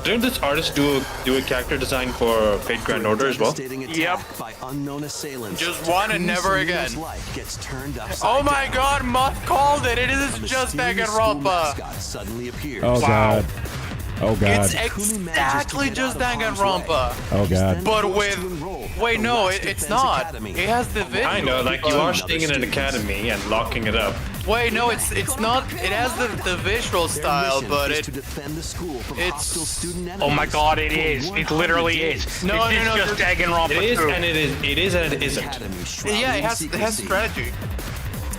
didn't this artist do a character design for Fate Grand Order as well? Devastating attack Yep. by unknown assailants. Just one and never Kusumi's again. life gets turned upside Oh my down. god, Muff called it. It is A just mysterious school Danganronpa. mascot suddenly appears. Oh, Wow. God. Oh, God. It's exactly just Danganronpa. Oh, God. But with wait, no, it's not. It has the visual. I know, like you are staying in an academy and locking it up. Wait, no, it's not. It has the visual style, but to it. defend the school from it's- hostile student Oh my enemies god, it for is. 100 It literally days. is. No, It is no, just there's- Danganronpa It is 2. and it is. It is and it isn't. Academy shrouded Yeah, in it has secrecy. strategy.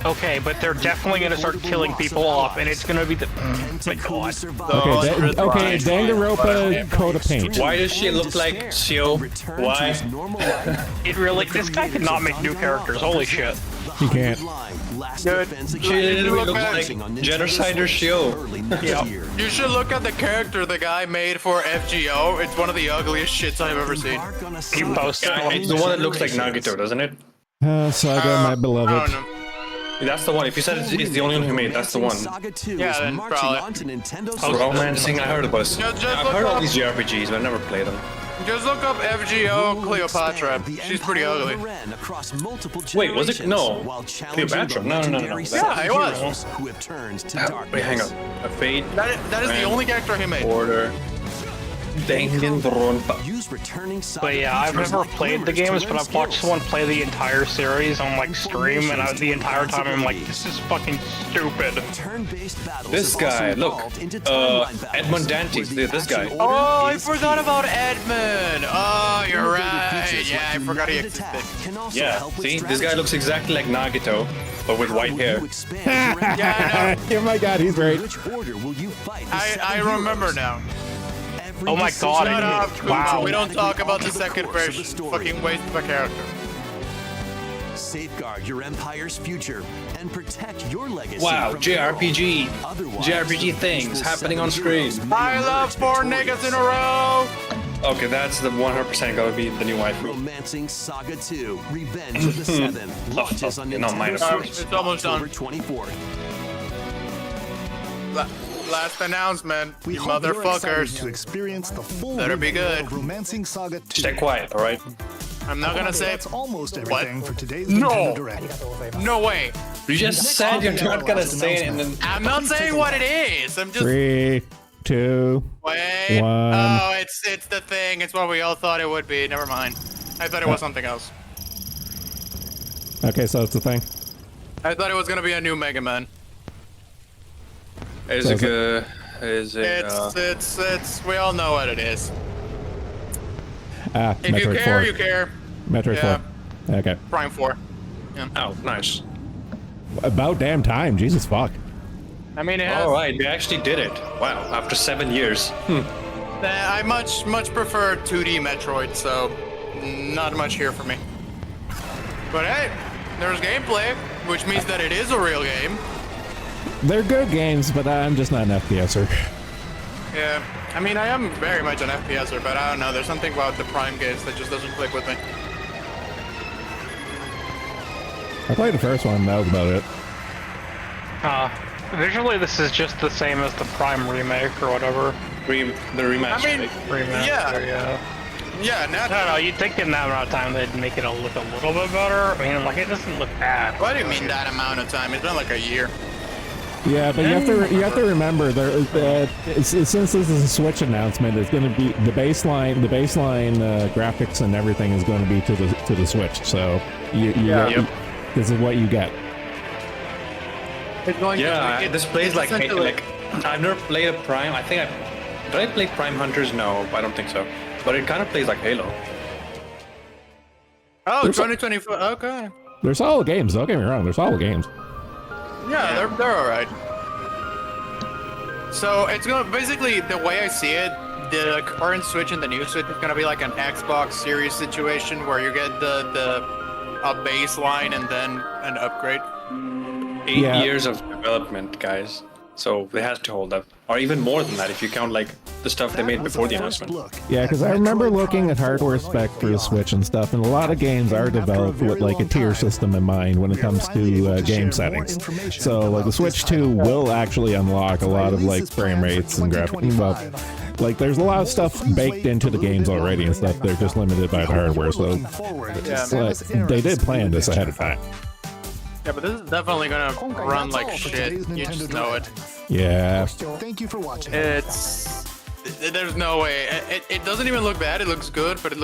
Okay, but they're definitely gonna start killing people off, and it's gonna be the. My Tentacle god. survive. Okay, okay, Danganronpa Every coat of paint. extreme Why does she look like despair. Shio? Return to Why? his normal life. It really. This guy could not make new characters. Holy shit. He can't. Good. She literally looks like Genocider Shio. You should look at the character the guy made for FGO. It's one of the ugliest shits I've ever seen. He posted Yeah, it's the one that looks like Nagito, doesn't it? Saga, my I beloved. don't know. That's the one. If you said it's the only one who made, that's the one. Saga 2 Yeah, is then marching probably. on to Nintendo Romancing, I heard about this. Just I've look heard all up- these JRPGs, but I've never played them. Just look up FGO Cleopatra. She's pretty ugly. Wait, was it? No. Cleopatra? No. Yeah, it was. Wait, hang on. A Fate. That is the only character he made. Order. But yeah, I've never played the games, but I've watched someone play the entire series on like stream, and the entire time I'm like, this is fucking stupid. This guy, look, Edmund Dantes, this guy. Oh, I forgot about Edmund. Oh, you're right. Yeah, I forgot he existed. Yeah, see, this guy looks exactly like Nagito, but with white hair. Yeah, I know. Oh my god, he's great. I remember now. Oh my god. Shut up. Wow. We don't talk about the second version. Fucking waste of a character. Safeguard your empire's future and protect your legacy. Wow, JRPG things happening on screen. I love 4 niggas in a row. Okay, that's the 100% gonna be the new waifu. Romancing Saga 2: Revenge of the Seven launches on Nintendo Switch. It's almost done. October 24th. Last announcement, We you hope you're excited motherfuckers. to experience the full Better be reveal good. of Romancing Saga 2. Stay quiet, alright? I'm not gonna say That's almost everything for today's No. Nintendo Direct. no way. You just said you're not gonna say it and then... I'm not saying what it is. I'm just 3, 2, wait. 1. Oh, it's the thing. It's what we all thought it would be. Never mind. I thought it was something else. Okay, so it's the thing. I thought it was gonna be a new Mega Man. Is it good? Is it... It's we all know what it is. If Metroid you care, 4. you care. Metroid Yeah. 4. Okay. Prime 4. Oh, nice. About damn time, Jesus fuck. I mean, it has, Alright, they actually did it. Wow, after 7 years. I much prefer 2D Metroid, so not much here for me. But hey, there's gameplay, which means that it is a real game. They're good games, but I'm just not an FPSer. Yeah, I mean, I am very much an FPSer, but I don't know. There's something about the Prime games that just doesn't click with me. I played the first one, that was about it. Visually, this is just the same as the Prime remake or whatever. The remaster. I mean, Remaster, yeah. Yeah, I don't know, you'd think in that amount of time they'd make it look a little bit better. I mean, like, it doesn't look bad. What do you mean that amount of time? It's been like a year. Yeah, but you have to remember there. Since this is a Switch announcement, it's going to be the baseline graphics and everything is going to be to the Switch. So this is what you get. It's going Yeah, this plays like I've never played a Prime. I think did I play Prime Hunters? No, I don't think so. But it kind of plays like Halo. Oh, 2024. Okay. They're solid games. Don't get me wrong. They're solid games. Yeah, they're all right. So it's gonna basically the way I see it, the current Switch and the new Switch is gonna be like an Xbox Series situation where you get a baseline and then an upgrade. 8 years of development, guys. So they have to hold up, or even more than that if you count like the stuff they made before the announcement. Yeah, because I remember looking at hardware spec for the Switch and stuff, and a lot of games are developed with like a tier system in mind when it comes to game settings. So like the Switch 2 will actually unlock a lot of like frame rates and graphics. Well, like there's a lot of stuff baked into the games already and stuff. They're just limited by the hardware. So they did plan this ahead of time. Yeah, but this is definitely gonna run like shit. You just know it. Yeah. Thank you for watching. There's no way. It doesn't even look bad. It looks good, but it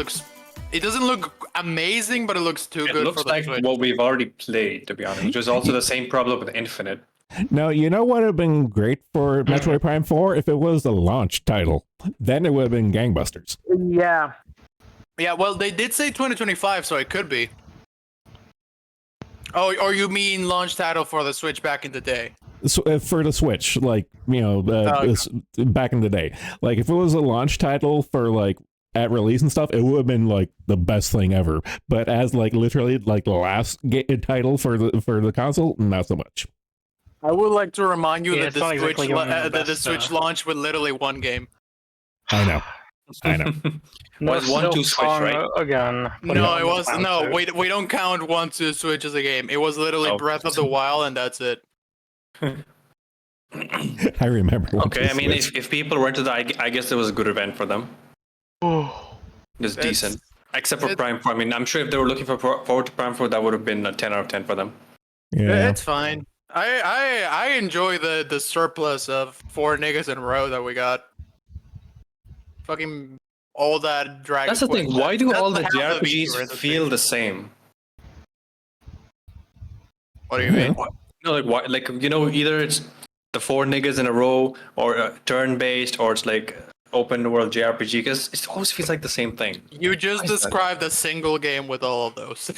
doesn't look amazing, but it looks too good looks for the like Switch. what we've already played, to be honest, which is also the same problem with Infinite. No, you know what would have been great for Metroid Prime 4 if it was the launch title. Then it would have been gangbusters. Yeah. Yeah, well, they did say 2025, so it could be. Oh, or you mean launch title for the Switch back in the day? For the Switch, like, you know, back in the day. Like, if it was a launch title for, like, at release and stuff, it would have been, like, the best thing ever. But as, like, literally, like, the last title for the console, not so much. I would like to remind you that the Switch launched with literally one game. I know. Was 1-2 Switch, right? Again. No, it was no. We don't count 1-2 Switch as a game. It was literally Breath of the Wild, and that's it. I remember. Okay, I mean, if people were to die, I guess it was a good event for them. It's It's- decent. Except for it- Prime 4. I mean, I'm sure if they were looking forward to Prime 4, that would have been a 10 out of 10 for them. Yeah. It's fine. I enjoy the surplus of 4 niggas in a row that we got. Fucking all that Dragon That's the Quest thing. shit. Why do That's all the half VTuber JRPGs industry. feel the same? What do you mean? No, like why? Like either it's the 4 niggas in a row, or turn-based, or it's like open-world JRPG. Because it always feels like the same thing. You just Why is that? described a single game with all of those.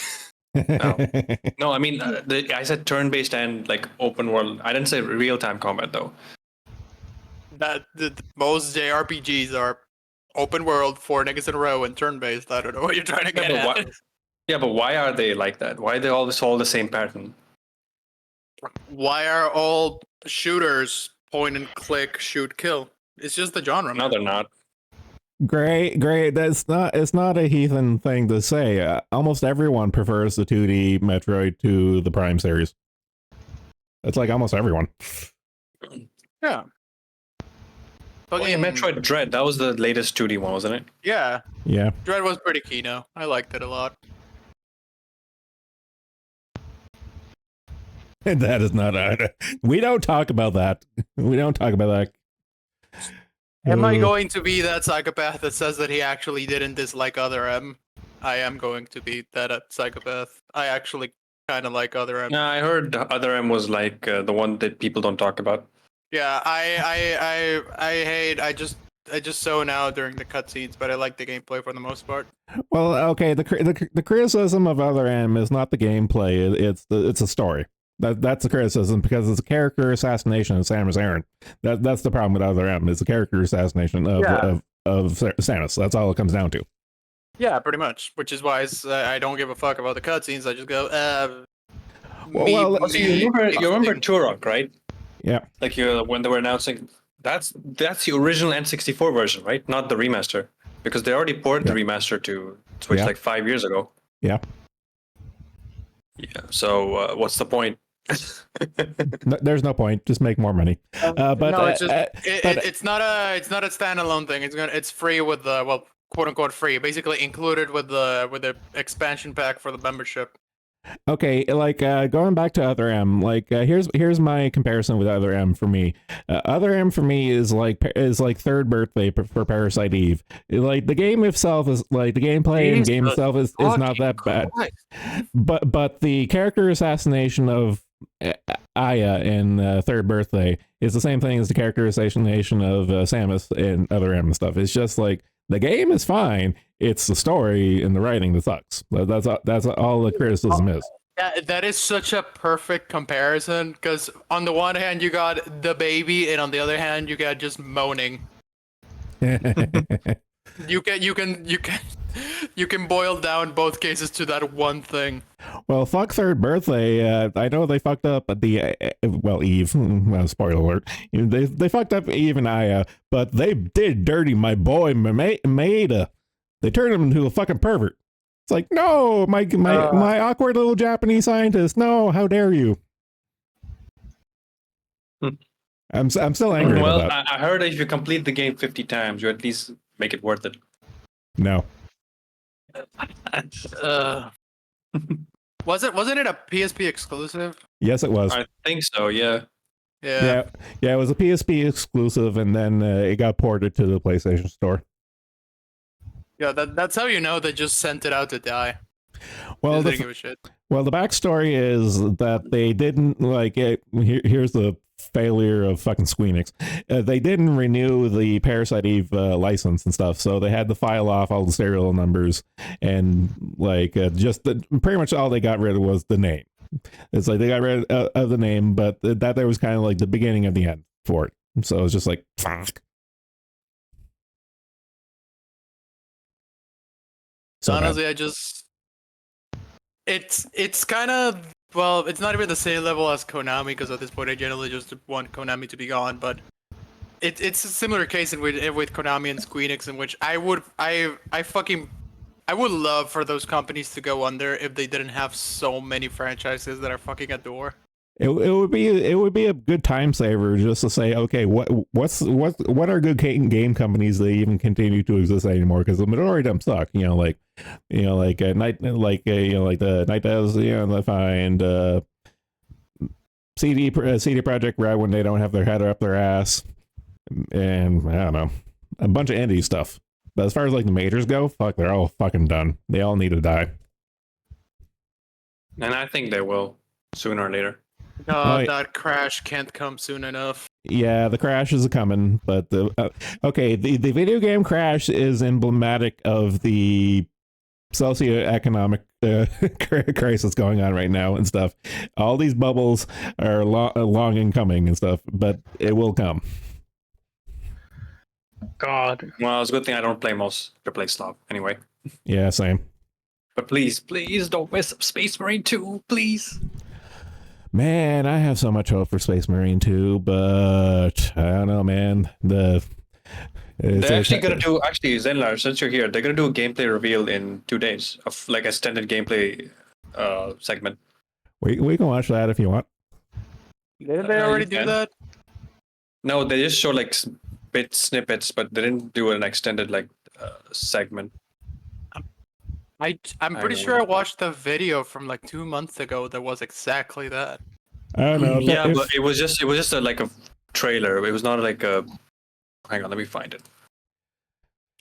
No, I mean I said turn-based and like open-world. I didn't say real-time combat though. Most JRPGs are open world, 4 niggas in a row, and turn based. I don't know what you're trying to get at. But why are they like that? Why are they always all the same pattern? Why are all shooters point and click, shoot, kill? It's just the genre. No, they're not. Great. It's not a heathen thing to say. Almost everyone prefers the 2D Metroid to the Prime series. It's like almost everyone. Yeah. Oh, yeah, Metroid Dread. That was the latest 2D one, wasn't it? Yeah. Yeah. Dread was pretty keyno. I liked it a lot. That is not. We don't talk about that. We don't talk about that. Am I going to be that psychopath that says that he actually didn't dislike Other M? I am going to be that psychopath. I actually kind of like Other M. No, I heard Other M was like the one that people don't talk about. Yeah, I just zone out during the cutscenes, but I like the gameplay for the most part. Well, okay. The criticism of Other M is not the gameplay. It's a story. That's the criticism, because it's a character assassination of Samus Aran. That's the problem with Other M. It's a character assassination of Samus. That's all it comes down to. Yeah, pretty much. Which is why I don't give a fuck about the cutscenes. I just go. So you remember Turok, right? Yeah. Like when they were announcing that's the original N64 version, right? Not the remaster, because they already ported the remaster to Switch like 5 years ago. Yeah. Yeah. So what's the point? No, there's no point. Just make more money. But no, it's just it's not a standalone thing. It's free with the quote unquote free, basically included with the expansion pack for the membership. Okay, like going back to Other M, like here's my comparison with Other M for me. Other M for me is like Third Birthday for Parasite Eve. Like the game itself is like the gameplay and game itself is not that bad, but the character assassination of Aya in Third Birthday is the same thing as the character assassination of Samus in Other M and stuff. It's just like the game is fine. It's the story and the writing that sucks. That's all the criticism is. Yeah, that is such a perfect comparison, because on the one hand you got the baby, and on the other hand you got just moaning. You can boil down both cases to that one thing. Well, fuck Third Birthday. I know they fucked up the Eve. Well, spoiler alert. They fucked up Eve and Aya, but they did dirty my boy Maeda. They turned him into a fucking pervert. It's like, no, my awkward little Japanese scientist. No, how dare you? I'm still angry about that. Well, I heard if you complete the game 50 times, you at least make it worth it. No. Wasn't it a PSP exclusive? Yes, it was. I think so. Yeah. Yeah. It was a PSP exclusive, and then it got ported to the PlayStation Store. Yeah, that's how you know they just sent it out to die. Well, they didn't give a shit. Well, the backstory is that they didn't like it. Here's the failure of fucking Squeenix. They didn't renew the Parasite Eve license and stuff, so they had to file off all the serial numbers, and like pretty much all they got rid of was the name. It's like they got rid of the name, but that there was kind of like the beginning of the end for it. So it's just like fuck. So honestly, it's kind of, well, it's not even the same level as Konami, because at this point I generally just want Konami to be gone, but it's a similar case with Konami and Squeenix, in which I would love for those companies to go under if they didn't have so many franchises that are fucking at door. It would be a good time saver just to say, okay, what are good game companies that even continue to exist anymore? Because the majority of them suck. Like the Night Devs, they find CD Projekt Red when they don't have their head up their ass, and I don't know, a bunch of indie stuff. But as far as like the majors go, fuck, they're all fucking done. They all need to die. And I think they will sooner or later. No, that crash can't come soon enough. Yeah, the crash is coming, but the video game crash is emblematic of the socioeconomic crisis going on right now and stuff. All these bubbles are long in coming and stuff, but it will come. God. Well, it's a good thing I don't play most AAA stuff anyway. Yeah, same. But please don't mess up Space Marine 2, please. Man, I have so much hope for Space Marine 2, but I don't know, man. They're actually gonna do, Zenlar, since you're here, they're gonna do a gameplay reveal in 2 days of like extended gameplay segment. We can watch that if you want. Didn't they already do that? No, they just show like snippets, but they didn't do an extended like segment. I'm pretty sure I watched the video from like 2 months ago that was exactly that. I don't know. Yeah, but it was just like a trailer. It was not like a. Hang on, let me find it.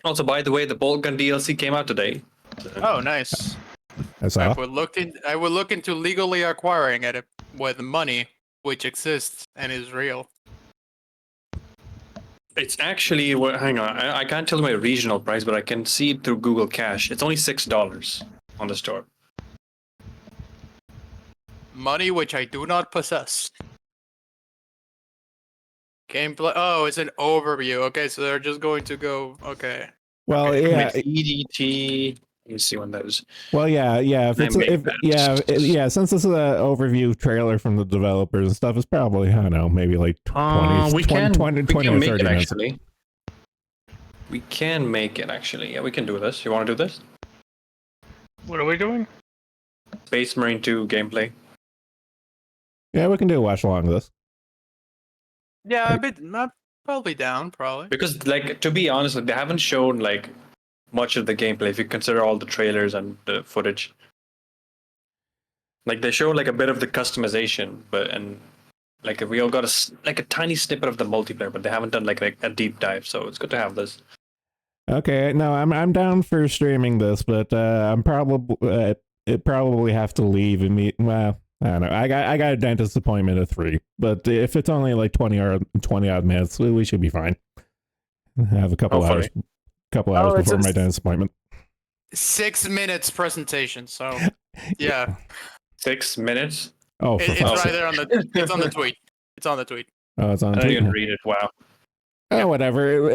Also, by the way, the Bolt Gun DLC came out today. Oh, nice. I would look into legally acquiring it with money, which exists and is real. It's actually, hang on, I can't tell you my regional price, but I can see it through Google Cash. It's only $6 on the store. Money which I do not possess. Gameplay. Oh, it's an overview. Okay, so they're just going to go. Okay. Well, yeah. EDT. Let me see when that is. Well, yeah. Since this is an overview trailer from the developers and stuff, it's probably, I don't know, maybe like 20 or 30 minutes. Actually. We can make it actually. Yeah, we can do this. You want to do this? What are we doing? Space Marine 2 gameplay. Yeah, we can do a watch along with this. Yeah, I'm probably down, probably. Because, like, to be honest, like, they haven't shown like much of the gameplay if you consider all the trailers and the footage. Like, they show like a bit of the customization, and like we all got a tiny snippet of the multiplayer, but they haven't done like a deep dive. So it's good to have this. Okay, no, I'm down for streaming this, but I'm probably it probably have to leave and meet. Well, I don't know. I got a dentist appointment at 3, but if it's only like 20 odd minutes, we should be fine. I have a couple hours before my dentist appointment. 6 minutes presentation. So yeah, 6 minutes. Oh, it's right there on the. It's on the tweet. It's on the tweet. Oh, it's on. I didn't even read it. Wow. Oh, whatever.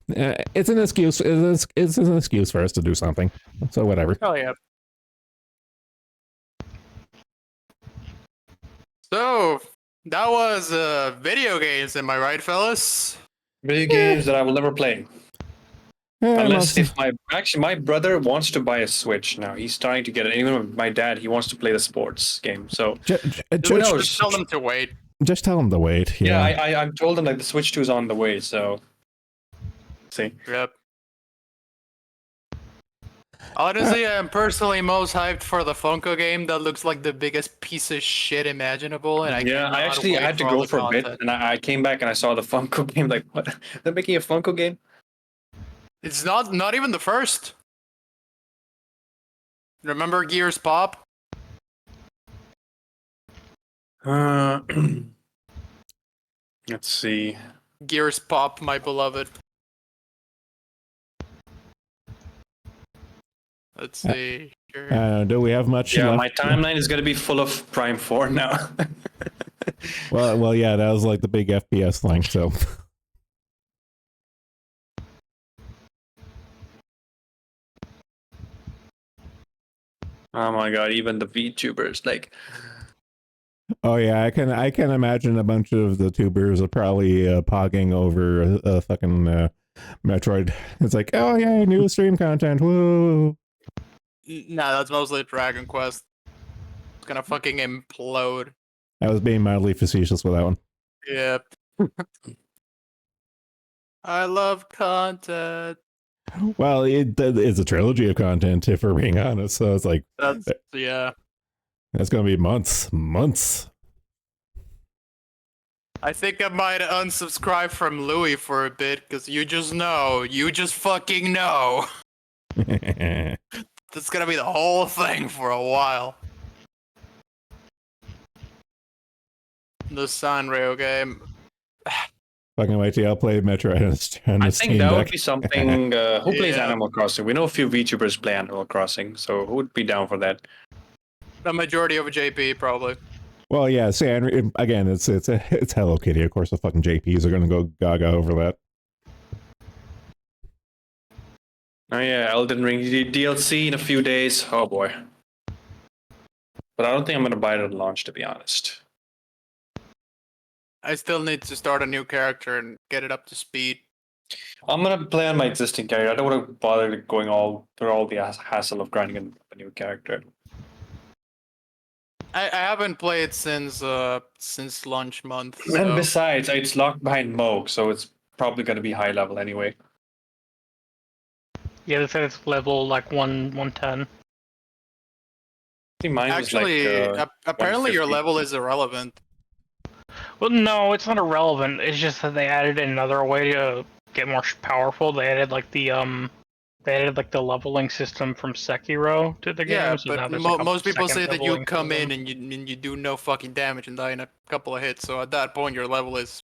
It's an excuse. It's an excuse for us to do something. So whatever. Oh yeah. So that was video games, am I right, fellas? Video games that I will never play. Yeah, unless if my brother wants to buy a Switch now. He's trying to get it. Even with my dad, he wants to play the sports game. So who knows? Just tell them to wait. Just tell them to wait. Yeah, I've told him like the Switch 2 is on the way. So see. Yep. Honestly, I'm personally most hyped for the Funko game that looks like the biggest piece of shit imaginable. And I actually had to go for a bit, and I came back and I saw the Funko game. Like, what? They're making a Funko game? It's not even the first. Remember Gears Pop? Let's see. Gears Pop, my beloved. Let's see. Do we have much? Yeah, left? my timeline is gonna be full of Prime 4 now. well, yeah, that was like the big FPS thing. So. Oh my god! Even the VTubers, like. Oh yeah, I can imagine a bunch of the tubers are probably pogging over a fucking Metroid. It's like, oh yeah, new stream content, woo! Nah, that's mostly Dragon Quest. It's gonna fucking implode. I was being mildly facetious with that one. Yep. I love content. Well, it's a trilogy of content, if we're being honest. So it's like Yeah. that's gonna be months. I think I might unsubscribe from Louis for a bit because you just fucking know. That's gonna be the whole thing for a while. The Sanrio game. Fucking wait till I'll play Metroid on the I Steam think that Deck. would be something. Who plays Yeah. Animal Crossing? We know a few VTubers play Animal Crossing, so who would be down for that? The majority of JP probably. Well, yeah. See, again, it's Hello Kitty. Of course, the fucking JPs are gonna go gaga over that. Oh yeah, Elden Ring DLC in a few days. Oh boy. But I don't think I'm gonna buy it at launch, to be honest. I still need to start a new character and get it up to speed. I'm gonna play on my existing character. I don't want to bother going through all the hassle of grinding a new character. I haven't played since launch month. So. And besides, it's locked behind Moog, so it's probably gonna be high level anyway. Yeah, they said it's level like 110. I think mine Actually, was like, apparently your 150. level is irrelevant. Well, no, it's not irrelevant. It's just that they added another way to get more powerful. They added like the leveling system from Sekiro to the game. Yeah, so now but there's a most people second say that you leveling come in system. and you do no fucking damage and die in a couple of hits. So at that point, your level is,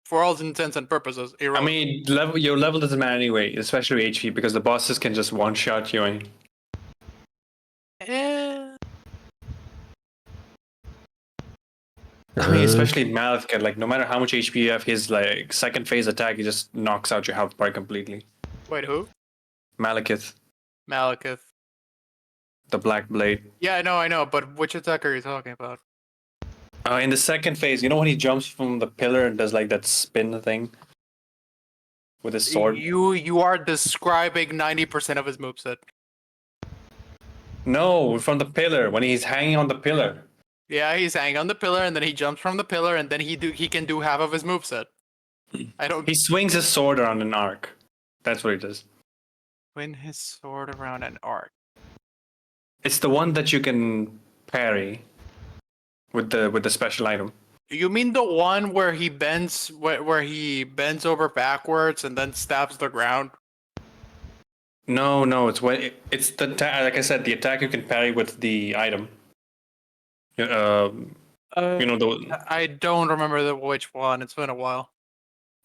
for all intents and purposes, I irrelevant. mean, your level doesn't matter anyway, especially HP, because the bosses can just one-shot you. And I mean, especially Malekith, like no matter how much HP you have, his like second phase attack, he just knocks out your health bar completely. Wait, who? Malekith, Malekith. the Black Blade. Yeah, I know, but which attack are you talking about? In the second phase, you know when he jumps from the pillar and does like that spin thing with his sword? You are describing 90% of his moveset. No, from the pillar, when he's hanging on the pillar. Yeah, he's hanging on the pillar, and then he jumps from the pillar, and then he can do half of his moveset. He swings his sword around an arc. That's what he does. Swing his sword around an arc. It's the one that you can parry with the special item. You mean the one where he bends over backwards and then stabs the ground? No, it's when it's the like I said, the attack you can parry with the item. You know the. I don't remember which one. It's been a while.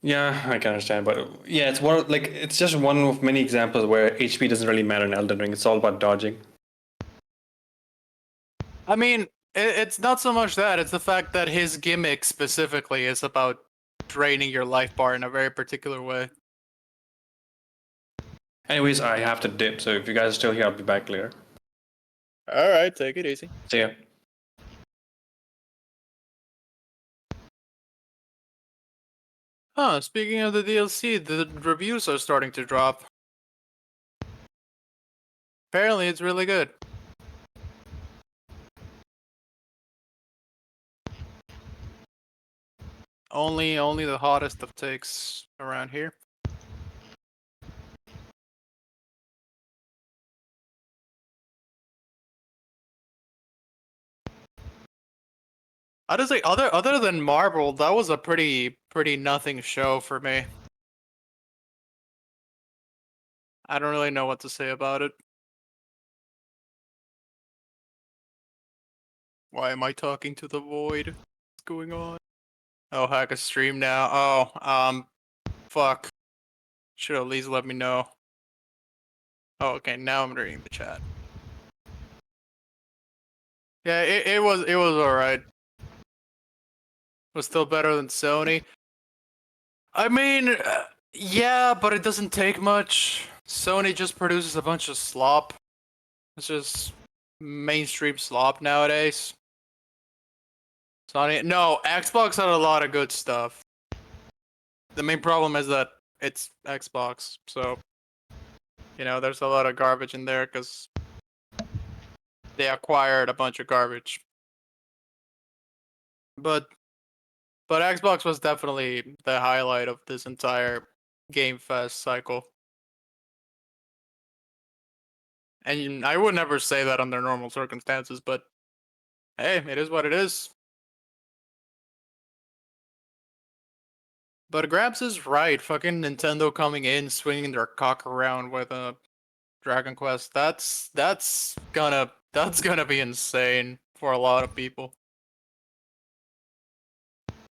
Yeah, I can understand, but yeah, it's one like it's just one of many examples where HP doesn't really matter in Elden Ring. It's all about dodging. I mean, it's not so much that; it's the fact that his gimmick specifically is about draining your life bar in a very particular way. Anyways, I have to dip, so if you guys are still here, I'll be back later. All right, take it easy. See ya. Huh, speaking of the DLC, the reviews are starting to drop. Apparently, it's really good. Only the hottest of takes around here. I just say other than Marvel, that was a pretty nothing show for me. I don't really know what to say about it. Why am I talking to the void? What's going on? Oh, hack a stream now. Oh, fuck. Should at least let me know. Oh, okay, now I'm reading the chat. Yeah, it was alright. Was still better than Sony. I mean, yeah, but it doesn't take much. Sony just produces a bunch of slop. It's just mainstream slop nowadays. Sony, no, Xbox had a lot of good stuff. The main problem is that it's Xbox, so you know, there's a lot of garbage in there because they acquired a bunch of garbage. But Xbox was definitely the highlight of this entire Game Fest cycle. And I would never say that under normal circumstances, but hey, it is what it is. But Grabs is right. Fucking Nintendo coming in, swinging their cock around with a Dragon Quest. That's gonna be insane for a lot of people.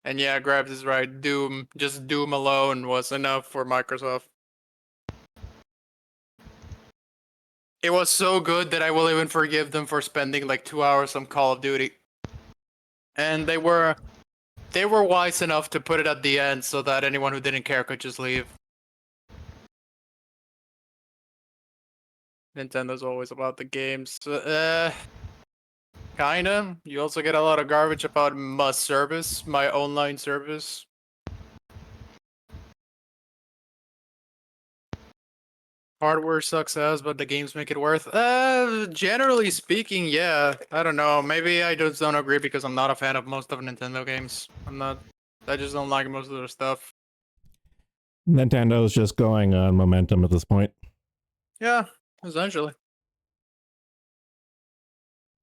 And yeah, Grabs is right. Just Doom alone was enough for Microsoft. It was so good that I will even forgive them for spending like 2 hours on Call of Duty. And they were wise enough to put it at the end so that anyone who didn't care could just leave. Nintendo's always about the games. Kinda. You also get a lot of garbage about my service, my online service. Hardware sucks ass, but the games make it worth. Generally speaking, yeah. I don't know. Maybe I just don't agree because I'm not a fan of most of Nintendo games. I just don't like most of their stuff. Nintendo's just going on momentum at this point. Yeah, essentially.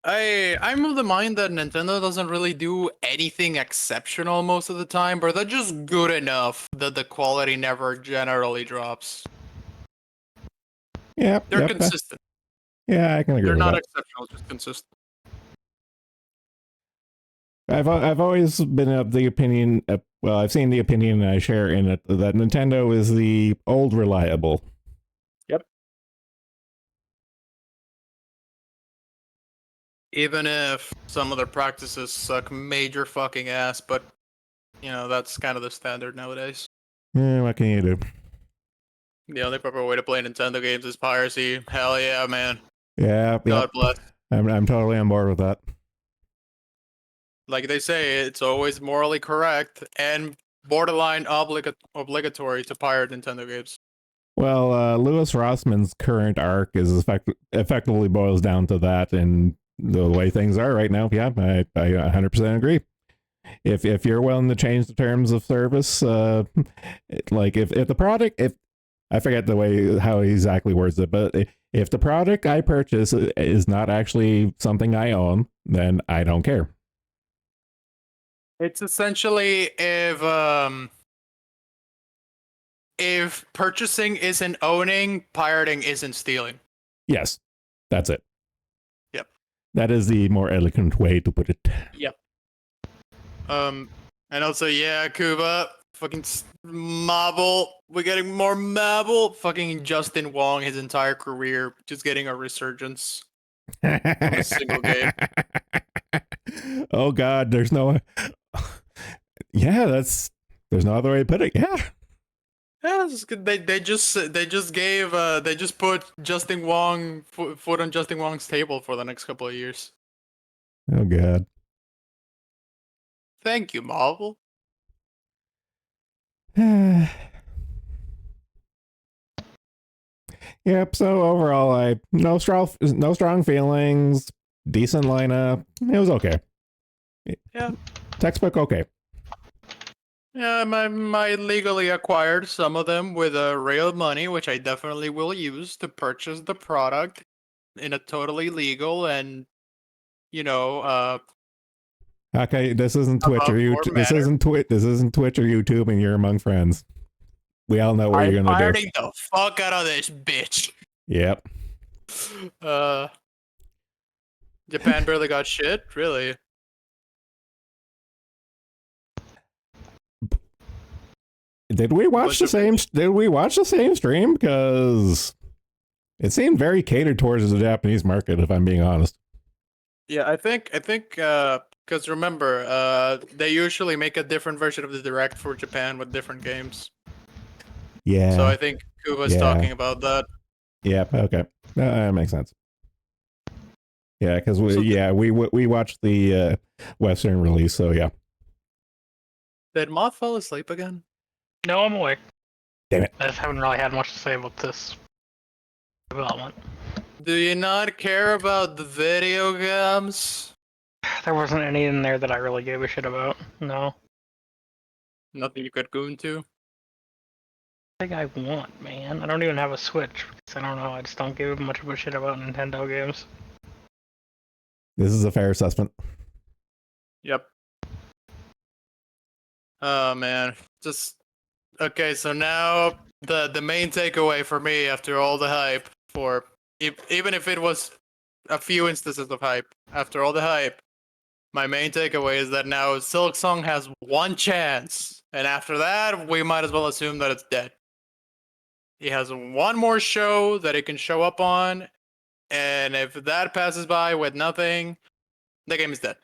I'm of the mind that Nintendo doesn't really do anything exceptional most of the time, but they're just good enough that the quality never generally drops. Yeah, They're consistent. Yeah, I can agree They're with not that. exceptional, just consistent. I've always been of the opinion. Well, I've seen the opinion, and I share in it, that Nintendo is the old reliable. Yep. Even if some of their practices suck major fucking ass, but you know that's kind of the standard nowadays. What can you do? The only proper way to play Nintendo games is piracy. Hell yeah, man. Yeah, God bless. I'm totally on board with that. Like they say, it's always morally correct and borderline obligatory to pirate Nintendo games. Well, Louis Rossman's current arc is effectively boils down to that, and the way things are right now. Yeah, I 100% agree. If you're willing to change the terms of service, like if the product, if I forget the way how he exactly words it, but if the product I purchase is not actually something I own, then I don't care. It's essentially if purchasing isn't owning, pirating isn't stealing. Yes, that's it. Yep. That is the more eloquent way to put it. Yep. And also, yeah, Kuba, fucking Marble. We're getting more Marble. Fucking Justin Wong, his entire career, just getting a resurgence from a single game. Oh God, there's no. Yeah, there's no other way to put it. Yeah. Yeah, they just put Justin Wong foot on Justin Wong's table for the next couple of years. Oh God. Thank you, Marvel. Yep. So overall, no strong feelings. Decent lineup. It was okay. Yeah. Textbook okay. Yeah, I legally acquired some of them with real money, which I definitely will use to purchase the product in a totally legal and, Okay, this isn't Twitch or YouTube. This isn't Twitch or YouTube, and you're among friends. We all know what you're gonna do. I'm firing the fuck out of this bitch. Yep. Japan barely got shit, really. Did we watch the same stream? Because it seemed very catered towards the Japanese market, if I'm being honest. Yeah, I think because remember, they usually make a different version of the Direct for Japan with different games. Yeah. So I think Kuba's talking about that. Yeah. Okay. That makes sense. Yeah, because we watched the Western release, so yeah. Did Moth fall asleep again? No, I'm awake. Damn it. I just haven't really had much to say about this development. Do you not care about the video games? There wasn't any in there that I really gave a shit about. No. Nothing you could go into. I think I want, man. I don't even have a Switch because I don't know. I just don't give much of a shit about Nintendo games. This is a fair assessment. Yep. Oh man, just okay. So now the main takeaway for me after all the hype for even if it was a few instances of hype, after all the hype, my main takeaway is that now Silksong has one chance, and after that, we might as well assume that it's dead. He has one more show that he can show up on, and if that passes by with nothing, the game is dead.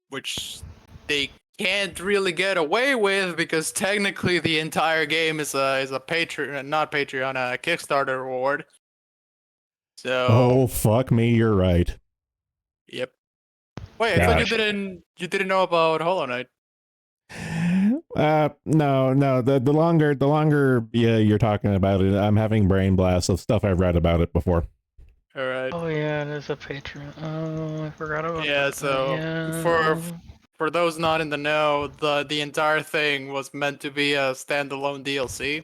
Which they can't really get away with because technically the entire game is a Patreon, not Patreon, a Kickstarter reward. So. Oh fuck me, you're right. Yep. Wait, I thought you didn't know about Hollow Knight. No. The longer you're talking about it, I'm having brain blasts of stuff I've read about it before. All right. Oh yeah, there's a Patreon. Oh, I forgot about that. Yeah, so for those not in the know, the entire thing was meant to be a standalone DLC.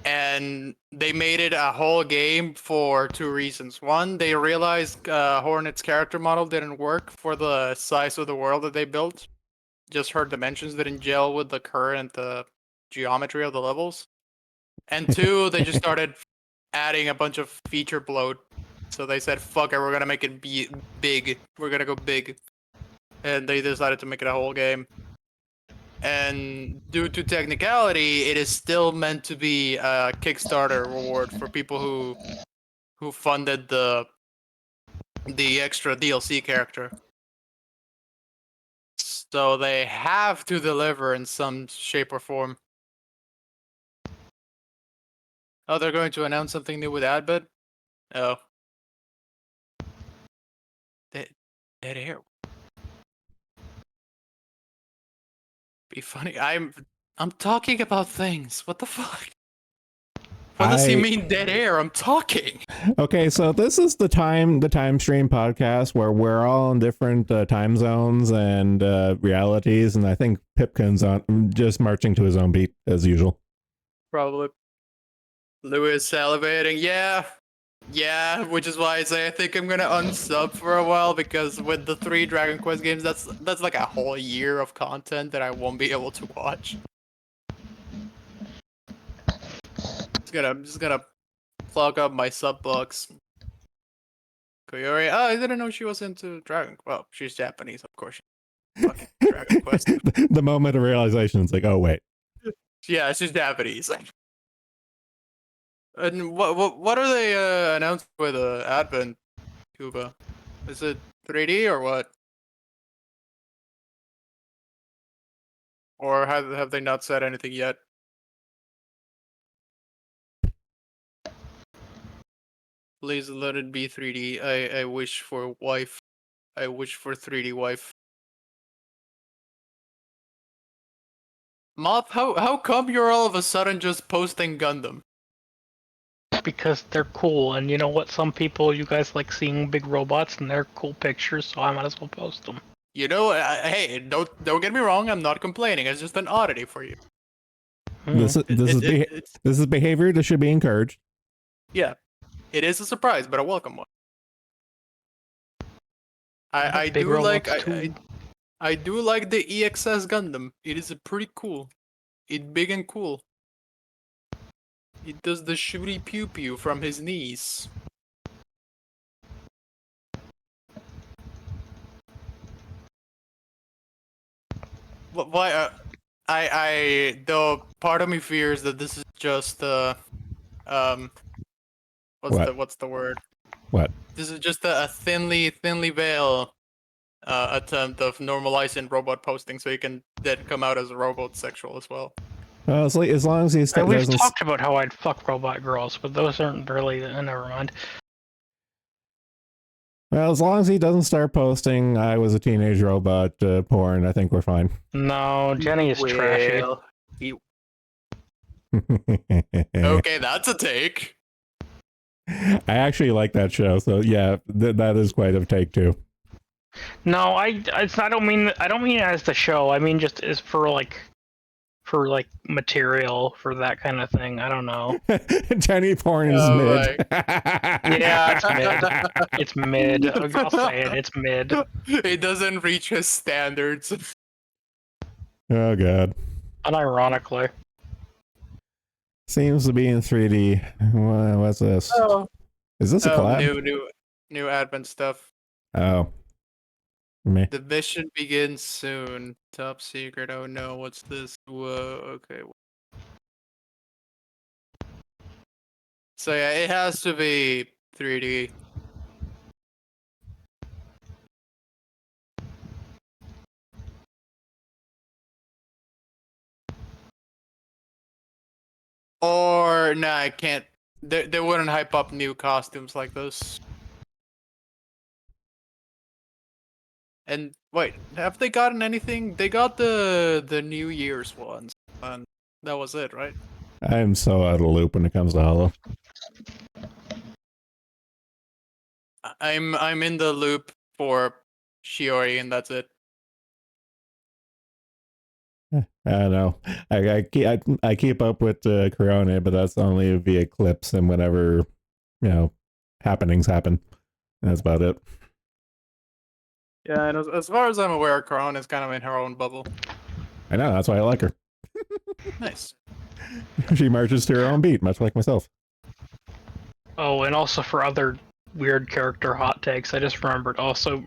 And they made it a whole game for two reasons. One, they realized Hornet's character model didn't work for the size of the world that they built. Just her dimensions didn't gel with the current geometry of the levels. And two, they just started adding a bunch of feature bloat. So they said, fuck it, we're gonna make it big. We're gonna go big. And they decided to make it a whole game. And due to technicality, it is still meant to be a Kickstarter reward for people who funded the extra DLC character. So they have to deliver in some shape or form. Oh, they're going to announce something new with Adbit? Oh. Dead air. Be funny. I'm talking about things. What the fuck? What does he mean dead air? I'm talking. Okay, so this is the time stream podcast where we're all in different time zones and realities, and I think Pipkin's on just marching to his own beat as usual. Probably. Lewis salivating. Yeah, which is why I say I think I'm gonna unsub for a while because with the 3 Dragon Quest games, that's like a whole year of content that I won't be able to watch. I'm just gonna plug up my sub box. Koyori. Oh, I didn't know she was into Dragon. Well, she's Japanese, of course. Fucking Dragon Quest. The moment of realization is like, oh wait. Yeah, she's Japanese. And what are they announcing with Advent, Cuba? Is it 3D or what? Or have they not said anything yet? Please let it be 3D. I wish for wife. I wish for 3D wife. Moth, how come you're all of a sudden just posting Gundam? Because they're cool, and you know what? Some people, you guys like seeing big robots, and they're cool pictures, so I might as well post them. You know, hey, don't get me wrong. I'm not complaining. It's just an oddity for you. This is behavior that should be encouraged. Yeah, it is a surprise, but a welcome one. I do like I do like the EXS Gundam. It is pretty cool. It's big and cool. It does the shooty pew pew from his knees. Why? Though part of me fears that this is just what's the word? What? This is just a thinly veiled attempt of normalizing robot posting, so you can then come out as a robot sexual as well. Well, as long as he We've talked about how I'd fuck robot girls, but those aren't really. Never mind. Well, as long as he doesn't start posting "I was a teenage robot" porn, I think we're fine. No, Jenny is trashy. Okay, that's a take. I actually like that show, so yeah, that is quite a take too. No, I don't mean it as the show. I mean just as for material for that kind of thing. I don't know. Jenny porn is mid. Yeah, it's mid. It's mid. I'll say it. It's mid. It doesn't reach his standards. Oh god. Unironically. Seems to be in 3D. What's this? Oh. Is this a collab? New advent stuff. Oh. Me. The mission begins soon. Top secret. Oh no, what's this? Whoa, okay. So yeah, it has to be 3D. Or nah, I can't. They wouldn't hype up new costumes like this. And wait, have they gotten anything? They got the New Year's ones, and that was it, right? I'm so out of loop when it comes to Hollow. I'm in the loop for Shiori, and that's it. I don't know. I keep up with Corona, but that's only via clips and whenever happenings happen. That's about it. Yeah, and as far as I'm aware, Corona is kind of in her own bubble. I know, that's why I like her. Nice. She marches to her own beat, much like myself. Oh, and also for other weird character hot takes, I just remembered also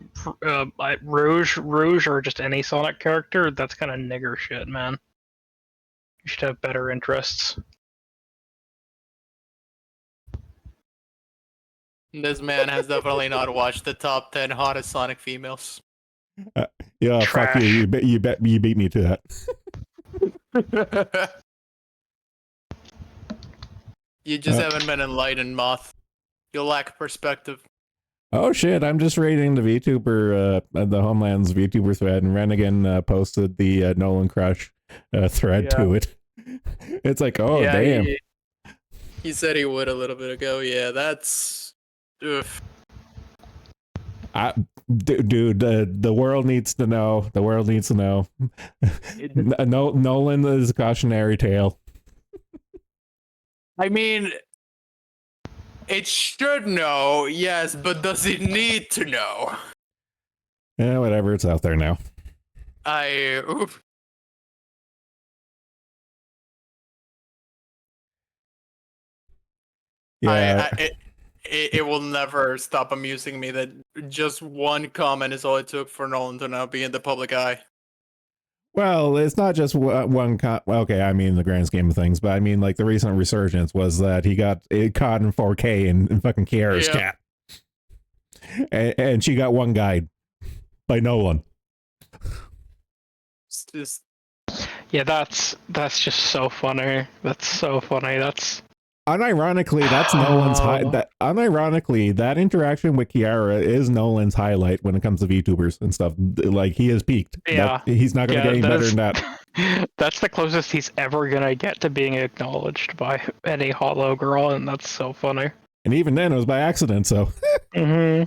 Rouge or just any Sonic character, that's kind of nigger shit, man. You should have better interests. This man has definitely not watched the top 10 hottest Sonic females. Yeah, Trash. fuck you. You beat me to that. You just haven't been enlightened, Moth. You lack perspective. Oh shit, I'm just reading the VTuber, the Homeland's VTuber thread, and Rennigan posted the Nolan Crush thread to it. It's like, oh, yeah, damn. He said he would a little bit ago. Yeah, that's... Oof. Dude, the world needs to know. The world needs to know. Nolan is a cautionary tale. I mean, it should know, yes, but does it need to know? Yeah, whatever. It's out there now. Oof. Yeah. It will never stop amusing me that just one comment is all it took for Nolan to now be in the public eye. Well, it's not just one. Okay, I mean the grand scheme of things, but I mean like the recent resurgence was that he got it caught in 4K in fucking Kiara's cat, and she got one guide by Nolan. It's just... Yeah, that's just so funny. That's so funny. That's unironically, that's Nolan's unironically, that interaction with Kiara is Nolan's highlight when it comes to VTubers and stuff. Like he has peaked. Yeah, he's not going to get any better than that. That's the closest he's ever gonna get to being acknowledged by any Hollow girl, and that's so funny. And even then, it was by accident. So. Mm-hmm.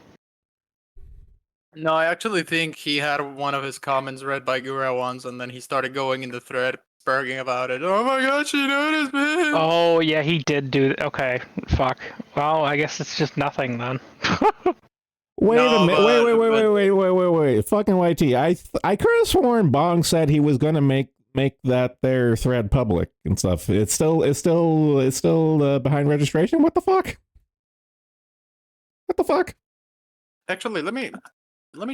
No, I actually think he had one of his comments read by Gura once, and then he started going in the thread, bragging about it. Oh my god, she noticed me! Oh, yeah, he did do... Okay, fuck. Well, I guess it's just nothing, then. Wait a minute. Wait. Fucking YT. I could have sworn Bong said he was going to make that their thread public and stuff. It's still behind registration? What the fuck? What the fuck? Actually, let me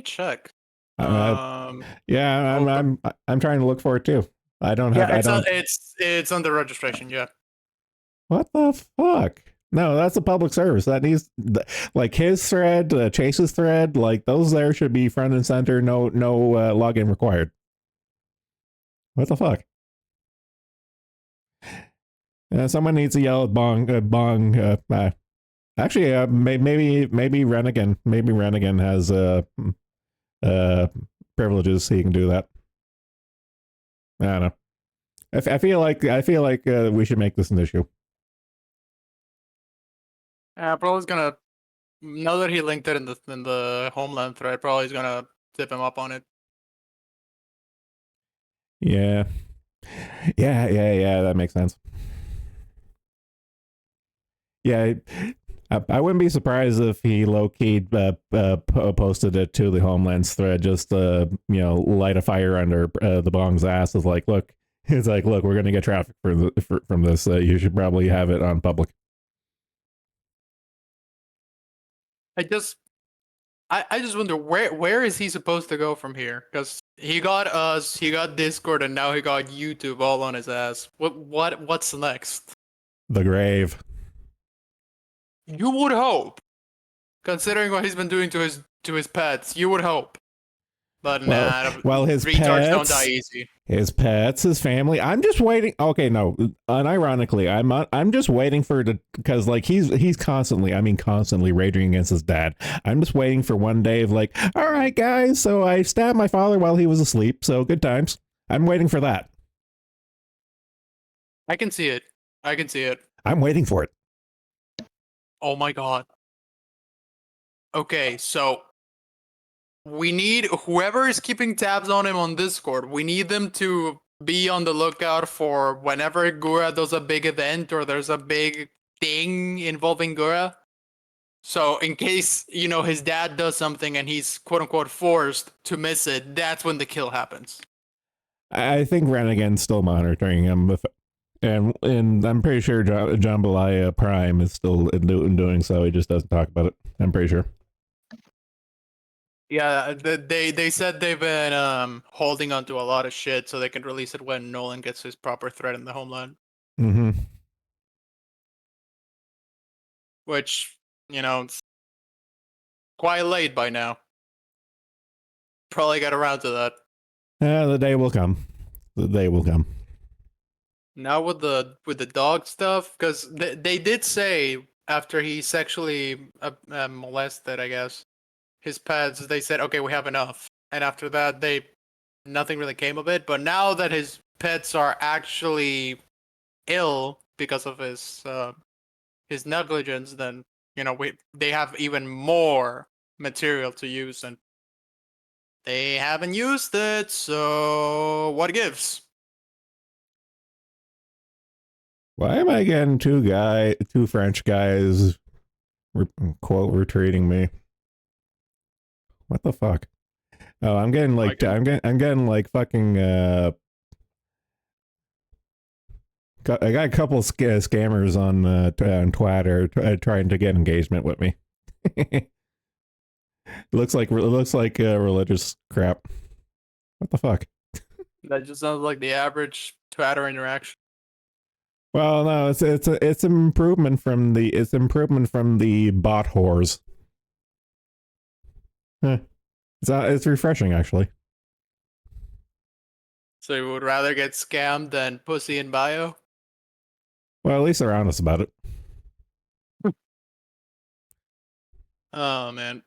check. Yeah, I'm trying to look for it too. I don't have. It's under registration. Yeah. What the fuck? No, that's a public service. That needs like his thread, Chase's thread, like those there should be front and center. No login required. What the fuck? Someone needs to yell at Bong. Actually, maybe Rennigan. Maybe Rennigan has privileges, so he can do that. I don't know. I feel like we should make this an issue. Probably's gonna. Now that he linked it in the Homeland thread, probably he's gonna tip him up on it. Yeah. Yeah, that makes sense. Yeah, I wouldn't be surprised if he low-key posted it to the Homelands thread just to, light a fire under the Bong's ass. It's like, look, we're going to get traffic from this. You should probably have it on public. I just wonder where is he supposed to go from here? Because he got us, he got Discord, and now he got YouTube all on his ass. What's next? The grave. You would hope, considering what he's been doing to his pets. You would hope, but well, his retards pets don't die easy. His pets, his family. I'm just waiting. Okay, no, unironically, I'm just waiting for it because like he's constantly raging against his dad. I'm just waiting for one day of like, all right, guys, so I stabbed my father while he was asleep, so good times. I'm waiting for that. I can see it. I'm waiting for it. Oh my god. Okay, so we need whoever is keeping tabs on him on Discord, we need them to be on the lookout for whenever Gura does a big event or there's a big thing involving Gura. So in case, his dad does something and he's quote unquote forced to miss it, that's when the kill happens. I think Renegan's still monitoring him, and I'm pretty sure Jambalaya Prime is still doing so. He just doesn't talk about it. I'm pretty sure. Yeah, they said they've been holding on to a lot of shit so they can release it when Nolan gets his proper threat in the Homeland. Mm-hmm. Which, it's quite late by now. Probably get around to that. The day will come. The day will come. Now with the dog stuff, because they did say after he sexually molested, I guess, his pets, they said, okay, we have enough. And after that, nothing really came of it. But now that his pets are actually ill because of his negligence, then they have even more material to use, and they haven't used it. So what gives? Why am I getting two French guys quote retreating me? What the fuck? Oh, I'm getting like I'm getting like fucking I got a couple of scammers on Twitter trying to get engagement with me. It looks like religious crap. What the fuck? That just sounds like the average Twitter interaction. Well, no, it's improvement from the bot whores. Huh. It's refreshing, actually. So you would rather get scammed than pussy in bio? Well, at least they're honest about it. Oh, man.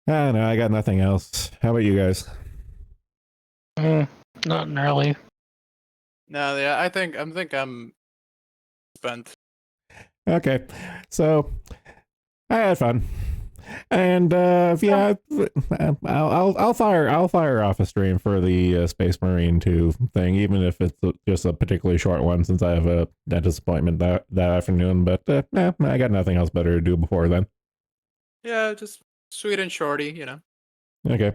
I don't know, I got nothing else. How about you guys? Not really. No, yeah, I think I'm spent. Okay, so I had fun, and yeah, I'll fire off a stream for the Space Marine 2 thing, even if it's just a particularly short one, since I have a dentist appointment that afternoon. But I got nothing else better to do before then. Yeah, just sweet and shorty, Okay,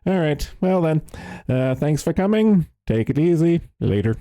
all right. Well then, thanks for coming. Take it easy. Later.